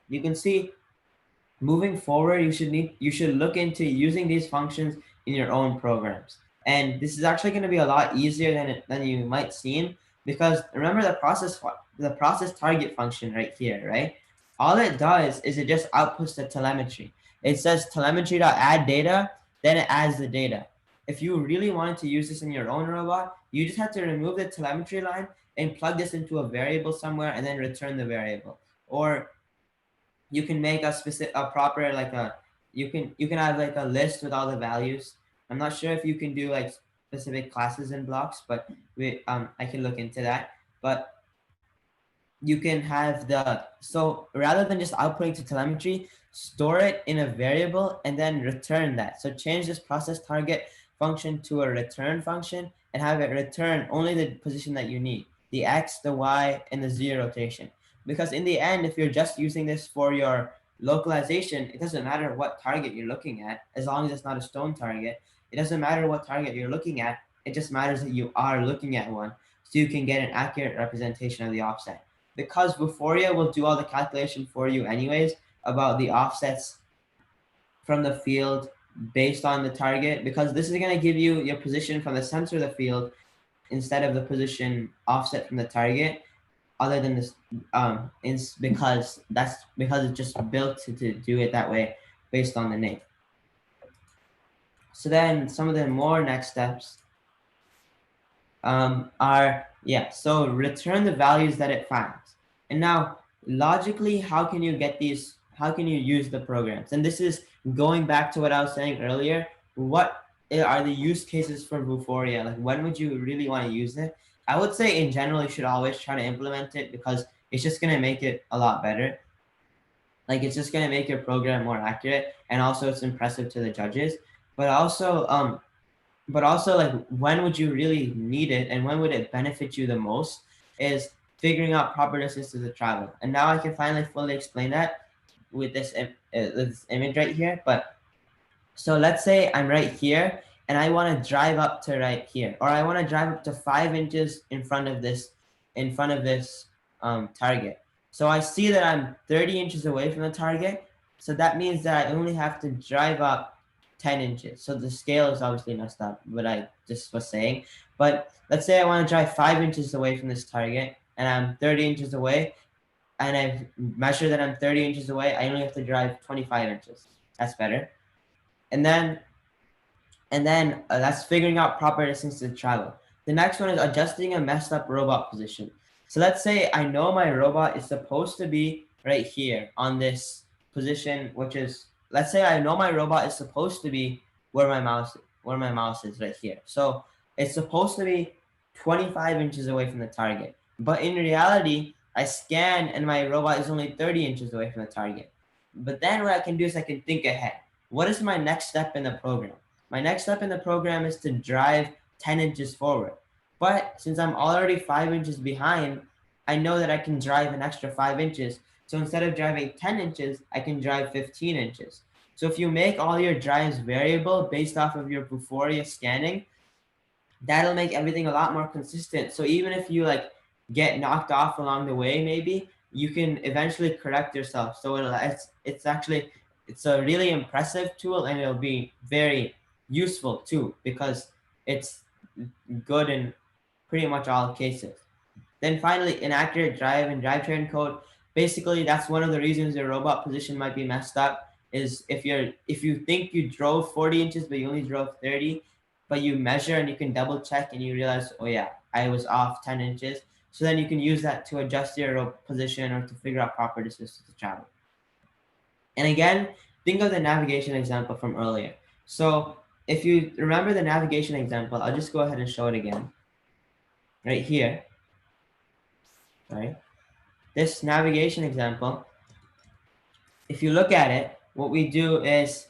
you can see moving forward, you should look into using these functions in your own programs. And this is actually going to be a lot easier than you might seem, because remember the process target function right here, right? All it does is it just outputs the telemetry. It says telemetry.add data, then it adds the data. If you really wanted to use this in your own robot, you just have to remove the telemetry line and plug this into a variable somewhere and then return the variable. Or you can make you can have like a list with all the values. I'm not sure if you can do like specific classes and blocks, but I can look into that. But you can have so rather than just outputting to telemetry, store it in a variable and then return that. So change this process target function to a return function and have it return only the position that you need, the X, the Y, and the Z rotation. Because in the end, if you're just using this for your localization, it doesn't matter what target you're looking at, as long as it's not a stone target. It doesn't matter what target you're looking at. It just matters that you are looking at one, so you can get an accurate representation of the offset. Because Vuforia will do all the calculation for you anyways about the offsets from the field based on the target, because this is going to give you your position from the center of the field instead of the position offset from the target. other than this, is because it's just built to do it that way based on the name. So then some of the more next steps are, so return the values that it finds. And now logically, how can you get these, how can you use the programs? And this is going back to what I was saying earlier. What are the use cases for Vuforia? Like, when would you really want to use it? I would say in general, you should always try to implement it because it's just going to make it a lot better. Like, it's just going to make your program more accurate, and also it's impressive to the judges. But also, like, when would you really need it and when would it benefit you the most is figuring out proper distances of travel. And now I can finally fully explain that with this image right here. But so let's say I'm right here and I want to drive up to right here, or I want to drive up to 5 inches in front of this target. So I see that I'm 30 inches away from the target. So that means that I only have to drive up 10 inches. So the scale is obviously messed up, what I just was saying. But let's say I want to drive 5 inches away from this target and I'm 30 inches away, and I measure that I'm 30 inches away. I only have to drive 25 inches. That's better. And then that's figuring out proper distance to travel. The next one is adjusting a messed up robot position. So let's say I know my robot is supposed to be right here on this position, which is, let's say I know my robot is supposed to be where my mouse is right here. So it's supposed to be 25 inches away from the target. But in reality, I scan and my robot is only 30 inches away from the target. But then what I can do is I can think ahead. What is my next step in the program? My next step in the program is to drive 10 inches forward. But since I'm already 5 inches behind, I know that I can drive an extra 5 inches. So instead of driving 10 inches, I can drive 15 inches. So if you make all your drives variable based off of your Vuforia scanning, that'll make everything a lot more consistent. So even if you like get knocked off along the way, maybe you can eventually correct yourself. So it's a really impressive tool, and it'll be very useful too because it's good in pretty much all cases. Then finally, inaccurate drive and drivetrain code. Basically, that's one of the reasons your robot position might be messed up, is if you think you drove 40 inches but you only drove 30, but you measure and you can double check and you realize, oh yeah, I was off 10 inches. So then you can use that to adjust your position or to figure out proper distance to travel. And again, think of the navigation example from earlier. So if you remember the navigation example, I'll just go ahead and show it again. Right here, right? This navigation example, if you look at it, what we do is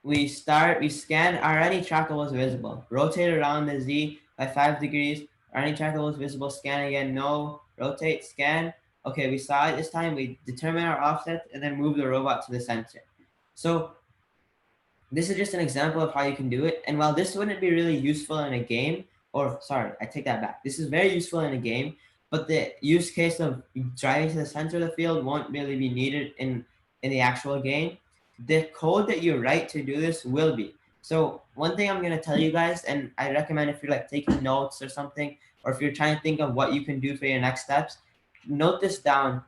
we scan, are any trackables visible? Rotate around the Z by 5 degrees. Are any trackables visible? Scan again, no. Rotate, scan. Okay, we saw it this time. We determine our offset and then move the robot to the center. So this is just an example of how you can do it. And while this wouldn't be really useful in a game, or sorry, I take that back. This is very useful in a game, but the use case of driving to the center of the field won't really be needed in the actual game. The code that you write to do this will be. So one thing I'm going to tell you guys, and I recommend if you're like taking notes or something, or if you're trying to think of what you can do for your next steps, note this down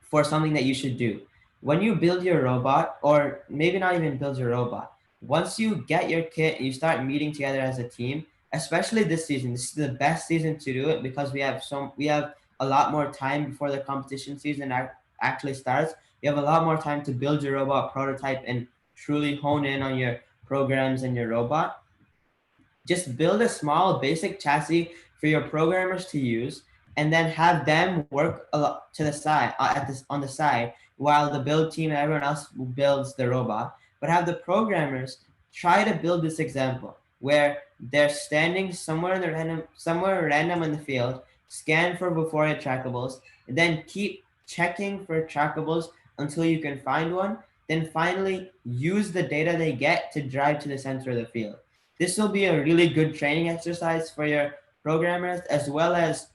for something that you should do. When you build your robot, or maybe not even build your robot, once you get your kit and you start meeting together as a team, especially this season, this is the best season to do it because we have a lot more time before the competition season actually starts. You have a lot more time to build your robot, prototype, and truly hone in on your programs and your robot. Just build a small basic chassis for your programmers to use, and then have them work a lot to the side on the side while the build team and everyone else builds the robot. But have the programmers try to build this example where they're standing somewhere random in the field, scan for Vuforia trackables, and then keep checking for trackables until you can find one. Then finally use the data they get to drive to the center of the field. This will be a really good training exercise for your programmers, as well as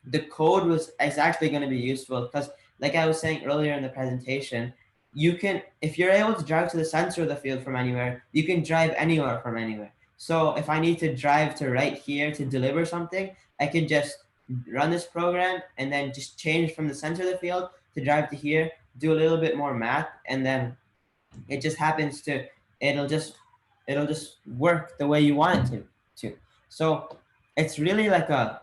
the code is actually going to be useful because, like I was saying earlier in the presentation, you can, if you're able to drive to the center of the field from anywhere, you can drive anywhere from anywhere. So if I need to drive to right here to deliver something, I can just run this program and then just change from the center of the field to drive to here, do a little bit more math, and then it just happens to it'll just work the way you want it to. So it's really like a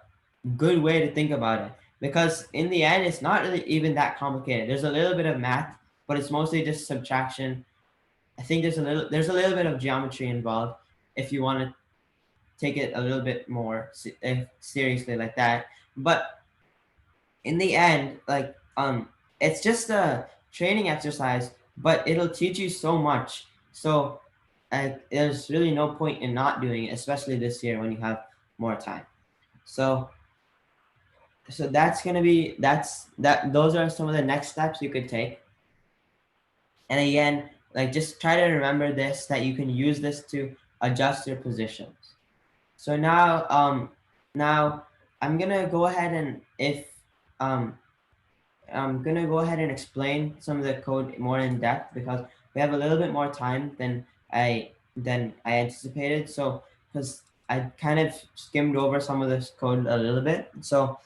good way to think about it, because in the end it's not really even that complicated. There's a little bit of math, but it's mostly just subtraction. I think there's a little bit of geometry involved if you want to take it a little bit more seriously like that. But in the end, like it's just a training exercise, but it'll teach you so much. So there's really no point in not doing it, especially this year when you have more time. So that's gonna be those are some of the next steps you could take. And again, like just try to remember this, that you can use this to adjust your positions. So now I'm gonna go ahead and um, I'm gonna go ahead and explain some of the code more in depth, because we have a little bit more time than I anticipated. So because I kind of skimmed over some of this code a little bit, so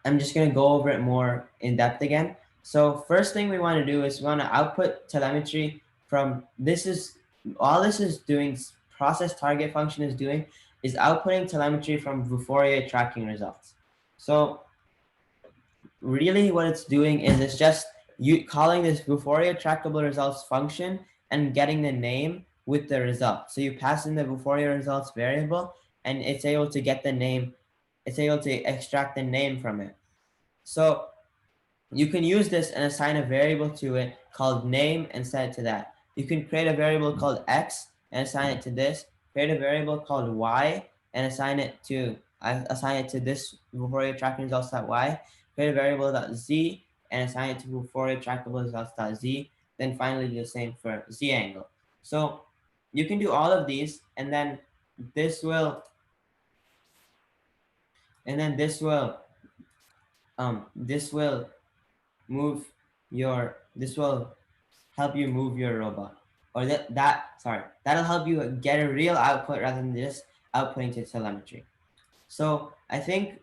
I'm just gonna go over it more in depth again. So first thing we want to do is we want to output telemetry from all this is doing, process target function is doing, is outputting telemetry from Vuforia tracking results. So really what it's doing is it's just you calling this Vuforia trackable results function and getting the name with the result. So you pass in the Vuforia results variable and it's able to get the name, it's able to extract the name from it. So you can use this and assign a variable to it called name and set it to that. You can create a variable called x and assign it to this, create a variable called y and assign it to this Vuforia tracking results.y, create a variable .z and assign it to Vuforia trackable results.z, then finally do the same for z angle. So you can do all of these, and then this will this will help you move your robot, or that'll help you get a real output rather than just outputting to telemetry. So I think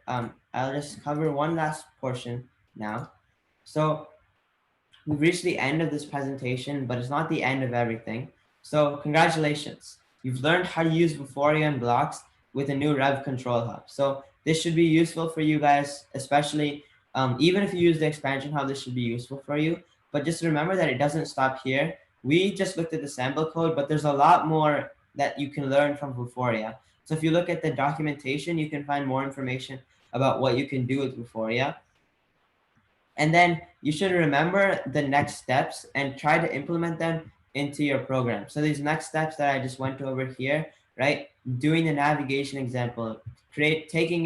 I'll just cover one last portion now. So we've reached the end of this presentation, but it's not the end of everything. So congratulations, you've learned how to use Vuforia and blocks with a new Rev Control Hub. So this should be useful for you guys, especially even if you use the expansion hub, this should be useful for you. But just remember that it doesn't stop here. We just looked at the sample code, but there's a lot more that you can learn from Vuforia. So if you look at the documentation, you can find more information about what you can do with Vuforia. And then you should remember the next steps and try to implement them into your program. So these next steps that I just went over here, right? Doing the navigation example, getting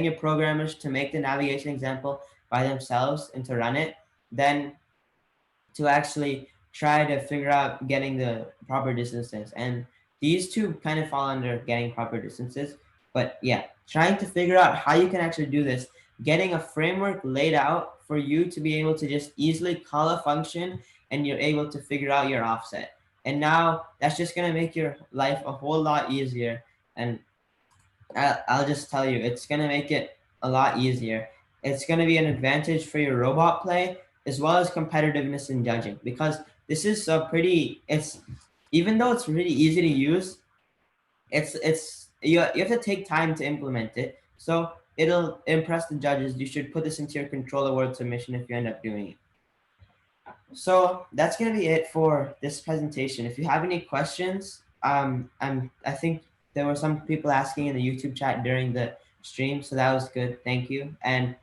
your programmers to make the navigation example by themselves and to run it, then to actually try to figure out getting the proper distances. And these two kind of fall under getting proper distances. But yeah, trying to figure out how you can actually do this, getting a framework laid out for you to be able to just easily call a function and you're able to figure out your offset. And now that's just going to make your life a whole lot easier. And I'll just tell you, it's going to make it a lot easier. It's going to be an advantage for your robot play as well as competitiveness in judging, because this is even though it's really easy to use, you have to take time to implement it. So it'll impress the judges. You should put this into your control award submission if you end up doing it. So that's going to be it for this presentation. If you have any questions, I think there were some people asking in the YouTube chat during the stream, so that was good. Thank you. And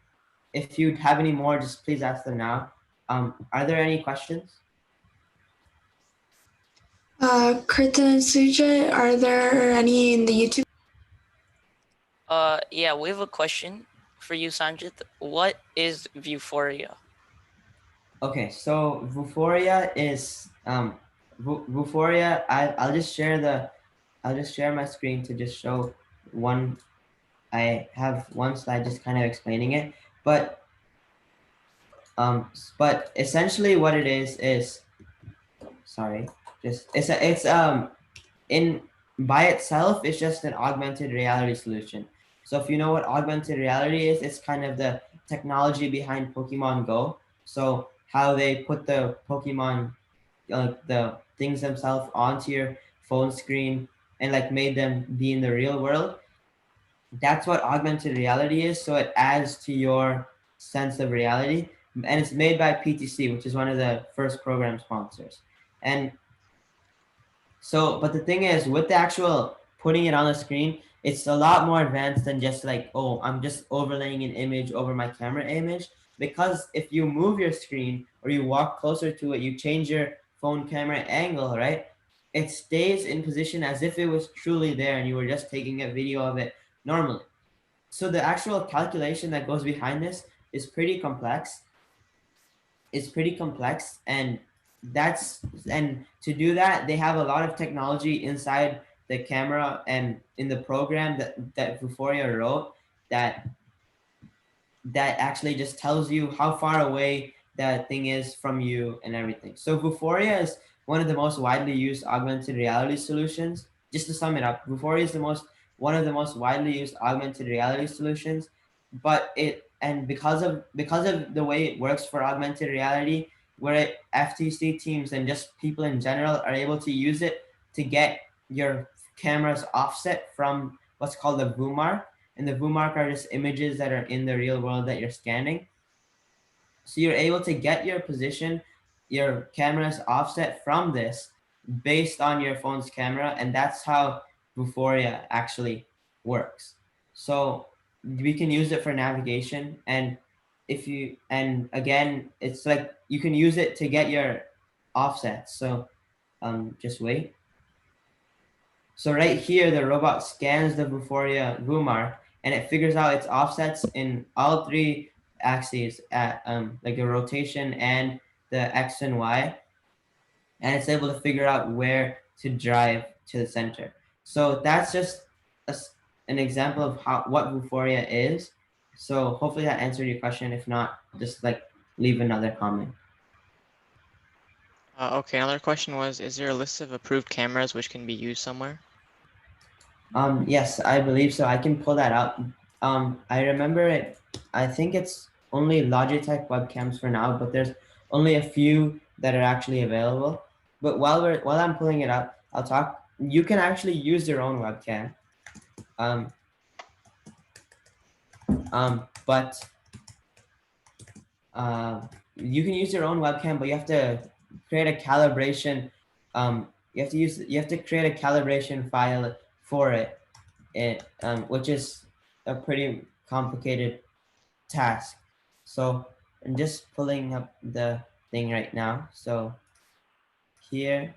if you have any more, just please ask them now. Are there any questions? Kirtan and Sujit, are there any in the YouTube? Yeah, we have a question for you, Sanjit. What is Vuforia? Okay, so Vuforia is Vuforia. I'll just share my screen to just show one. I have one slide just kind of explaining it, but essentially what it is sorry, just it's in by itself, it's just an augmented reality solution. So if you know what augmented reality is, it's kind of the technology behind Pokemon Go. So how they put the Pokemon, the things themselves onto your phone screen and like made them be in the real world. That's what augmented reality is. So it adds to your sense of reality. And it's made by PTC, which is one of the first program sponsors. And so, but the thing is, with the actual putting it on the screen, it's a lot more advanced than just like, oh, I'm just overlaying an image over my camera image. Because if you move your screen or you walk closer to it, you change your phone camera angle, right? It stays in position as if it was truly there and you were just taking a video of it normally. So the actual calculation that goes behind this is pretty complex. It's pretty complex, and to do that, they have a lot of technology inside the camera and in the program that Vuforia wrote that actually just tells you how far away that thing is from you and everything. So Vuforia is one of the most widely used augmented reality solutions. Just to sum it up, Vuforia is one of the most widely used augmented reality solutions. But because of the way it works for augmented reality, where FTC teams and just people in general are able to use it to get your camera's offset from what's called the VUMark, and the VUMark are just images that are in the real world that you're scanning. So you're able to get your position, your camera's offset from this based on your phone's camera, and that's how Vuforia actually works. So we can use it for navigation, and again, it's like you can use it to get your offsets. So just wait. So right here, the robot scans the Vuforia VUMark and it figures out its offsets in all three axes at like the rotation and the X and Y. And it's able to figure out where to drive to the center. So that's just an example of what Vuforia is. So hopefully that answered your question. If not, just like leave another comment. Okay, another question was, is there a list of approved cameras which can be used somewhere? Yes, I believe so. I can pull that up. I remember it. I think it's only Logitech webcams for now, but there's only a few that are actually available. But while I'm pulling it up, I'll talk. You can actually use your own webcam. But you can use your own webcam, but you have to create a calibration. You have to create a calibration file for it. Which is a pretty complicated task. So I'm just pulling up the thing right now. So here,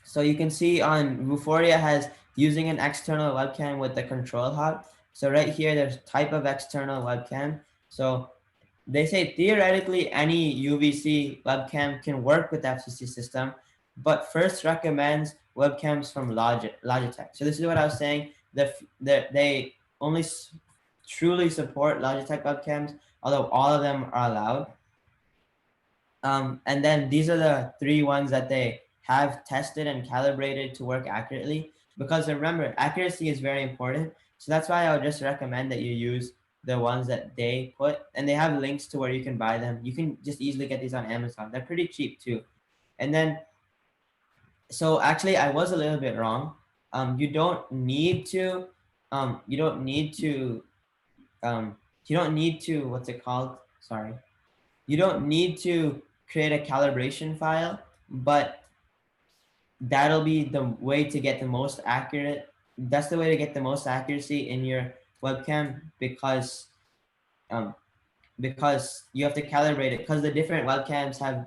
so you can see on Vuforia has using an external webcam with the control hub. So right here, there's type of external webcam. So they say theoretically any UVC webcam can work with the FCC system, but first recommends webcams from Logitech. So this is what I was saying. They only truly support Logitech webcams, although all of them are allowed. And then these are the three ones that they have tested and calibrated to work accurately. Because remember, accuracy is very important. So that's why I would just recommend that you use the ones that they put, and they have links to where you can buy them. You can just easily get these on Amazon. They're pretty cheap too. And then, so actually I was a little bit wrong. You don't need to, you don't need to, what's it called? Sorry. You don't need to create a calibration file, but that'll be the way to get the most accurate. That's the way to get the most accuracy in your webcam because you have to calibrate it because the different webcams have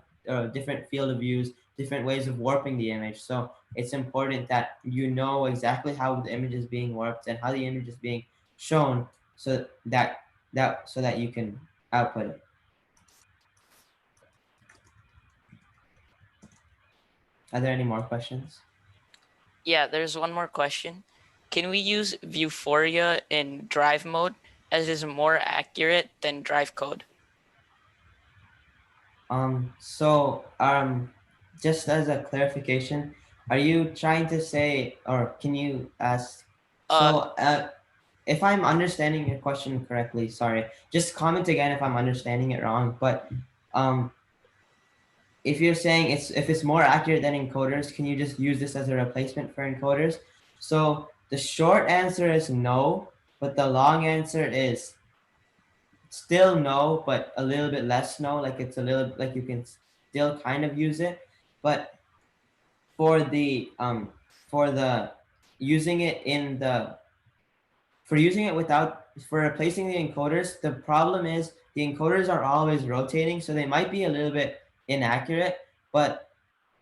different field of views, different ways of warping the image. So it's important that you know exactly how the image is being warped and how the image is being shown, so that you can output it. Are there any more questions? Yeah, there's one more question. Can we use Vuforia in drive mode as is more accurate than drive code? Just as a clarification, are you trying to say, or can you ask, So if I'm understanding your question correctly, sorry, just comment again if I'm understanding it wrong. But if you're saying if it's more accurate than encoders, can you just use this as a replacement for encoders? So the short answer is no, but the long answer is still no, but a little bit less no. Like it's a little like you can still kind of use it, but for the using it in the for using it without for replacing the encoders, the problem is the encoders are always rotating, so they might be a little bit inaccurate, but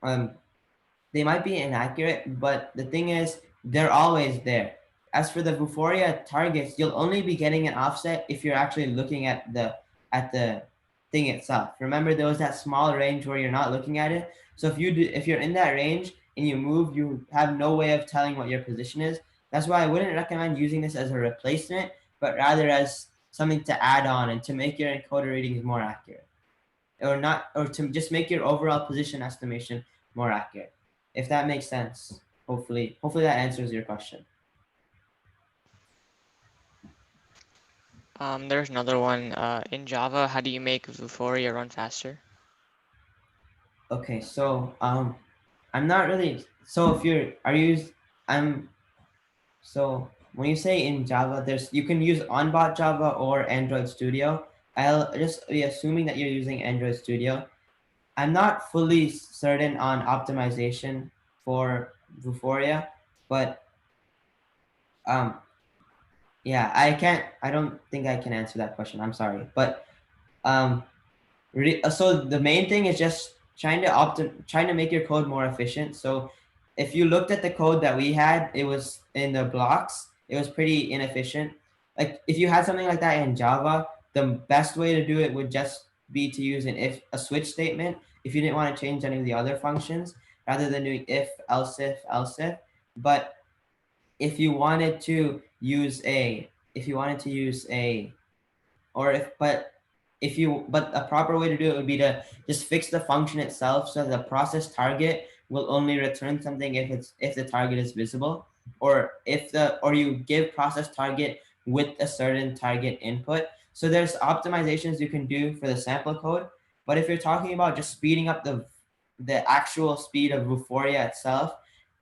um but the thing is they're always there. As for the Vuforia targets, you'll only be getting an offset if you're actually looking at the thing itself. Remember, there was that small range where you're not looking at it. So if you're in that range and you move, you have no way of telling what your position is. That's why I wouldn't recommend using this as a replacement, but rather as something to add on and to make your encoder readings more accurate, or to just make your overall position estimation more accurate. If that makes sense, hopefully that answers your question. There's another one. In Java, how do you make Vuforia run faster? Okay, so I'm not really. So if you're, are you? I'm. So when you say in Java, you can use on-bot Java or Android Studio. I'll just be assuming that you're using Android Studio. I'm not fully certain on optimization for Vuforia, but um, yeah, I don't think I can answer that question. I'm sorry, but um, so the main thing is just trying to make your code more efficient. So if you looked at the code that we had, it was in the blocks. It was pretty inefficient. Like if you had something like that in Java, the best way to do it would just be to use a switch statement if you didn't want to change any of the other functions, rather than doing if, else if, else if. But if you wanted to use a if you wanted to use a or but a proper way to do it would be to just fix the function itself so the process target will only return something if the target is visible, or or you give process target with a certain target input. So there's optimizations you can do for the sample code, but if you're talking about just speeding up the actual speed of Vuforia itself,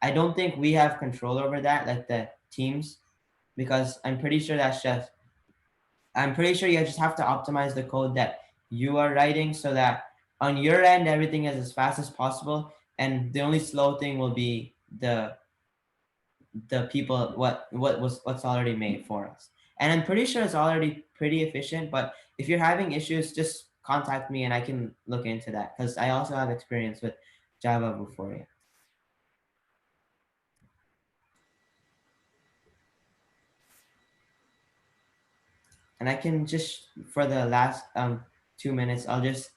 I don't think we have control over that, like the teams, because I'm pretty sure you just have to optimize the code that you are writing so that on your end, everything is as fast as possible. And the only slow thing will be the people, what's already made for us. And I'm pretty sure it's already pretty efficient, but if you're having issues, just contact me and I can look into that, because I also have experience with Java Vuforia. And I can just, for the last 2 minutes, I'll just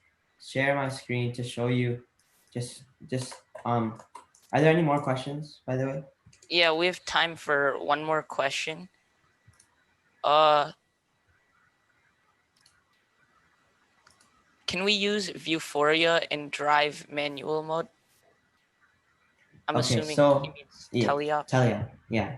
share my screen to show you just are there any more questions, by the way? Yeah, we have time for one more question. Can we use Vuforia in drive manual mode? I'm Okay, assuming so he means teleop. yeah.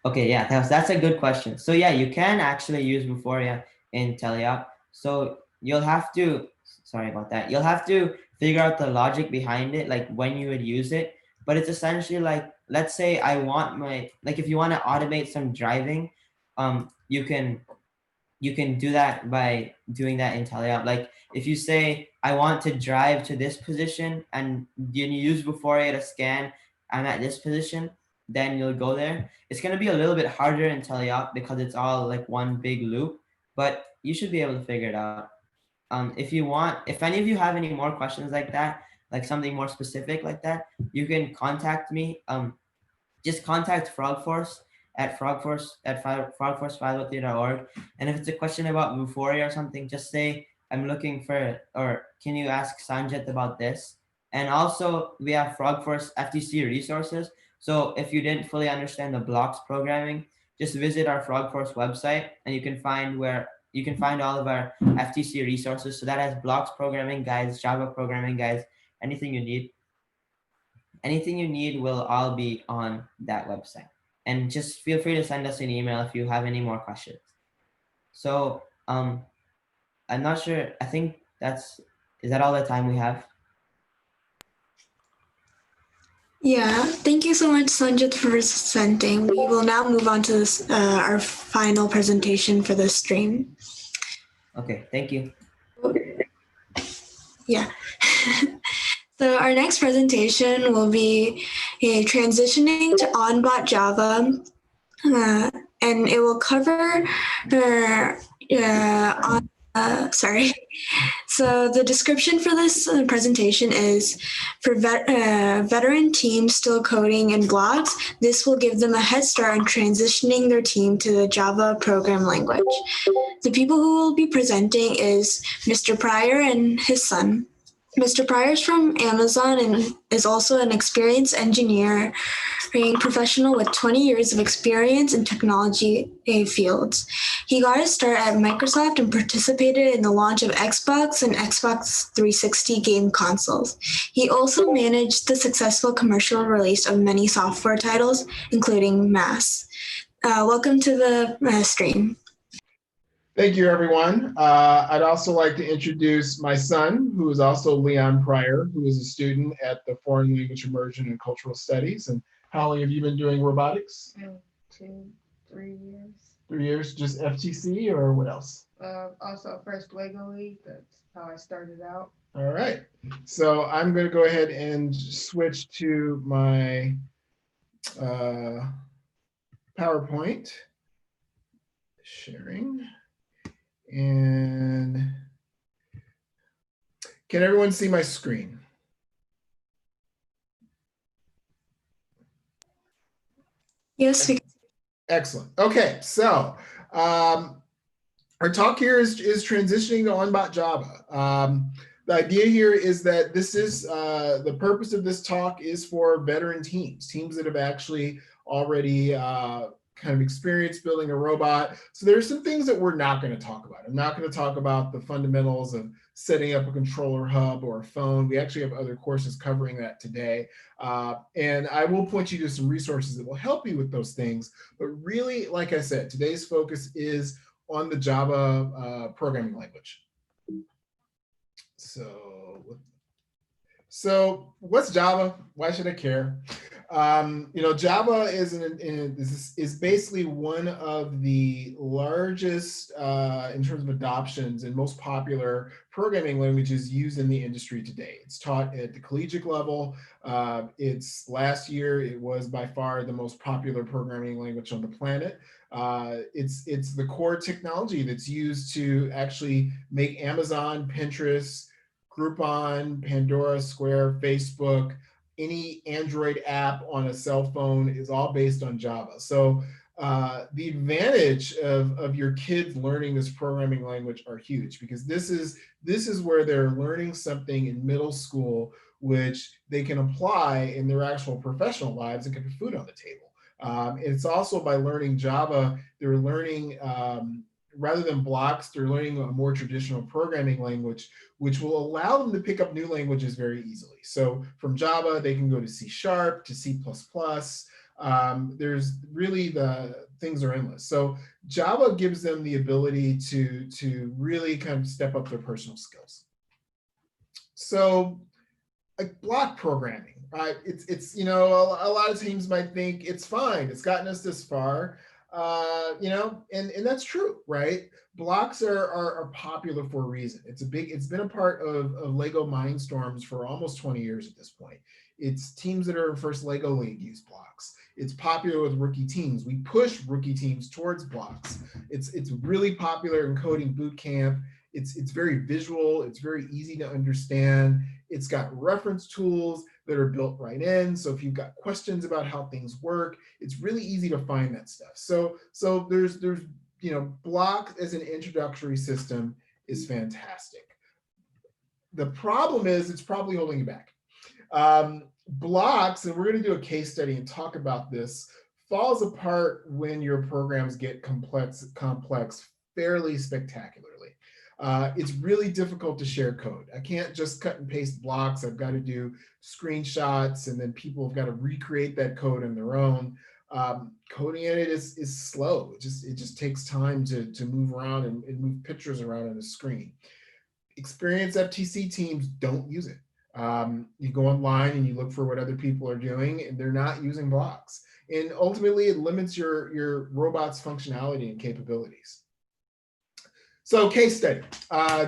Okay, yeah, that's a good question. So yeah, you can actually use Vuforia in teleop. So you'll have to, sorry about that, you'll have to figure out the logic behind it, like when you would use it. But it's essentially like, let's say I want if you want to automate some driving, you can do that by doing that in teleop. Like if you say I want to drive to this position and you use Vuforia to scan I'm at this position, then you'll go there. It's going to be a little bit harder in teleop because it's all like one big loop, but you should be able to figure it out. If any of you have any more questions like that, like something more specific like that, you can contact me. Just contact FrogForce at frogforce503.org. And if it's a question about Vuforia or something, just say, I'm looking for, or can you ask Sanjit about this? And also we have FrogForce FTC resources. So if you didn't fully understand the blocks programming, just visit our FrogForce website and you can find all of our FTC resources. So that has blocks programming guides, Java programming guides, anything you need. Anything you need will all be on that website. And just feel free to send us an email if you have any more questions. So I'm not sure, I think is that all the time we have? Yeah, thank you so much, Sanjit, for presenting. We will now move on to this, our final presentation for this stream. Okay, thank you. Yeah. So our next presentation will be transitioning to on-bot Java, and it will cover sorry. So the description for this presentation is for veteran teams still coding in blocks, this will give them a head start on transitioning their team to the Java program language. The people who will be presenting is Mr. Pryor and his son. Mr. Pryor is from Amazon and is also an experienced engineering professional with 20 years of experience in technology fields. He got his start at Microsoft and participated in the launch of Xbox and Xbox 360 game consoles. He also managed the successful commercial release of many software titles, including Mass. Welcome to the stream. Thank you, everyone. I'd also like to introduce my son, who is also Leon Pryor, who is a student at the Foreign Language Immersion and Cultural Studies. And how long have you been doing robotics? 3 years. 3 years, just FTC or what else? Also first Lego League, that's how I started out. All right. So I'm going to go ahead and switch to my PowerPoint sharing. And can everyone see my screen? Yes, we can. Excellent. Okay, so our talk here is transitioning to on-bot Java. The idea here is that this is the purpose of this talk is for veteran teams that have actually already kind of experience building a robot. So there's some things that we're not going to talk about. I'm not going to talk about the fundamentals of setting up a controller hub or a phone. We actually have other courses covering that today. And I will point you to some resources that will help you with those things. But really, like I said, today's focus is on the Java programming language. So what's Java? Why should I care? Java is basically one of the largest in terms of adoptions and most popular programming languages used in the industry today. It's taught at the collegiate level. Last year, it was by far the most popular programming language on the planet. It's the core technology that's used to actually make Amazon, Pinterest, Groupon, Pandora, Square, Facebook, any Android app on a cell phone is all based on Java. So the advantage of your kids learning this programming language are huge, because this is where they're learning something in middle school which they can apply in their actual professional lives and can put food on the table. And it's also by learning Java, they're learning rather than blocks, they're learning a more traditional programming language, which will allow them to pick up new languages very easily. So from Java, they can go to C#, to C++. There's really, the things are endless. So Java gives them the ability to really kind of step up their personal skills. So like block programming, right? It's a lot of teams might think it's fine, it's gotten us this far. And that's true, right? Blocks are popular for a reason. It's been a part of Lego Mindstorms for almost 20 years at this point. It's teams that are first Lego League use blocks. It's popular with rookie teams. We push rookie teams towards blocks. It's really popular in coding boot camp. It's very visual. It's very easy to understand. It's got reference tools that are built right in. So if you've got questions about how things work, it's really easy to find that stuff. So there's block as an introductory system is fantastic. The problem is it's probably holding you back. Blocks, and we're going to do a case study and talk about this, falls apart when your programs get complex fairly spectacularly. It's really difficult to share code. I can't just cut and paste blocks. I've got to do screenshots, and then people have got to recreate that code on their own. Coding in it is slow. It just takes time to move around and move pictures around on the screen. Experienced FTC teams don't use it. You go online and you look for what other people are doing, and they're not using blocks. And ultimately, it limits your robot's functionality and capabilities. So case study.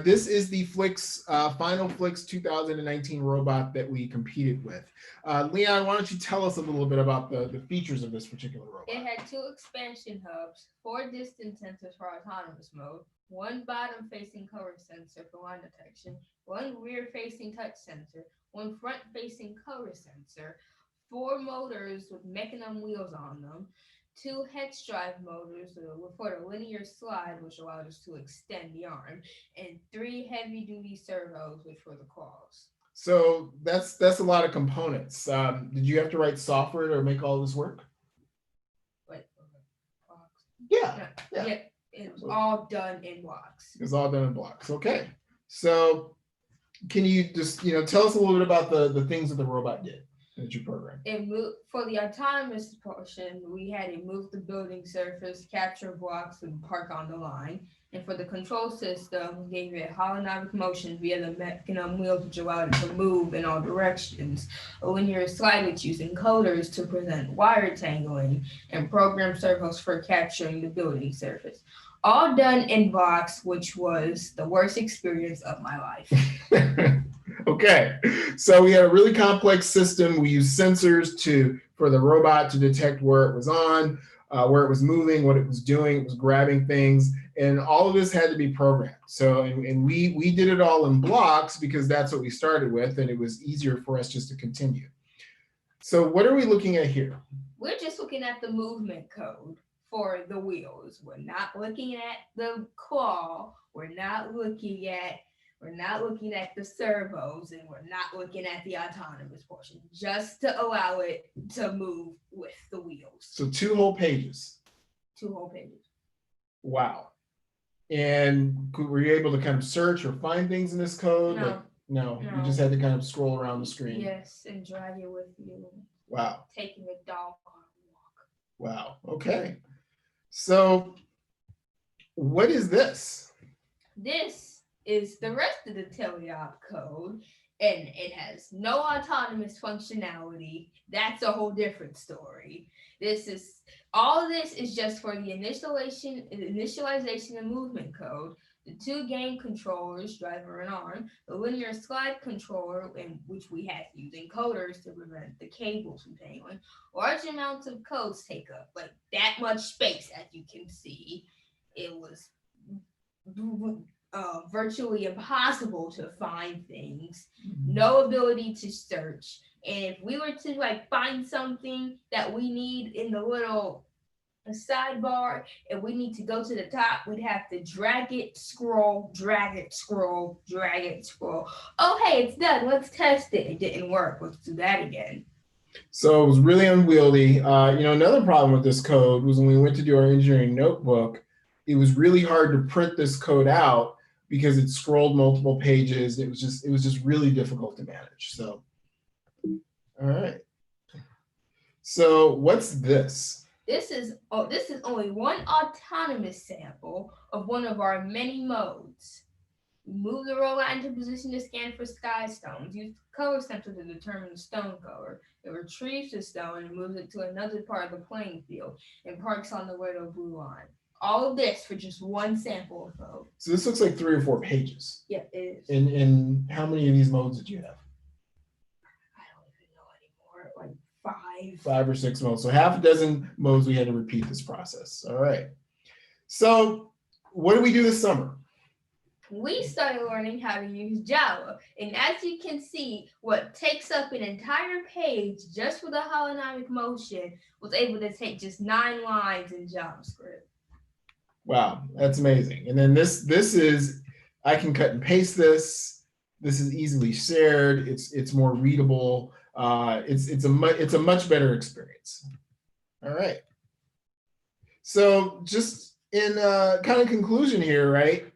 This is the Final Flix 2019 robot that we competed with. Leon, why don't you tell us a little bit about the features of this particular robot? It had 2 expansion hubs, 4 distance sensors for autonomous mode, 1 bottom-facing color sensor for line detection, 1 rear-facing touch sensor, 1 front-facing color sensor, 4 motors with mechanism wheels on them, 2 hex drive motors for the linear slide, which allowed us to extend the arm, and 3 heavy-duty servos, which were the claws. So that's a lot of components. Did you have to write software to make all this work? Wait, Yeah. yeah, it was all done in blocks. It's all done in blocks. Okay. So can you just tell us a little bit about the things that the robot did that you programmed? It moved for the autonomous portion. We had it move the building surface, capture blocks, and park on the line. And for the control system, we gave it holographic motion via the mechanism wheels, which allowed it to move in all directions. A linear slide, which used encoders to prevent wire tangling, and program servos for capturing the building surface. All done in blocks, which was the worst experience of my life. Okay, so we had a really complex system. We used sensors for the robot to detect where it was on, where it was moving, what it was doing. It was grabbing things, and all of this had to be programmed. So, and we did it all in blocks because that's what we started with, and it was easier for us just to continue. So what are we looking at here? We're just looking at the movement code for the wheels. We're not looking at the claw. We're not looking at the servos, and we're not looking at the autonomous portion, just to allow it to move with the wheels. So 2 whole pages. 2 whole pages. Wow. And were you able to kind of search or find things in this code? No. No. No. You just had to kind of scroll around the screen. Yes, and drag it with you. Wow. Taking a dog on a walk. Wow. Okay. So what is this? This is the rest of the teleop code, and it has no autonomous functionality. That's a whole different story. All of this is just for the initialization and movement code, the 2 game controllers, driver and arm, the linear slide controller, in which we had to use encoders to prevent the cables from tangling. Large amounts of codes take up like that much space, as you can see. It was virtually impossible to find things, no ability to search. And if we were to find something that we need in the little sidebar, and we need to go to the top, we'd have to drag it, scroll, drag it, scroll, drag it, scroll. Oh, hey, it's done. Let's test it. It didn't work. Let's do that again. So it was really unwieldy. Another problem with this code was when we went to do our engineering notebook, it was really hard to print this code out because it scrolled multiple pages. It was just really difficult to manage. So, all right. So what's this? This is only one autonomous sample of one of our many modes. Move the robot into position to scan for sky stones. Use the color sensor to determine the stone color. It retrieves the stone and moves it to another part of the playing field and parks on the red or blue line. All of this for just one sample of code. So this looks like 3 or 4 pages. Yeah, it is. And how many of these modes did you have? I don't even know anymore. Like 5. 5 or 6 modes. So half a dozen modes we had to repeat this process. All right. So what did we do this summer? We started learning how to use Java. And as you can see, what takes up an entire page just with a holographic motion was able to take just 9 lines in JavaScript. Wow, that's amazing. And then this is, I can cut and paste this. This is easily shared. It's more readable. It's a much better experience. All right. So just in kind of conclusion here, right?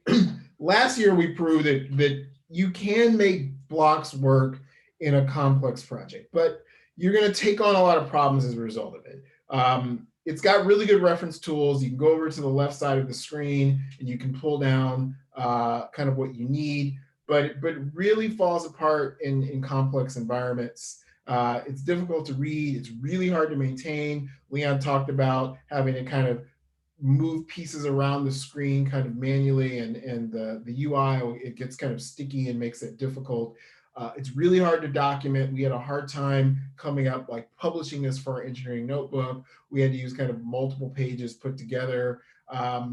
Last year we proved that you can make blocks work in a complex project, but you're going to take on a lot of problems as a result of it. It's got really good reference tools. You can go over to the left side of the screen and you can pull down kind of what you need, but it really falls apart in complex environments. It's difficult to read. It's really hard to maintain. Leon talked about having to kind of move pieces around the screen kind of manually, and the UI, it gets kind of sticky and makes it difficult. It's really hard to document. We had a hard time coming up, like publishing this for our engineering notebook. We had to use kind of multiple pages put together. Our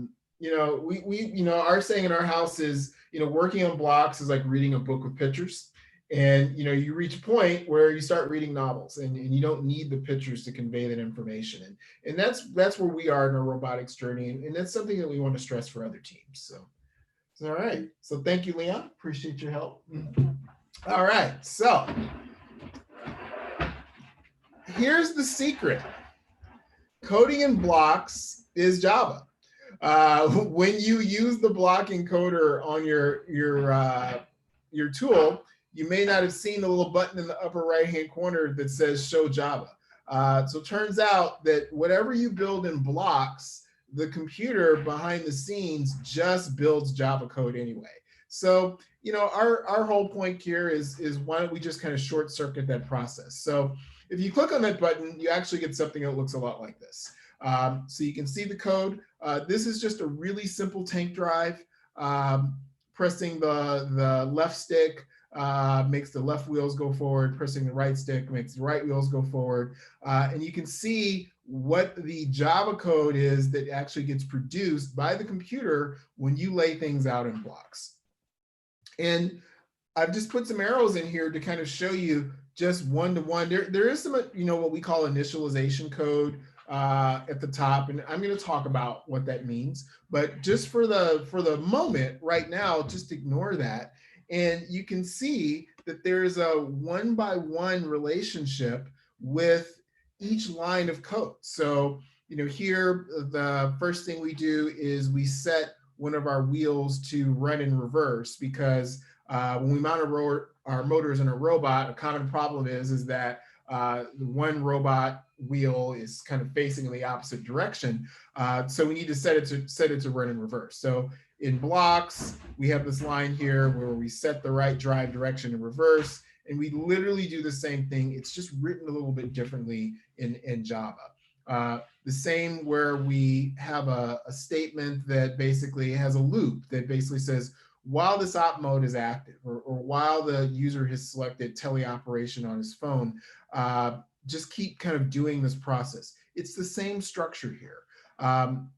saying in our house is, working on blocks is like reading a book with pictures. And you reach a point where you start reading novels, and you don't need the pictures to convey that information. And that's where we are in our robotics journey. And that's something that we want to stress for other teams. So all right. So thank you, Leon. Appreciate your help. All right. So here's the secret. Coding in blocks is Java. When you use the block encoder on your tool, you may not have seen the little button in the upper right-hand corner that says Show Java. So it turns out that whatever you build in blocks, the computer behind the scenes just builds Java code anyway. So, our whole point here is why don't we just kind of short circuit that process? So if you click on that button, you actually get something that looks a lot like this. So you can see the code. This is just a really simple tank drive. Pressing the left stick makes the left wheels go forward. Pressing the right stick makes the right wheels go forward. And you can see what the Java code is that actually gets produced by the computer when you lay things out in blocks. And I've just put some arrows in here to kind of show you just one-to-one. There is some, what we call initialization code at the top, and I'm going to talk about what that means. But just for the moment right now, just ignore that, and you can see that there's a one-by-one relationship with each line of code. So here the first thing we do is we set one of our wheels to run in reverse, because when we mount our motors in a robot, a common problem is that the one robot wheel is kind of facing in the opposite direction. So we need to set it to run in reverse. So in blocks, we have this line here where we set the right drive direction in reverse, and we literally do the same thing. It's just written a little bit differently in Java. The same where we have a statement that basically has a loop that basically says, while this op mode is active, or while the user has selected teleoperation on his phone, just keep kind of doing this process. It's the same structure here.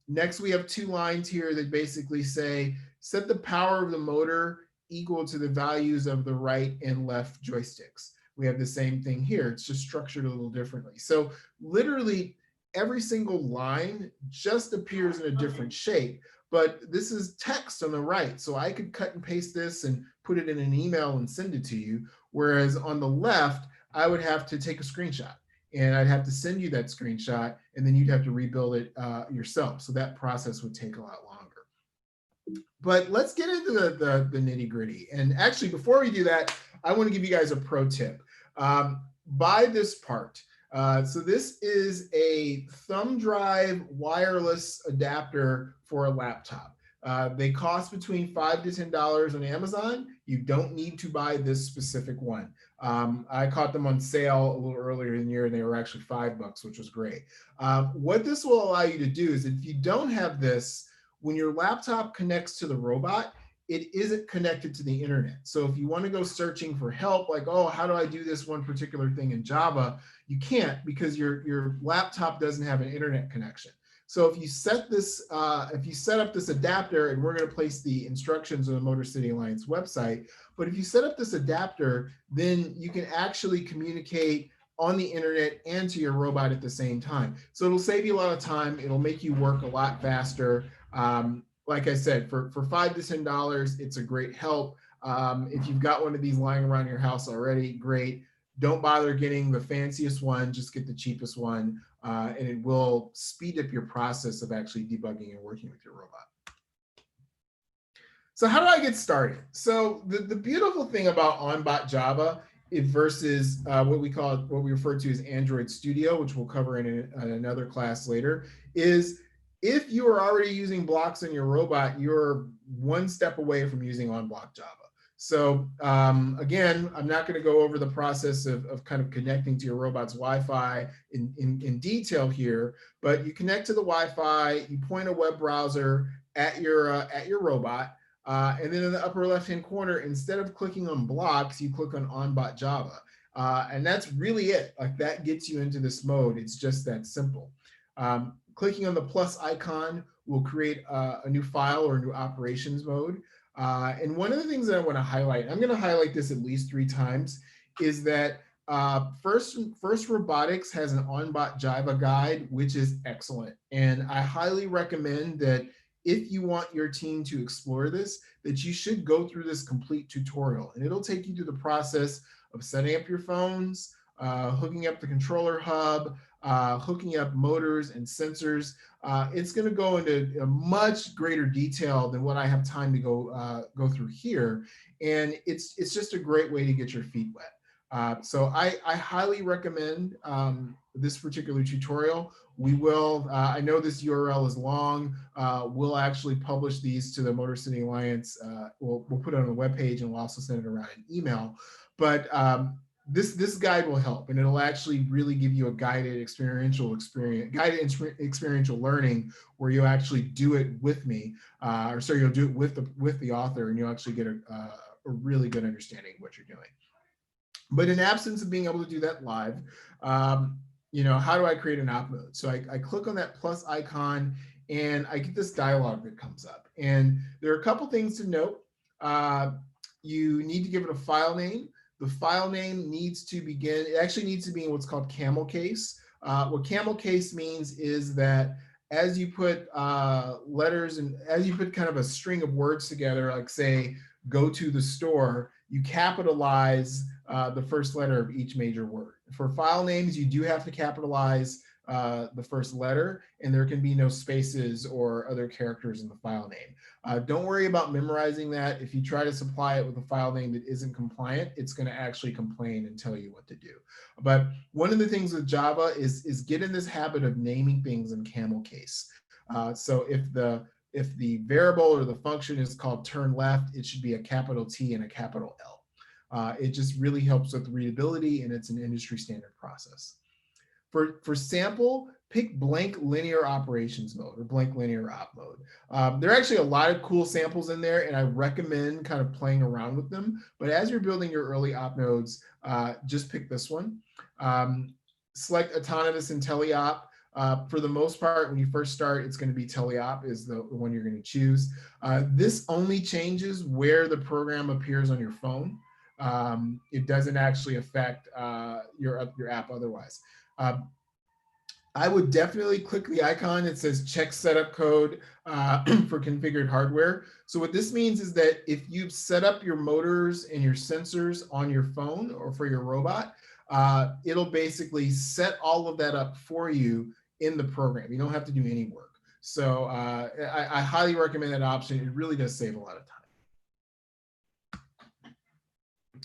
Next, we have two lines here that basically say, set the power of the motor equal to the values of the right and left joysticks. We have the same thing here. It's just structured a little differently. So literally every single line just appears in a different shape, but this is text on the right. So I could cut and paste this and put it in an email and send it to you. Whereas on the left, I would have to take a screenshot, and I'd have to send you that screenshot, and then you'd have to rebuild it yourself. So that process would take a lot longer. But let's get into the nitty gritty. And actually, before we do that, I want to give you guys a pro tip. Buy this part. So this is a thumb drive wireless adapter for a laptop. They cost between $5 to $10 on Amazon. You don't need to buy this specific one. I caught them on sale a little earlier in the year, and they were actually $5, which was great. What this will allow you to do is, if you don't have this, when your laptop connects to the robot, it isn't connected to the internet. So if you want to go searching for help, like, oh, how do I do this one particular thing in Java? You can't, because your laptop doesn't have an internet connection. So if you set this, if you set up this adapter, and we're going to place the instructions on the Motor City Alliance website, but if you set up this adapter, then you can actually communicate on the internet and to your robot at the same time. So it'll save you a lot of time. It'll make you work a lot faster. Like I said, for $5 to $10, it's a great help. If you've got one of these lying around your house already, great. Don't bother getting the fanciest one, just get the cheapest one, and it will speed up your process of actually debugging and working with your robot. So how do I get started? So the beautiful thing about OnBot Java versus what we refer to as Android Studio, which we'll cover in another class later, is if you are already using blocks in your robot, you're one step away from using on-block Java. So again, I'm not going to go over the process of kind of connecting to your robot's Wi-Fi in detail here, but you connect to the Wi-Fi, you point a web browser at your robot, and then in the upper left-hand corner, instead of clicking on blocks, you click on bot Java. And that's really it. Like that gets you into this mode. It's just that simple. Clicking on the plus icon will create a new file or a new operations mode. And one of the things that I want to highlight, I'm going to highlight this at least 3 times, is that First Robotics has an on-bot Java guide, which is excellent. And I highly recommend that if you want your team to explore this, that you should go through this complete tutorial. And it'll take you through the process of setting up your phones, hooking up the controller hub, hooking up motors and sensors. It's going to go into a much greater detail than what I have time to go through here. And it's just a great way to get your feet wet. So I highly recommend this particular tutorial. We will, I know this URL is long. We'll actually publish these to the Motor City Alliance. We'll put it on the webpage and we'll also send it around in email. But this guide will help, and it'll actually really give you a guided experiential learning where you actually do it with me, or sorry, you'll do it with the author, and you'll actually get a really good understanding of what you're doing. But in absence of being able to do that live, how do I create an op mode? So I click on that plus icon and I get this dialog that comes up. And there are a couple things to note. You need to give it a file name. The file name needs to begin, it actually needs to be in what's called camel case. What camel case means is that as you put letters and as you put kind of a string of words together, like say, go to the store, you capitalize the first letter of each major word. For file names, you do have to capitalize the first letter, and there can be no spaces or other characters in the file name. Don't worry about memorizing that. If you try to supply it with a file name that isn't compliant, it's going to actually complain and tell you what to do. But one of the things with Java is get in this habit of naming things in camel case. So if the variable or the function is called turn left, it should be a capital T and a capital L. It just really helps with readability, and it's an industry standard process. For sample, pick blank linear operations mode or blank linear op mode. There are actually a lot of cool samples in there, and I recommend kind of playing around with them. But as you're building your early op nodes, just pick this one. Select autonomous and teleop. For the most part, when you first start, it's going to be teleop is the one you're going to choose. This only changes where the program appears on your phone. It doesn't actually affect your app otherwise. I would definitely click the icon that says check setup code for configured hardware. So what this means is that if you've set up your motors and your sensors on your phone or for your robot, it'll basically set all of that up for you in the program. You don't have to do any work. So I highly recommend that option. It really does save a lot of time.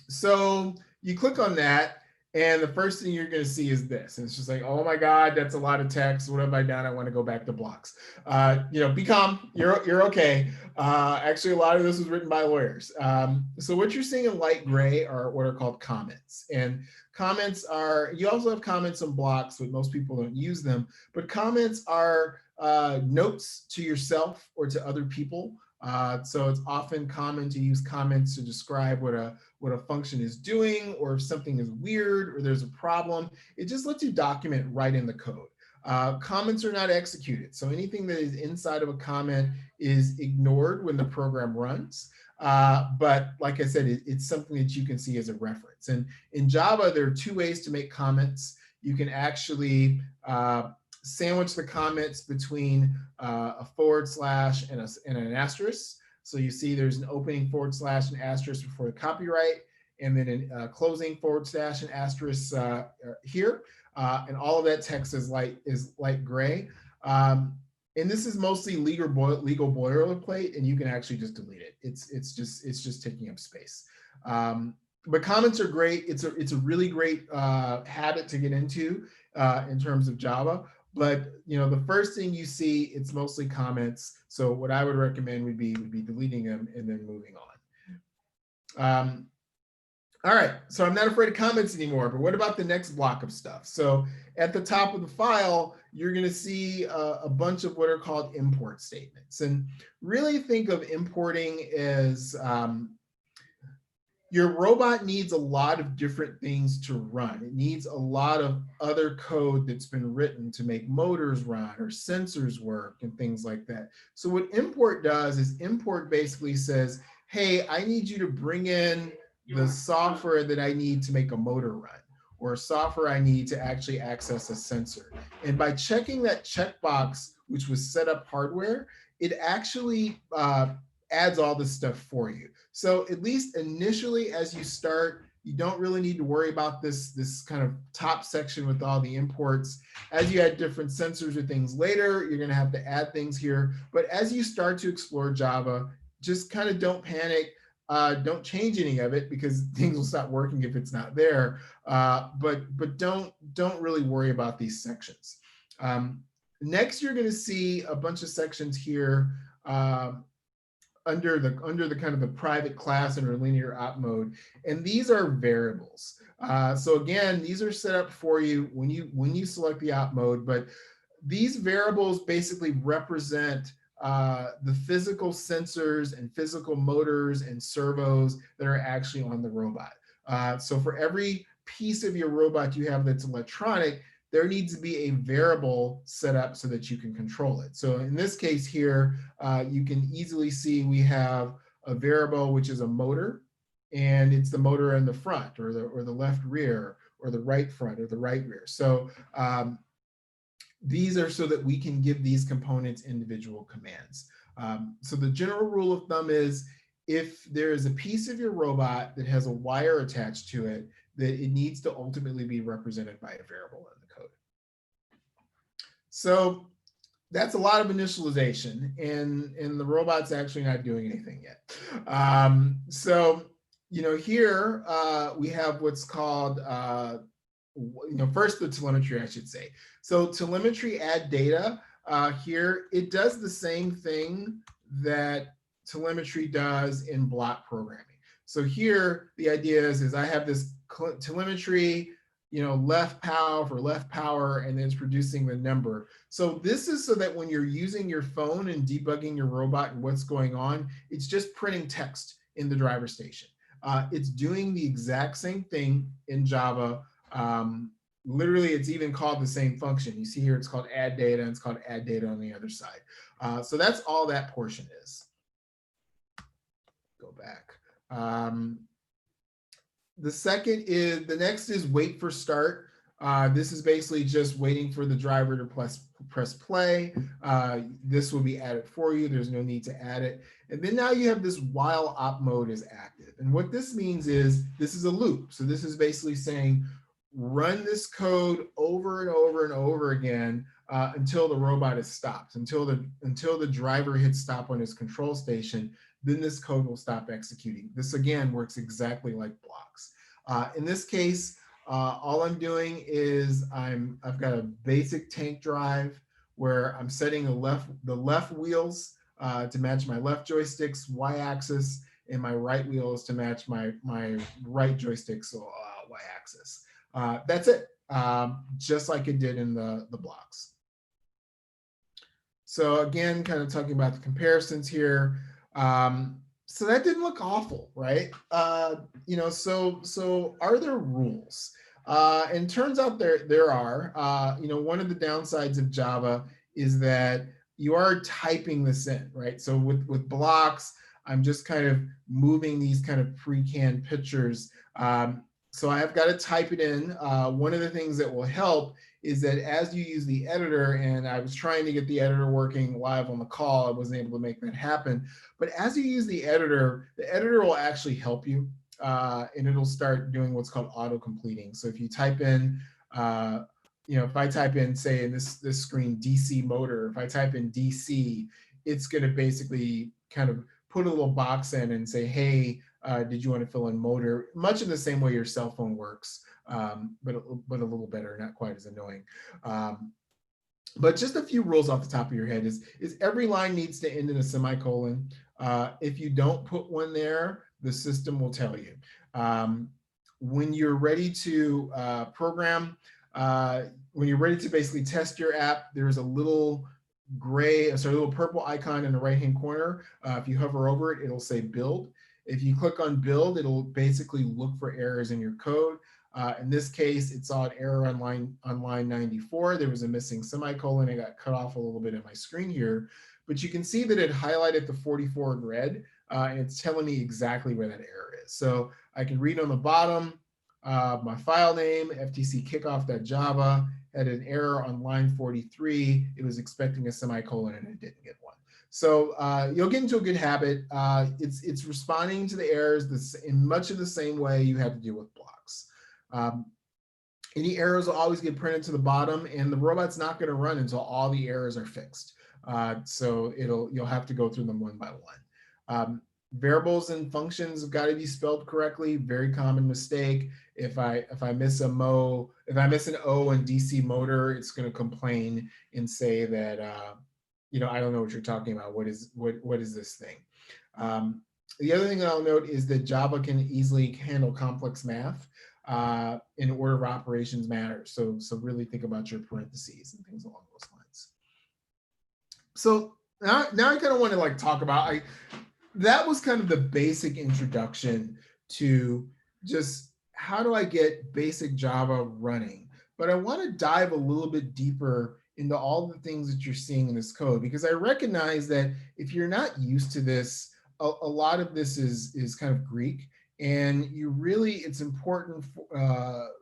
So you click on that, and the first thing you're going to see is this. And it's just like, oh my God, that's a lot of text. What have I done? I want to go back to blocks. Be calm. You're okay. Actually, a lot of this was written by lawyers. So what you're seeing in light gray are what are called comments. And comments are, you also have comments on blocks, but most people don't use them. But comments are notes to yourself or to other people. So it's often common to use comments to describe what a function is doing, or if something is weird or there's a problem. It just lets you document right in the code. Comments are not executed. So anything that is inside of a comment is ignored when the program runs. But like I said, it's something that you can see as a reference. And in Java, there are 2 ways to make comments. You can actually sandwich the comments between a / and an asterisk. So you see there's an opening / and asterisk before the copyright, and then a closing / and asterisk here. And all of that text is light gray. And this is mostly legal boilerplate, and you can actually just delete it. It's just taking up space. but comments are great. It's a really great habit to get into in terms of Java. But the first thing you see, it's mostly comments. So what I would recommend would be deleting them and then moving on. All right, so I'm not afraid of comments anymore, but what about the next block of stuff? So at the top of the file, you're gonna see a bunch of what are called import statements. And really think of importing as your robot needs a lot of different things to run. It needs a lot of other code that's been written to make motors run or sensors work and things like that. So what import does is import basically says, hey, I need you to bring in the software that I need to make a motor run, or software I need to actually access a sensor. And by checking that checkbox, which was set up hardware, it actually adds all this stuff for you. So at least initially, as you start, you don't really need to worry about this kind of top section with all the imports. As you add different sensors or things later, you're going to have to add things here. But as you start to explore Java, just kind of don't panic. Don't change any of it because things will stop working if it's not there. But don't really worry about these sections. Next, you're going to see a bunch of sections here under the kind of the private class under linear op mode, and these are variables. So again, these are set up for you when you select the op mode, but these variables basically represent the physical sensors and physical motors and servos that are actually on the robot. So for every piece of your robot you have that's electronic, there needs to be a variable set up so that you can control it. So in this case here, you can easily see we have a variable which is a motor, and it's the motor in the front or the left rear or the right front or the right rear. So these are so that we can give these components individual commands. So the general rule of thumb is if there is a piece of your robot that has a wire attached to it, that it needs to ultimately be represented by a variable in the code. So that's a lot of initialization, and the robot's actually not doing anything yet. So here we have what's called first the telemetry, I should say. So telemetry add data here, it does the same thing that telemetry does in block programming. So here the idea is I have this telemetry, left power for left power, and then it's producing the number. So this is so that when you're using your phone and debugging your robot and what's going on, it's just printing text in the driver station. It's doing the exact same thing in Java. Literally, it's even called the same function. You see here, it's called add data, and it's called add data on the other side. So that's all that portion is. Go back. The next is wait for start. This is basically just waiting for the driver to press play. This will be added for you. There's no need to add it. And then now you have this while op mode is active. And what this means is this is a loop. So this is basically saying run this code over and over and over again until the robot is stopped, until the driver hits stop on his control station. Then this code will stop executing. This again works exactly like blocks. In this case, all I'm doing is I've got a basic tank drive where I'm setting the left wheels to match my left joystick's y-axis, and my right wheels to match my right joystick's y-axis. That's it, just like it did in the blocks. So again, kind of talking about the comparisons here. So that didn't look awful, right? So are there rules? And turns out there are. One of the downsides of Java is that you are typing this in, right? So with blocks, I'm just kind of moving these kind of pre-canned pictures. So I've got to type it in. One of the things that will help is that as you use the editor, and I was trying to get the editor working live on the call, I wasn't able to make that happen. But as you use the editor will actually help you, and it'll start doing what's called auto-completing. So if you type in, if I type in, say in this screen, DC motor, if I type in DC, it's going to basically kind of put a little box in and say, hey, did you want to fill in motor? Much in the same way your cell phone works, but a little better, not quite as annoying. But just a few rules off the top of your head is every line needs to end in a semicolon. If you don't put one there, the system will tell you. When you're ready to program, when you're ready to basically test your app, there's a little a little purple icon in the right-hand corner. If you hover over it, it'll say build. If you click on build, it'll basically look for errors in your code. In this case, it saw an error on line 94. There was a missing semicolon. It got cut off a little bit in my screen here, but you can see that it highlighted the 44 in red, and it's telling me exactly where that error is. So I can read on the bottom, my file name, ftc kickoff.java, had an error on line 43. It was expecting a semicolon and it didn't get one. So you'll get into a good habit. It's responding to the errors in much of the same way you have to deal with blocks. Any errors will always get printed to the bottom, and the robot's not going to run until all the errors are fixed. So you'll have to go through them one by one. Variables and functions have got to be spelled correctly. Very common mistake. If I miss an O in DC motor, it's going to complain and say that I don't know what you're talking about. What is this thing? The other thing that I'll note is that Java can easily handle complex math in order of operations matter. So really think about your parentheses and things along those lines. So now I kind of want to talk about, that was kind of the basic introduction to just how do I get basic Java running. But I want to dive a little bit deeper into all the things that you're seeing in this code, because I recognize that if you're not used to this, a lot of this is kind of Greek, and it's important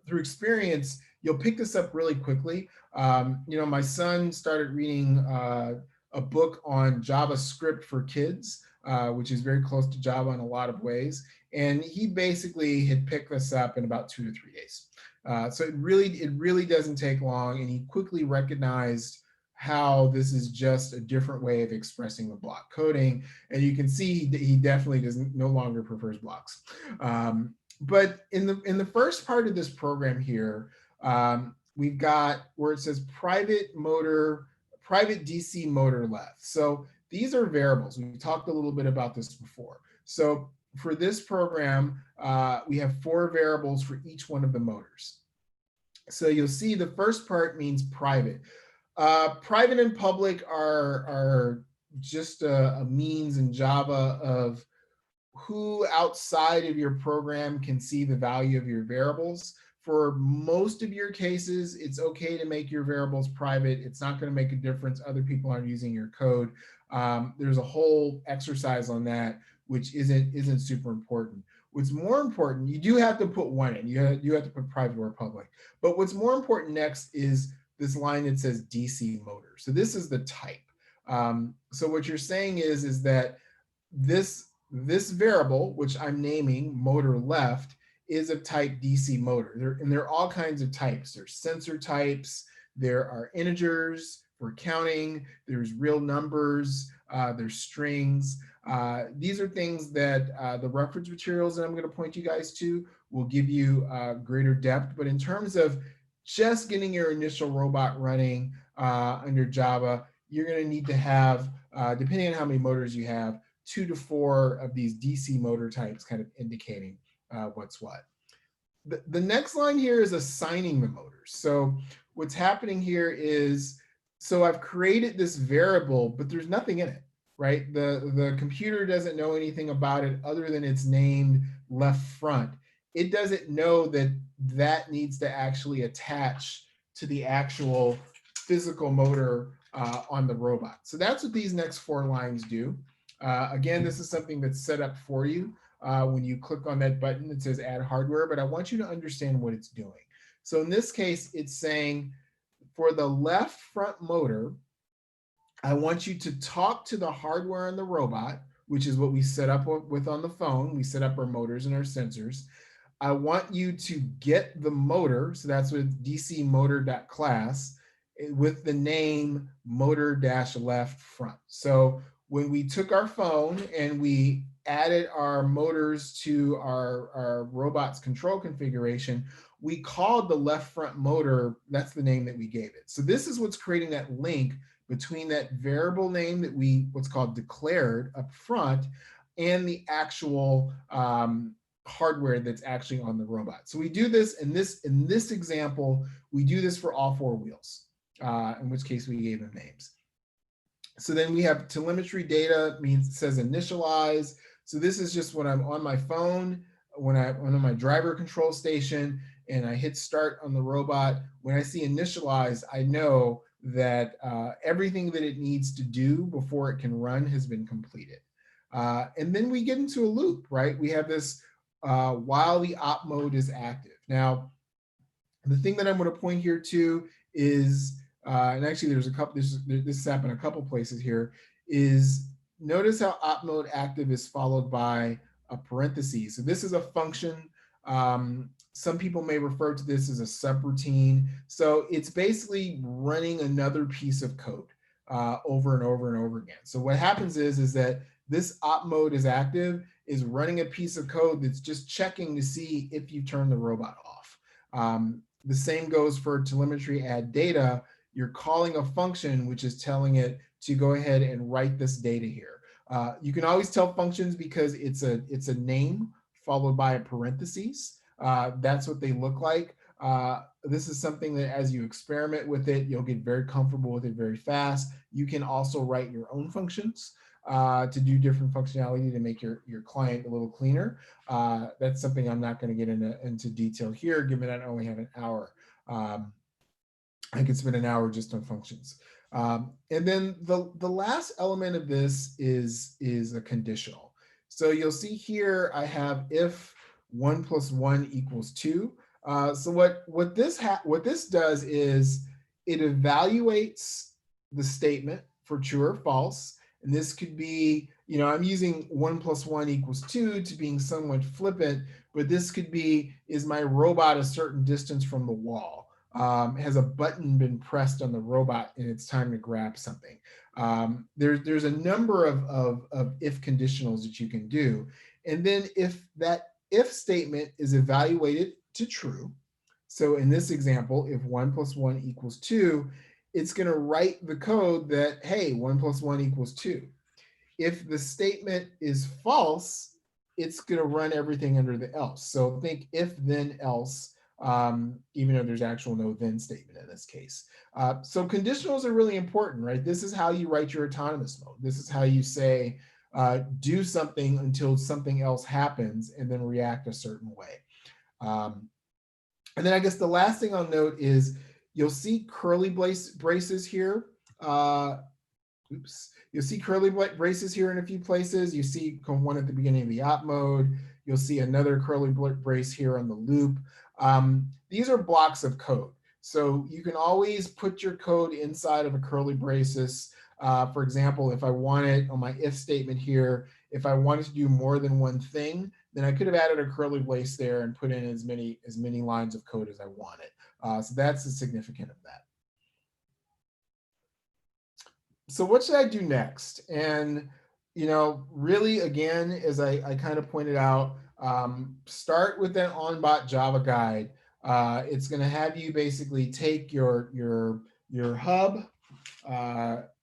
through experience, you'll pick this up really quickly. My son started reading a book on JavaScript for kids, which is very close to Java in a lot of ways. And he basically had picked this up in about 2 to 3 days. So it really doesn't take long, and he quickly recognized how this is just a different way of expressing the block coding. And you can see he definitely no longer prefers blocks. But in the first part of this program here, we've got where it says private DC motor left. So these are variables. We talked a little bit about this before. So for this program, we have 4 variables for each one of the motors. So you'll see the first part means private. Private and public are just a means in Java of who outside of your program can see the value of your variables. For most of your cases, it's okay to make your variables private. It's not going to make a difference. Other people aren't using your code. There's a whole exercise on that, which isn't super important. What's more important, you do have to put one in. You have to put private or public. But what's more important next is this line that says DC motor. So this is the type. So what you're saying is that this variable, which I'm naming motor left, is of type DC motor. There are all kinds of types. There's sensor types. There are integers for counting. There's real numbers. There's strings. These are things that the reference materials that I'm going to point you guys to will give you greater depth. But in terms of just getting your initial robot running under Java, you're going to need to have, depending on how many motors you have, 2 to 4 of these DC motor types kind of indicating what's what. The next line here is assigning the motors. So what's happening here is, so I've created this variable, but there's nothing in it, right? The computer doesn't know anything about it other than it's named left front. It doesn't know that needs to actually attach to the actual physical motor on the robot. So that's what these next 4 lines do. Again, this is something that's set up for you when you click on that button that says add hardware, but I want you to understand what it's doing. So in this case, it's saying for the left front motor, I want you to talk to the hardware on the robot, which is what we set up with on the phone. We set up our motors and our sensors. I want you to get the motor, so that's with DC motor.class, with the name motor-left front. So when we took our phone and we added our motors to our robot's control configuration, we called the left front motor, that's the name that we gave it. So this is what's creating that link between that variable name that we, what's called declared up front, and the actual hardware that's actually on the robot. So we do this in this example, we do this for all 4 wheels, in which case we gave them names. So then we have telemetry data, means it says initialize. So this is just when I'm on my phone, when I'm on my driver control station and I hit start on the robot, when I see initialize, I know that everything that it needs to do before it can run has been completed. And then we get into a loop, right? We have this while the op mode is active. Now, the thing that I'm going to point here to is, and actually there's a couple, this has happened a couple places here, is notice how op mode active is followed by a parenthesis. So this is a function. Some people may refer to this as a subroutine. So it's basically running another piece of code over and over and over again. So what happens is that this op mode is active is running a piece of code that's just checking to see if you turn the robot off. The same goes for telemetry add data. You're calling a function which is telling it to go ahead and write this data here. You can always tell functions because it's a name followed by a parentheses. That's what they look like. This is something that as you experiment with it, you'll get very comfortable with it very fast. You can also write your own functions to do different functionality to make your client a little cleaner. That's something I'm not going to get into detail here, given I only have an hour. I could spend an hour just on functions. And then the last element of this is a conditional. So you'll see here I have if 1 + 1 = 2. So what this does is it evaluates the statement for true or false. And this could be, I'm using 1 + 1 = 2 to being somewhat flippant, but this could be, is my robot a certain distance from the wall? Has a button been pressed on the robot and it's time to grab something? There's a number of if conditionals that you can do. And then if that if statement is evaluated to true, so in this example, if 1 + 1 = 2, it's going to write the code that, hey, 1 + 1 = 2. If the statement is false, it's going to run everything under the else. So think if, then, else, even though there's actual no then statement in this case. So conditionals are really important, right? This is how you write your autonomous mode. This is how you say, do something until something else happens and then react a certain way. And then I guess the last thing I'll note is you'll see curly braces here. You'll see curly braces here in a few places. You see one at the beginning of the op mode. You'll see another curly brace here on the loop. These are blocks of code. So you can always put your code inside of a curly braces. For example, if I wanted on my if statement here, if I wanted to do more than one thing, then I could have added a curly brace there and put in as many lines of code as I wanted. So that's the significance of that. So what should I do next? And, really, again, as I kind of pointed out, start with that on-bot Java guide. It's going to have you basically take your hub.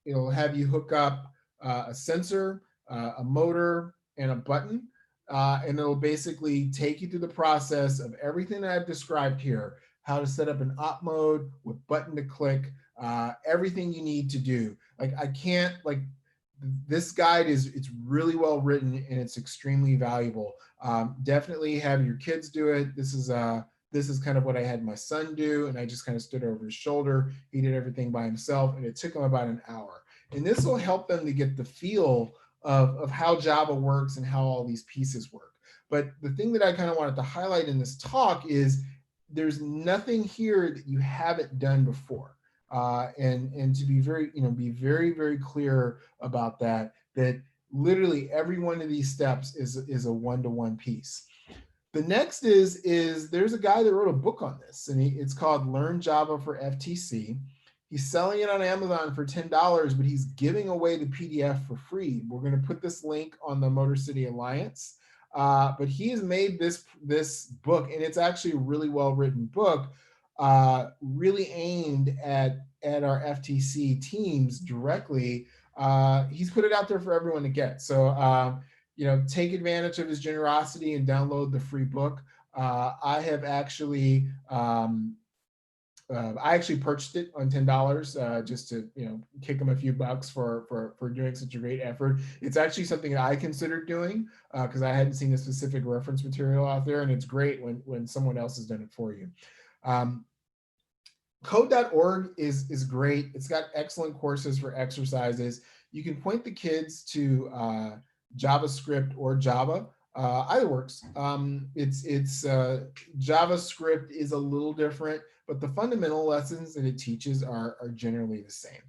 It'll have you hook up a sensor, a motor, and a button. And it'll basically take you through the process of everything that I've described here, how to set up an op mode, what button to click, everything you need to do. This guide it's really well written and it's extremely valuable. Definitely have your kids do it. This is kind of what I had my son do, and I just kind of stood over his shoulder. He did everything by himself, and it took him about an hour. And this will help them to get the feel of how Java works and how all these pieces work. But the thing that I kind of wanted to highlight in this talk is there's nothing here that you haven't done before. And to be very, very clear about that literally every one of these steps is a one-to-one piece. The next is there's a guy that wrote a book on this, and it's called Learn Java for FTC. He's selling it on Amazon for $10, but he's giving away the PDF for free. We're going to put this link on the Motor City Alliance. But he has made this book, and it's actually a really well-written book, really aimed at our FTC teams directly. He's put it out there for everyone to get. So, take advantage of his generosity and download the free book. I have actually, I actually purchased it on $10 just to kick him a few bucks for doing such a great effort. It's actually something that I considered doing because I hadn't seen a specific reference material out there, and it's great when someone else has done it for you. Code.org is great. It's got excellent courses for exercises. You can point the kids to JavaScript or Java. Either works. JavaScript is a little different, but the fundamental lessons that it teaches are generally the same.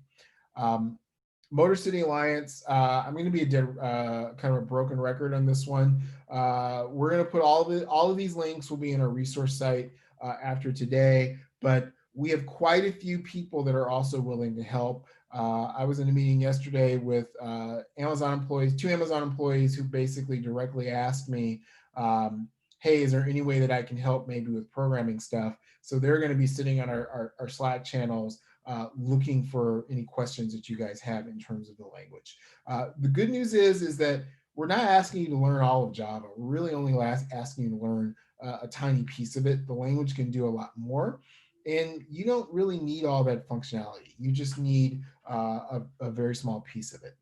Motor City Alliance, I'm going to be kind of a broken record on this one. We're going to put all of these links will be in our resource site after today, but we have quite a few people that are also willing to help. I was in a meeting yesterday with Amazon employees, 2 Amazon employees who basically directly asked me, hey, is there any way that I can help maybe with programming stuff? So they're going to be sitting on our Slack channels looking for any questions that you guys have in terms of the language. The good news is that we're not asking you to learn all of Java. We're really only asking you to learn a tiny piece of it. The language can do a lot more. And you don't really need all that functionality. You just need a very small piece of it.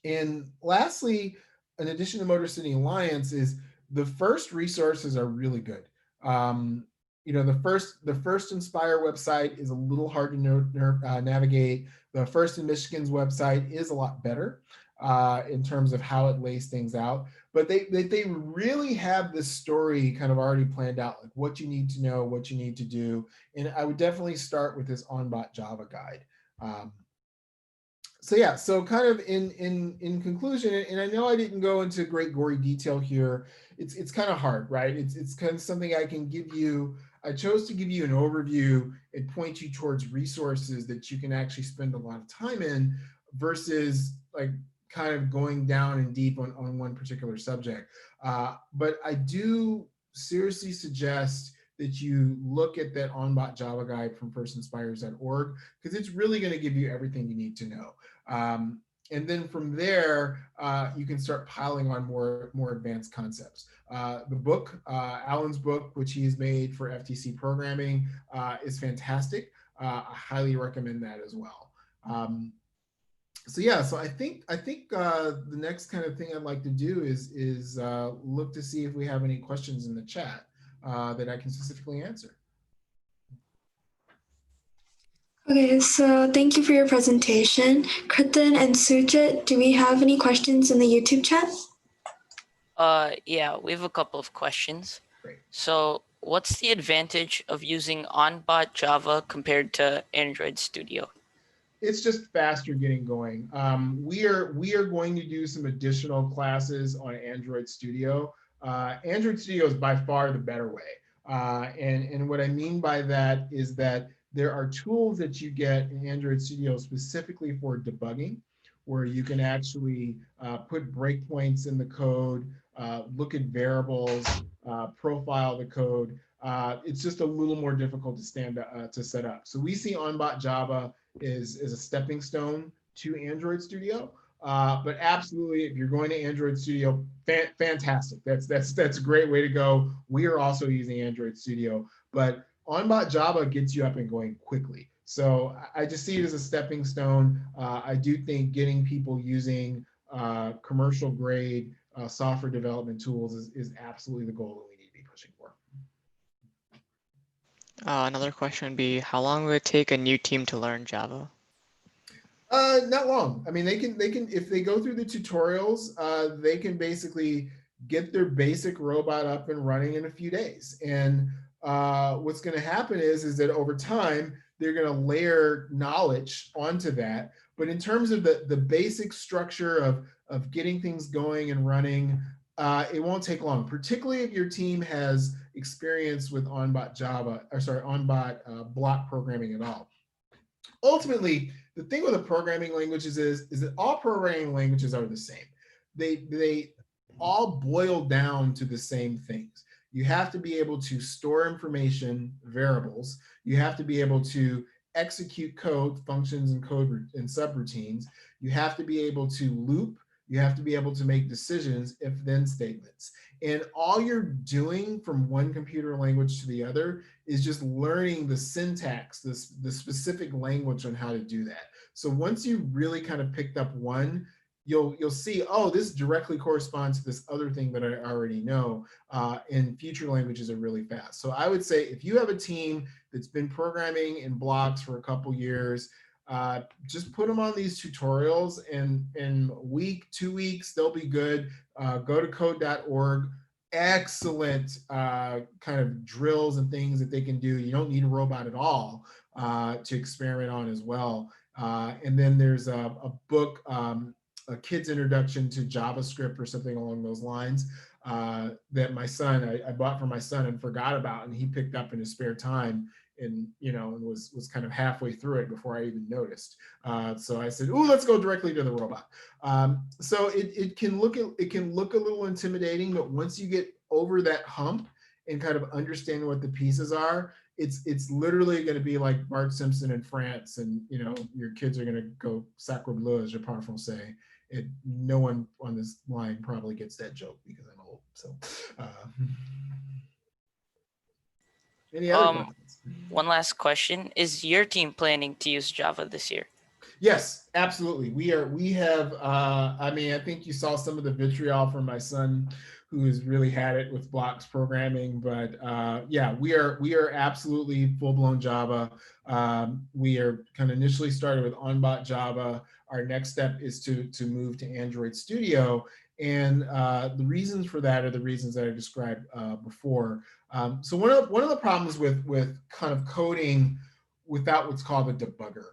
And lastly, in addition to Motor City Alliance, is the FIRST resources are really good. The FIRST Inspire website is a little hard to navigate. The FIRST in Michigan's website is a lot better in terms of how it lays things out. But they really have this story kind of already planned out, like what you need to know, what you need to do. And I would definitely start with this OnBot Java guide. So kind of in conclusion, and I know I didn't go into great gory detail here. It's kind of hard, right? It's kind of something I can give you. I chose to give you an overview and point you towards resources that you can actually spend a lot of time in versus like kind of going down and deep on one particular subject. But I do seriously suggest that you look at that OnBot Java guide from firstinspires.org because it's really going to give you everything you need to know. And then from there, you can start piling on more advanced concepts. The book, Alan's book, which he's made for FTC programming, is fantastic. I highly recommend that as well. So I think the next kind of thing I'd like to do is look to see if we have any questions in the chat that I can specifically answer. Okay, so thank you for your presentation. Kritin and Sujit, do we have any questions in the YouTube chat? Yeah, we have a couple of questions. Great. So what's the advantage of using OnBot Java compared to Android Studio? It's just faster getting going. We are going to do some additional classes on Android Studio. Android Studio is by far the better way. And what I mean by that is that there are tools that you get in Android Studio specifically for debugging, where you can actually put breakpoints in the code, look at variables, profile the code. It's just a little more difficult to set up. So we see OnBot Java is a stepping stone to Android Studio. But absolutely, if you're going to Android Studio, fantastic. That's a great way to go. We are also using Android Studio, but OnBot Java gets you up and going quickly. So I just see it as a stepping stone. I do think getting people using commercial grade software development tools is absolutely the goal that we need to be pushing for. Another question would be, how long would it take a new team to learn Java? Not long. I mean, they can if they go through the tutorials, they can basically get their basic robot up and running in a few days. And what's going to happen is that over time they're going to layer knowledge onto that. But in terms of the basic structure of getting things going and running, it won't take long. Particularly if your team has experience with OnBot Java, or sorry, OnBot block programming at all. ultimately, the thing with the programming languages is that all programming languages are the same. They all boil down to the same things. You have to be able to store information, variables. You have to be able to execute code, functions and code and subroutines. You have to be able to loop. You have to be able to make decisions, if then statements. And all you're doing from one computer language to the other is just learning the syntax, the specific language on how to do that. So once you really kind of picked up one, you'll see, oh, this directly corresponds to this other thing that I already know. And future languages are really fast. So I would say if you have a team that's been programming in blocks for a couple years, just put them on these tutorials, and in a week, 2 weeks, they'll be good. Go to code.org. Excellent kind of drills and things that they can do. You don't need a robot at all to experiment on as well. And then there's a book, a kid's introduction to JavaScript or something along those lines that my son, I bought for my son and forgot about, and he picked up in his spare time, and and was kind of halfway through it before I even noticed. So I said, "Ooh, let's go directly to the robot." So it can look a little intimidating, but once you get over that hump and kind of understand what the pieces are, it's literally going to be like Bart Simpson in France, and your kids are going to go sacre bleu, as je parle français. No one on this line probably gets that joke because I'm old. So, any other questions? One last question: is your team planning to use Java this year? Yes, absolutely. We have. I mean, I think you saw some of the vitriol from my son, who has really had it with blocks programming. But yeah, we are absolutely full blown Java. We are kind of initially started with on-bot Java. Our next step is to move to Android Studio, and the reasons for that are the reasons that I described before. So one of the problems with kind of coding without what's called a debugger.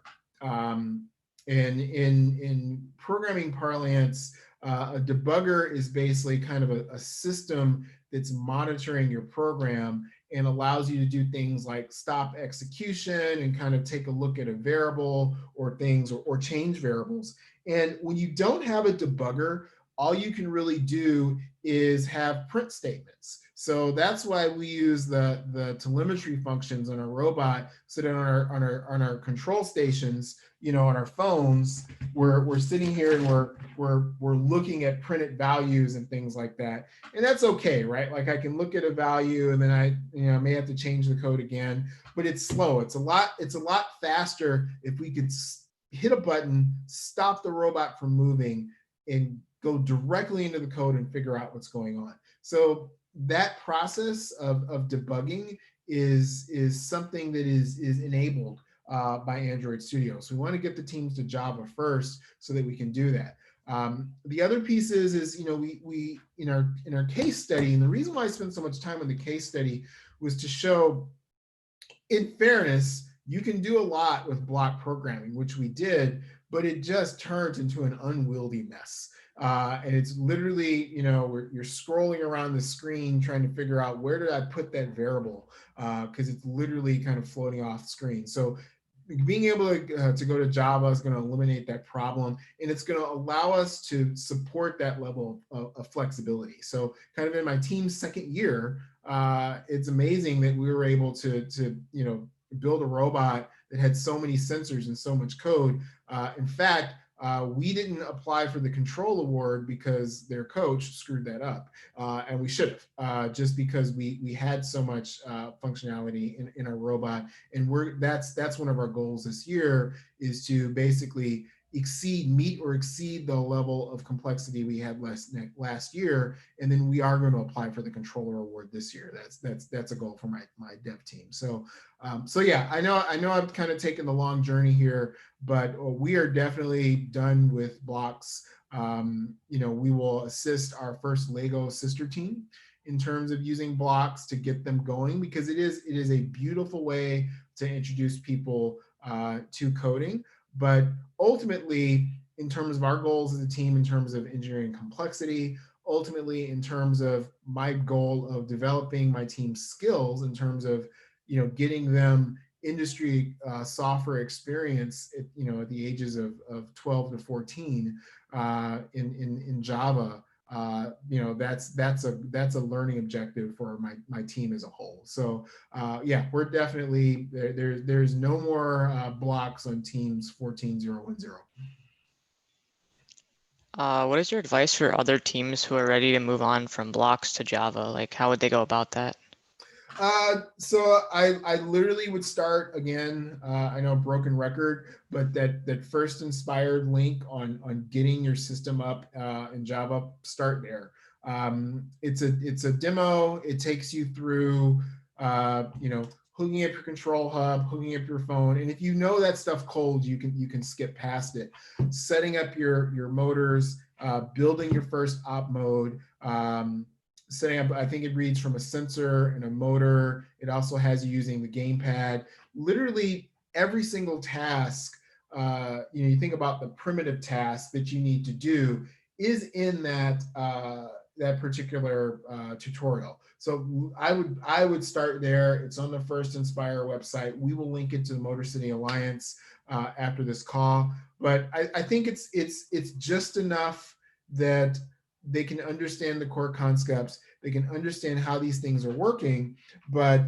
And in programming parlance, a debugger is basically kind of a system that's monitoring your program and allows you to do things like stop execution and kind of take a look at a variable or things, or change variables. And when you don't have a debugger, all you can really do is have print statements. So that's why we use the telemetry functions on our robot, so that on our control stations, on our phones, we're sitting here and we're looking at printed values and things like that. And that's okay, right? Like I can look at a value and then I may have to change the code again, but it's slow. It's a lot faster if we could hit a button, stop the robot from moving, and go directly into the code and figure out what's going on. So that process of debugging is something that is enabled by Android Studio. So we want to get the teams to Java first so that we can do that. The other piece is we in our case study, and the reason why I spent so much time on the case study was to show, in fairness, you can do a lot with block programming, which we did, but it just turns into an unwieldy mess. And it's literally, you're scrolling around the screen trying to figure out, where did I put that variable? Because it's literally kind of floating off screen. So being able to go to Java is going to eliminate that problem, and it's going to allow us to support that level of flexibility. So kind of in my team's second year, it's amazing that we were able to build a robot that had so many sensors and so much code. In fact, we didn't apply for the control award because their coach screwed that up, and we should have, just because we had so much functionality in our robot. And that's one of our goals this year, is to basically meet or exceed the level of complexity we had last year, and then we are going to apply for the controller award this year. That's a goal for my dev team. So yeah, I know I've kind of taken the long journey here, but we are definitely done with blocks. We will assist our first Lego sister team in terms of using blocks to get them going, because it is a beautiful way to introduce people to coding. But ultimately, in terms of our goals as a team, in terms of engineering complexity, ultimately in terms of my goal of developing my team's skills, in terms of getting them industry software experience at, at the ages of 12 to 14 in Java, that's a learning objective for my team as a whole. So yeah, we're definitely there's no more blocks on teams 14010. What is your advice for other teams who are ready to move on from blocks to Java? Like, how would they go about that? So I literally would start again. I know broken record, but that first inspired link on getting your system up in Java, start there. It's a demo. It takes you through hooking up your control hub, hooking up your phone, and if you know that stuff cold, you can skip past it. Setting up your motors, building your first op mode. Setting up, I think it reads from a sensor and a motor. It also has you using the gamepad. Literally every single task, you think about the primitive task that you need to do is in that particular tutorial. So I would start there. It's on the First Inspire website. We will link it to the Motor City Alliance after this call. But I think it's just enough that they can understand the core concepts, they can understand how these things are working, but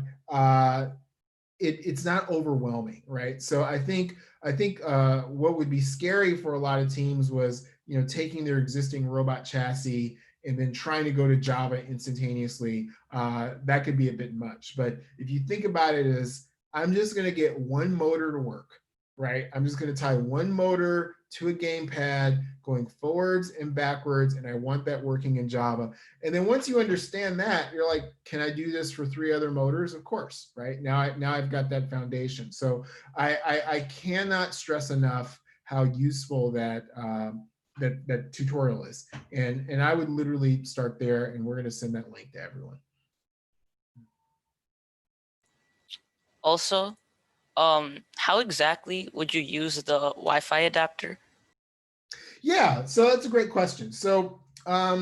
it's not overwhelming, right? So I think what would be scary for a lot of teams was taking their existing robot chassis and then trying to go to Java instantaneously. That could be a bit much. But if you think about it as, I'm just going to get one motor to work, right? I'm just going to tie one motor to a gamepad going forwards and backwards, and I want that working in Java. And then once you understand that, you're like, can I do this for 3 other motors? Of course, right? Now I've got that foundation. So I cannot stress enough how useful that tutorial is. And I would literally start there, and we're going to send that link to everyone. Also, how exactly would you use the Wi-Fi adapter? Yeah, so that's a great question. So I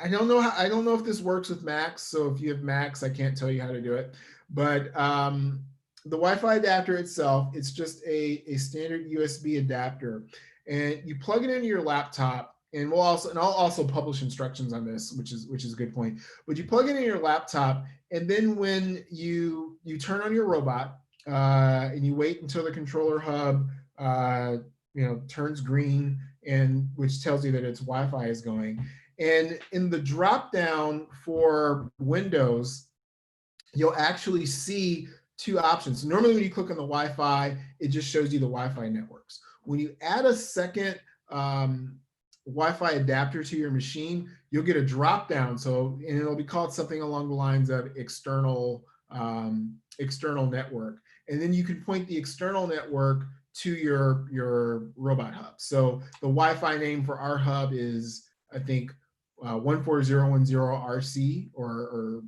don't know if this works with Macs. So if you have Macs, I can't tell you how to do it. But the Wi-Fi adapter itself, it's just a standard USB adapter, and you plug it into your laptop. And I'll also publish instructions on this, which is a good point. But you plug it in your laptop, and then when you turn on your robot, and you wait until the controller hub turns green, and which tells you that its Wi-Fi is going. And in the drop down for Windows, you'll actually see 2 options. So normally when you click on the Wi-Fi, it just shows you the Wi-Fi networks. When you add a second Wi-Fi adapter to your machine, you'll get a drop down. So, and it'll be called something along the lines of external network. And then you can point the external network to your robot hub. So the Wi-Fi name for our hub is, I think, 14010RC or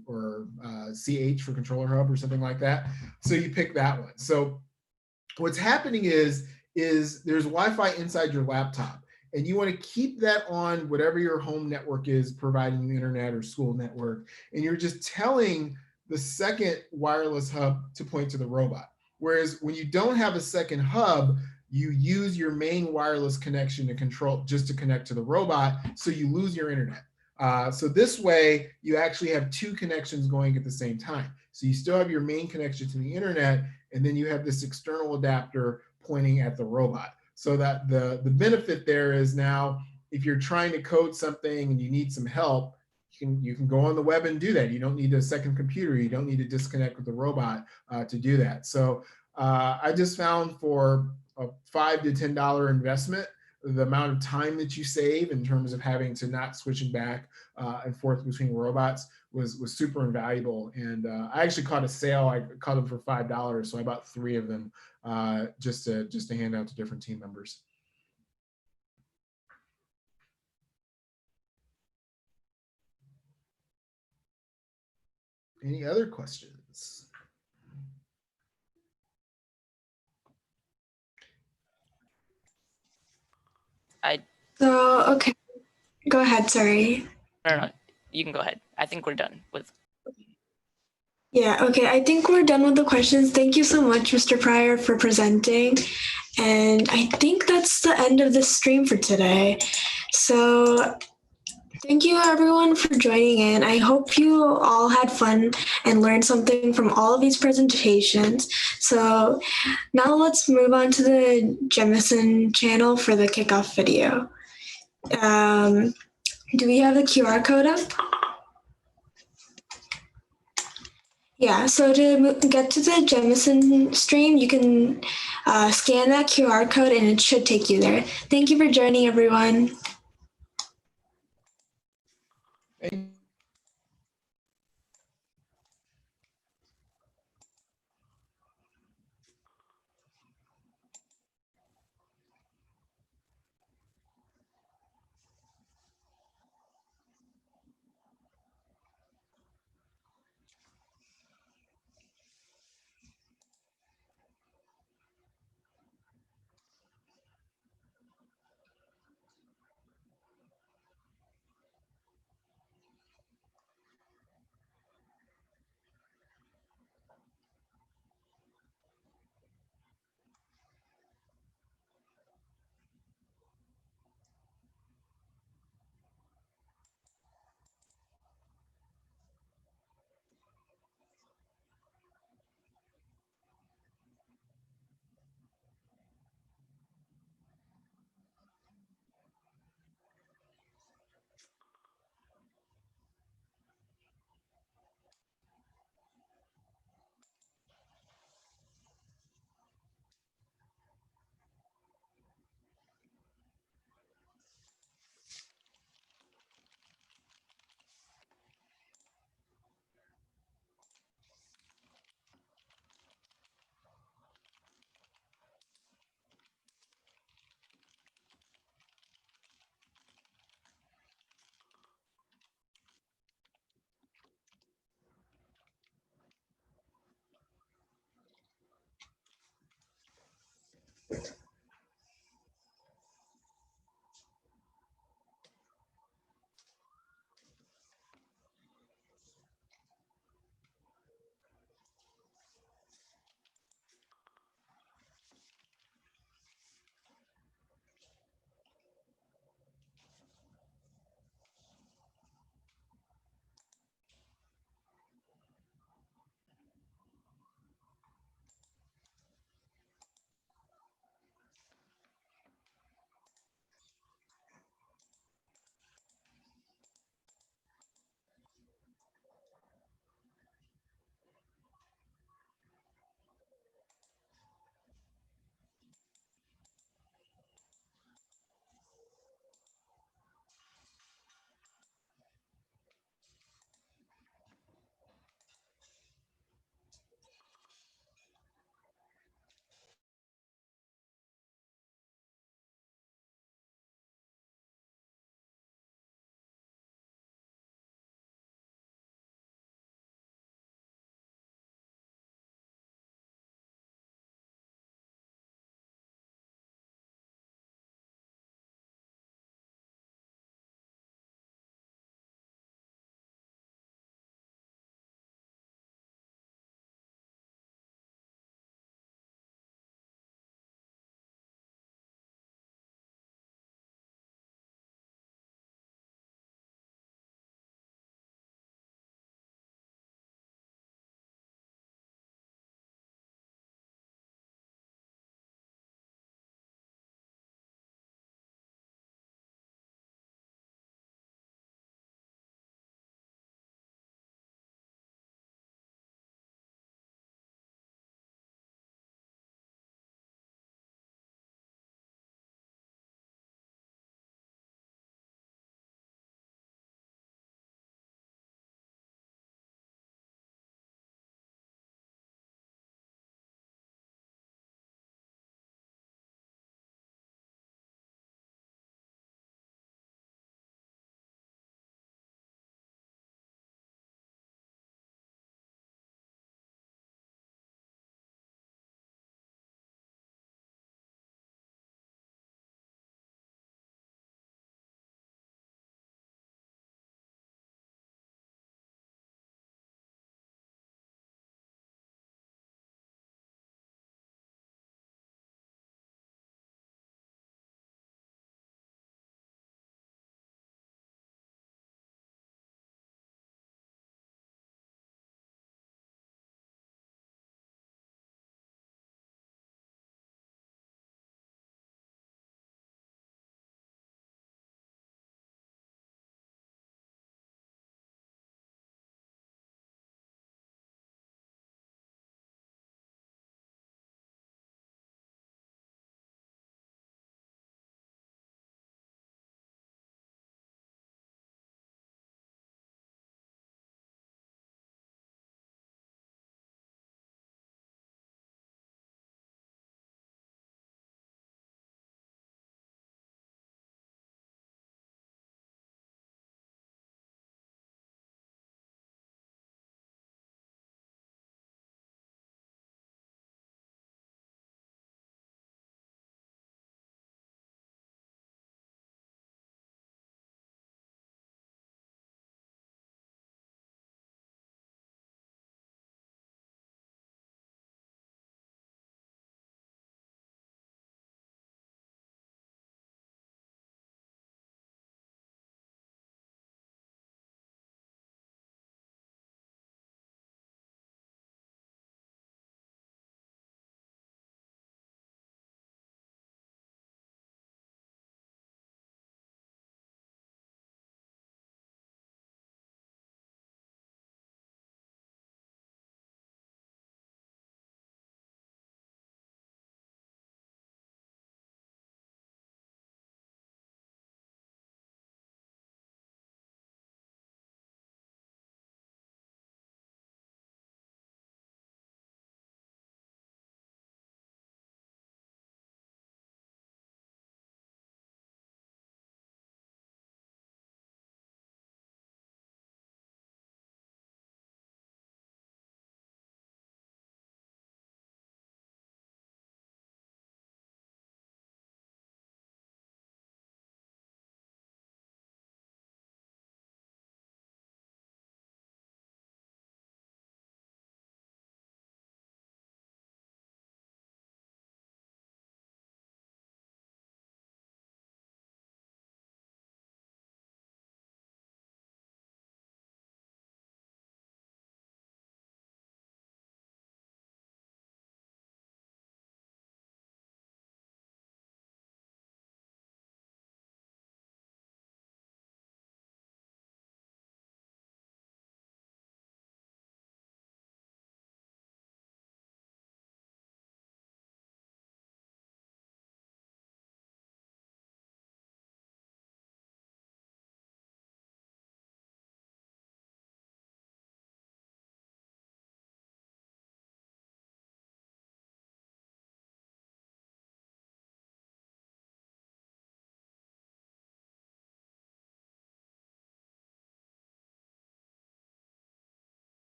CH for controller hub or something like that. So you pick that one. So what's happening is there's Wi-Fi inside your laptop, and you want to keep that on whatever your home network is providing the internet or school network, and you're just telling the second wireless hub to point to the robot. Whereas when you don't have a second hub, you use your main wireless connection to connect to the robot, so you lose your internet. So this way, you actually have 2 connections going at the same time. So you still have your main connection to the internet, and then you have this external adapter pointing at the robot. So that the benefit there is now, if you're trying to code something and you need some help, you can go on the web and do that. You don't need a second computer. You don't need to disconnect with the robot to do that. So I just found for a $5 to $10 investment, the amount of time that you save in terms of having to not switching back and forth between robots was super invaluable. And I actually caught a sale. I caught them for $5, so I bought 3 of them just to hand out to different team members. Any other questions? Okay, go ahead, sorry. No, you can go ahead. I think we're done with. Yeah, okay. I think we're done with the questions. Thank you so much, Mr. Pryor, for presenting. And I think that's the end of this stream for today. So thank you everyone for joining in. I hope you all had fun and learned something from all of these presentations. So now let's move on to the Jemison channel for the kickoff video. Do we have the QR code up? Yeah, so to get to the Jemison stream, you can scan that QR code and it should take you there. Thank you for joining, everyone.